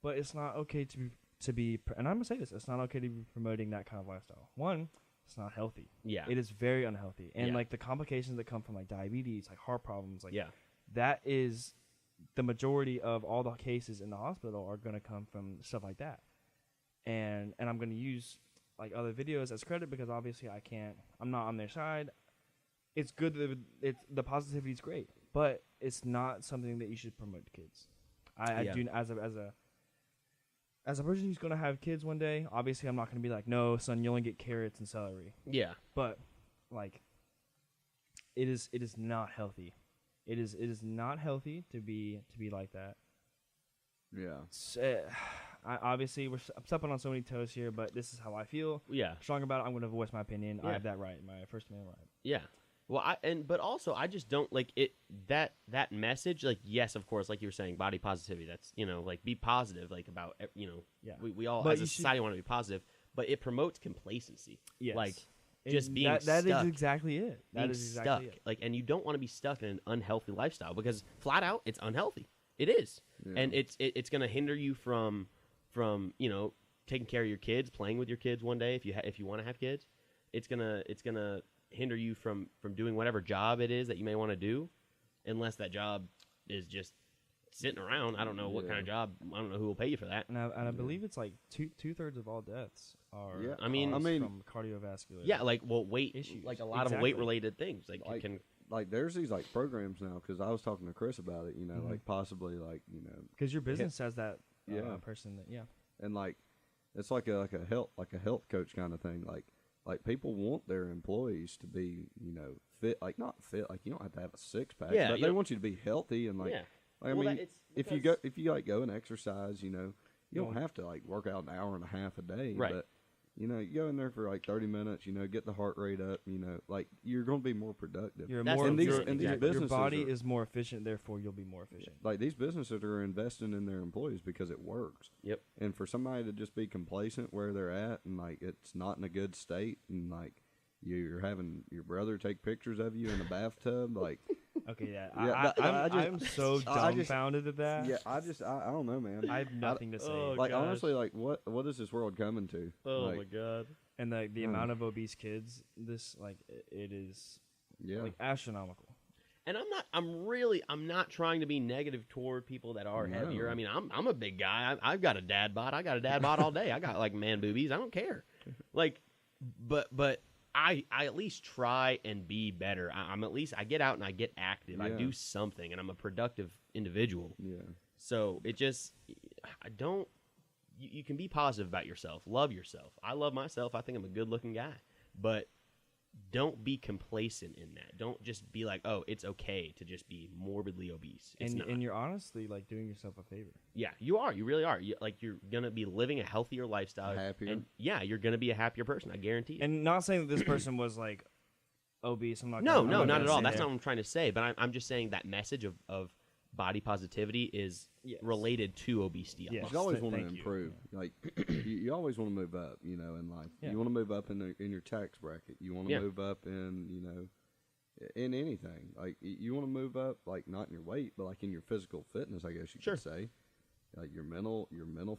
but it's not okay to be and I'm gonna say this, it's not okay to be promoting that kind of lifestyle. One, it's not healthy. Yeah. It is very unhealthy, and Yeah. like the complications that come from like diabetes, like heart problems, like Yeah. that is the majority of all the cases in the hospital are gonna come from stuff like that, and I'm gonna use like other videos as credit because obviously I'm not on their side. It's good that the positivity is great, but it's not something that you should promote to kids. I do as a person who's gonna have kids one day. Obviously, I'm not gonna be like, no, son, you only get carrots and celery. Yeah. But like, it is not healthy. It is not healthy to be like that. Yeah. Obviously, I'm stepping on so many toes here, but this is how I feel. Yeah. Strong about it. I'm going to voice my opinion. Yeah. I have that right, my First Amendment right. Yeah. Well, but also I just don't like it. That message, like, yes, of course, like you were saying, body positivity. That's, like, be positive, like, about, Yeah. we all But as a society want to be positive, but it promotes complacency. Yes. Like, just being that stuck. is exactly it. That Being is exactly stuck. it. Like, and you don't want to be stuck in an unhealthy lifestyle because flat out, it's unhealthy. It is, Yeah. and it's going to hinder you from taking care of your kids, playing with your kids one day if you want to have kids. It's gonna hinder you from doing whatever job it is that you may want to do, unless that job is just sitting around. I don't know what kind of job. I don't know who will pay you for that. And I believe it's like two-thirds of all deaths are Yeah. I mean, from cardiovascular. Yeah, like weight issues. like a lot of Exactly. weight related things. Like you can. Like there's these like programs now because I was talking to Chris about it. Like possibly like because your business has that Yeah. person that and like it's like a health coach kind of thing. Like people want their employees to be fit, like not fit, like you don't have to have a six pack, Yeah, but they want you to be healthy and like. Yeah. I Well, mean, it's if you like go and exercise, you don't have to like work out an hour and a half a day, Right. But you go in there for like 30 minutes, get the heart rate up, like you're going to be more productive. you're That's more and these- your, and these your businesses body are- is more efficient, therefore you'll be more efficient. Like these businesses are investing in their employees because it works. Yep. And for somebody to just be complacent where they're at and like it's not in a good state and like you're having your brother take pictures of you in a bathtub, like Okay, yeah. Yeah, I'm so dumbfounded at that. yeah, I don't know, man. I have nothing to say. Oh, like gosh. honestly, like what is this world coming to? Oh like, my god. And the amount of obese kids, this like it is Yeah. like astronomical. And I'm not trying to be negative toward people that are No. heavier. I mean, I'm a big guy. I've got a dad bod. I got a dad bod all day. I got like man boobies. I don't care. Like, but I at least try and be better. I'm at least I get out and I get active. I Yeah. do something, and I'm a productive individual. Yeah. So it just I don't. You can be positive about yourself. Love yourself. I love myself. I think I'm a good looking guy, but don't be complacent in that. Don't just be like, oh, it's okay to just be morbidly obese. It's not. And you're honestly like doing yourself a favor. Yeah, you are. You really are. You're gonna be living a healthier lifestyle, Happier. and yeah, you're gonna be a happier person. I guarantee it. And not saying that this person was like obese. I'm not. No, gonna, no, I'm not gonna at all. say That's that. not what I'm trying to say. But I'm just saying that message of body positivity is Yes. related to obesity. Yes. You always Th- want to thank you. improve. Like you always want to move up, in life. Yeah. You want to move up in your tax bracket. You want to Yeah. move up in, in anything. Like you want to move up, like not in your weight, but like in your physical fitness, I guess you Sure. could say. Like your mental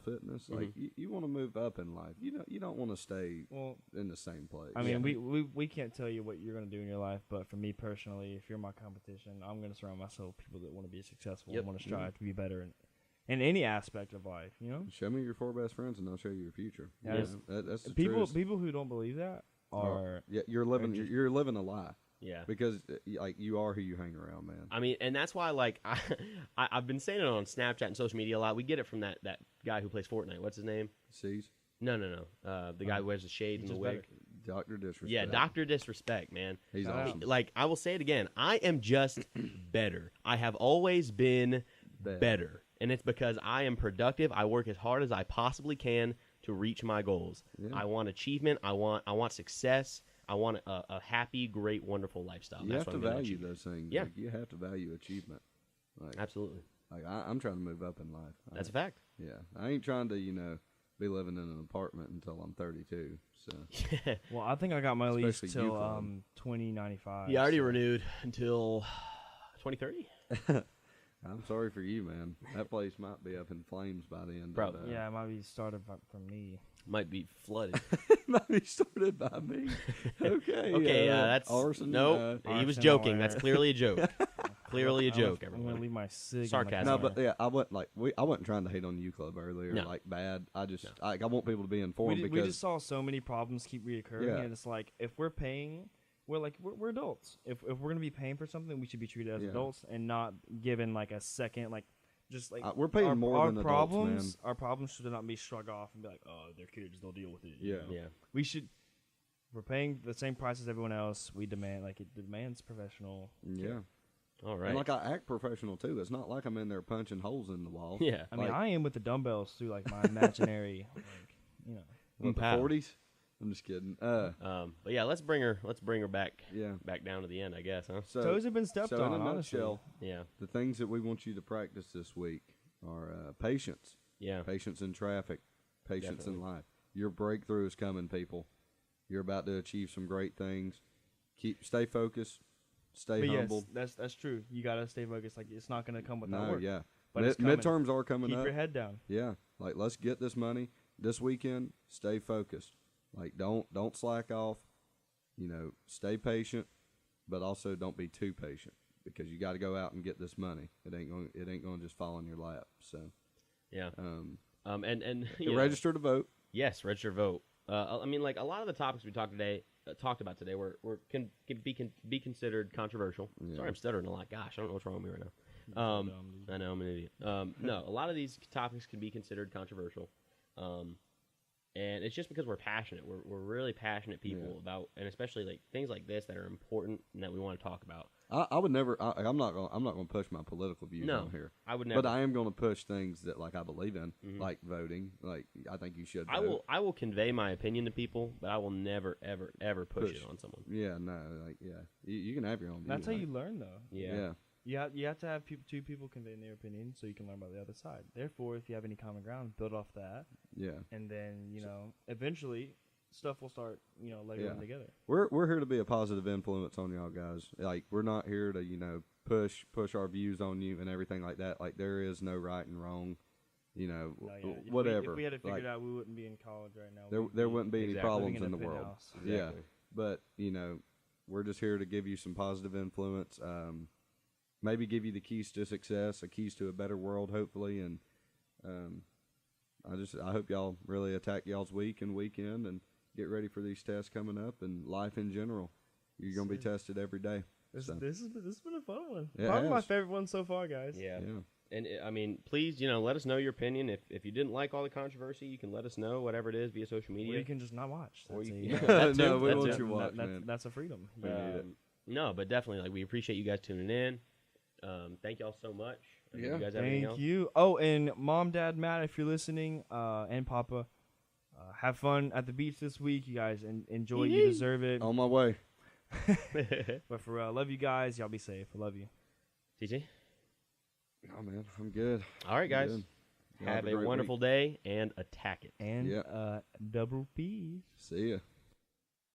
fitness. Like you want to move up in life. You don't want to stay Well, in the same place. I mean, we can't tell you what you're going to do in your life, but for me personally, if you're my competition, I'm going to surround myself with people that want to be successful Yep. and want to strive to be better in any aspect of life. Show me your 4 best friends, and I'll show you your future. Yeah. That's the People truest. people who don't believe that are Yeah, you're living just- you're living a lie Yeah. because like you are who you hang around, man. I mean, and that's why, like, I've been saying it on Snapchat and social media a lot. We get it from that guy who plays Fortnite. What's his name? Sees No. The guy who wears the shades and the just wig. Dr. Disrespect. Yeah, Dr. Disrespect, man. He's Shout out. awesome. Like, I will say it again. I am just better. I have always been better. And it's because I am productive. I work as hard as I possibly can to reach my goals. Yeah. I want achievement. I want success. I want a happy, great, wonderful lifestyle. You That's have what to I'm gonna value achieve. those things. Yeah. Like, you have to value achievement. Like, Absolutely. I'm trying to move up in life. That's a fact. Yeah, I ain't trying to be living in an apartment until I'm 32. So Well, I think I got my lease Especially till UClub. 2095. Yeah, I already so- renewed until 2030. I'm sorry for you, man. That place might be up in flames by the end. Probably. Of, Yeah, it might be started from me. Might be flooded. might be started by me. Okay. Okay, that's arson. nope. He was arson joking. alert. That's clearly a joke. Clearly a joke. I'm gonna Everyone. leave my cig. Sarcasm. No, On the but yeah, I wasn't trying to hate on UClub earlier, No. like bad. I just I want people to be informed we because just saw so many problems keep reoccurring, Yeah. and it's like if we're paying, we're adults. If we're gonna be paying for something, we should be treated as Yeah. adults and not given like a second just like we're paying our, more our than problems. adults, man. Our problems should not be shrugged off and be like, oh, they're kids, they'll deal with it. you Yeah. know? Yeah. We should. We're paying the same price as everyone else. We demand it demands professional. Yeah. All right. And like I act professional too. It's not like I'm in there punching holes in the wall. yeah. I mean, Like- I am with the dumbbells through like my imaginary, What, the Pow. 40s? I'm just kidding. But yeah, let's bring her back Yeah. back down to the end, I guess, huh? So, toes have been stepped so on. in a honestly. nutshell, Yeah. the things that we want you to practice this week are patience, Yeah. patience in traffic, patience in Definitely. life. Your breakthrough is coming, people. You're about to achieve some great things. Stay focused, stay But humble. yes, that's true. You gotta stay focused. Like it's not gonna come without No, work. yeah. But it's coming. Midterms are coming Keep up. your head down. Yeah, like let's get this money this weekend. Stay focused. Like don't slack off. You know, stay patient, but also don't be too patient because you got to go out and get this money. It ain't going to just fall in your lap. So, Yeah. um, And you know, register to vote. yes, register vote. I mean, like a lot of the topics we talked about today can be considered controversial. Yeah. Sorry, I'm stuttering a lot. Gosh, I don't know what's wrong with me right now. I know I'm an idiot. No, a lot of these topics can be considered controversial, and it's just because we're passionate. We're really passionate people about, and especially like things like this that are important and that we want to talk about. I would never. I'm not going to push my political views No, on here. I would never. But I am going to push things that like I believe in, Mhm. like voting. Like I think you should. I Vote. will. I will convey my opinion to people, but I will never, ever, ever push Push. it on someone. Yeah, no, like yeah, you can have your own. That's view, how like, you learn, though. Yeah. You have to have two people conveying their opinion so you can learn about the other side. Therefore, if you have any common ground, build off that, yeah. and then eventually stuff will start layering together. We're here to be a positive influence on y'all guys. Like we're not here to push our views on you and everything like that. Like there is no right and wrong. No, yeah. Whatever. If we had it figured Like, out, we wouldn't be in college right now. there wouldn't be any Exactly. problems living in the a world. penthouse. Yeah, Exactly. but we're just here to give you some positive influence. Maybe give you the keys to success, the keys to a better world, hopefully. And I hope y'all really attack y'all's week and weekend and get ready for these tests coming up and life in general. You're gonna be tested every day. This So, has been a fun one. Yeah, it Probably my has. favorite one so far, guys. Yeah. yeah. And I mean, please, let us know your opinion. If you didn't like all the controversy, you can let us know, whatever it is, via social Or media. you can just not watch. Or That's you a- can- that too, No, we that want too. you to watch, man. That's a freedom. We need it. No, but definitely, like we appreciate you guys tuning in. Thank y'all so much. Yeah. You guys have anything Thank else? you. Oh, and Mom, Dad, Matt, if you're listening, and Papa, have fun at the beach this week. You guys enjoy. You deserve it. On my way. But for real, love you guys. Y'all be safe. I love you. TJ? Oh man, I'm good. All right, guys. Good. Y'all Have a great wonderful week. day and attack it. And Yeah. double P's. See ya.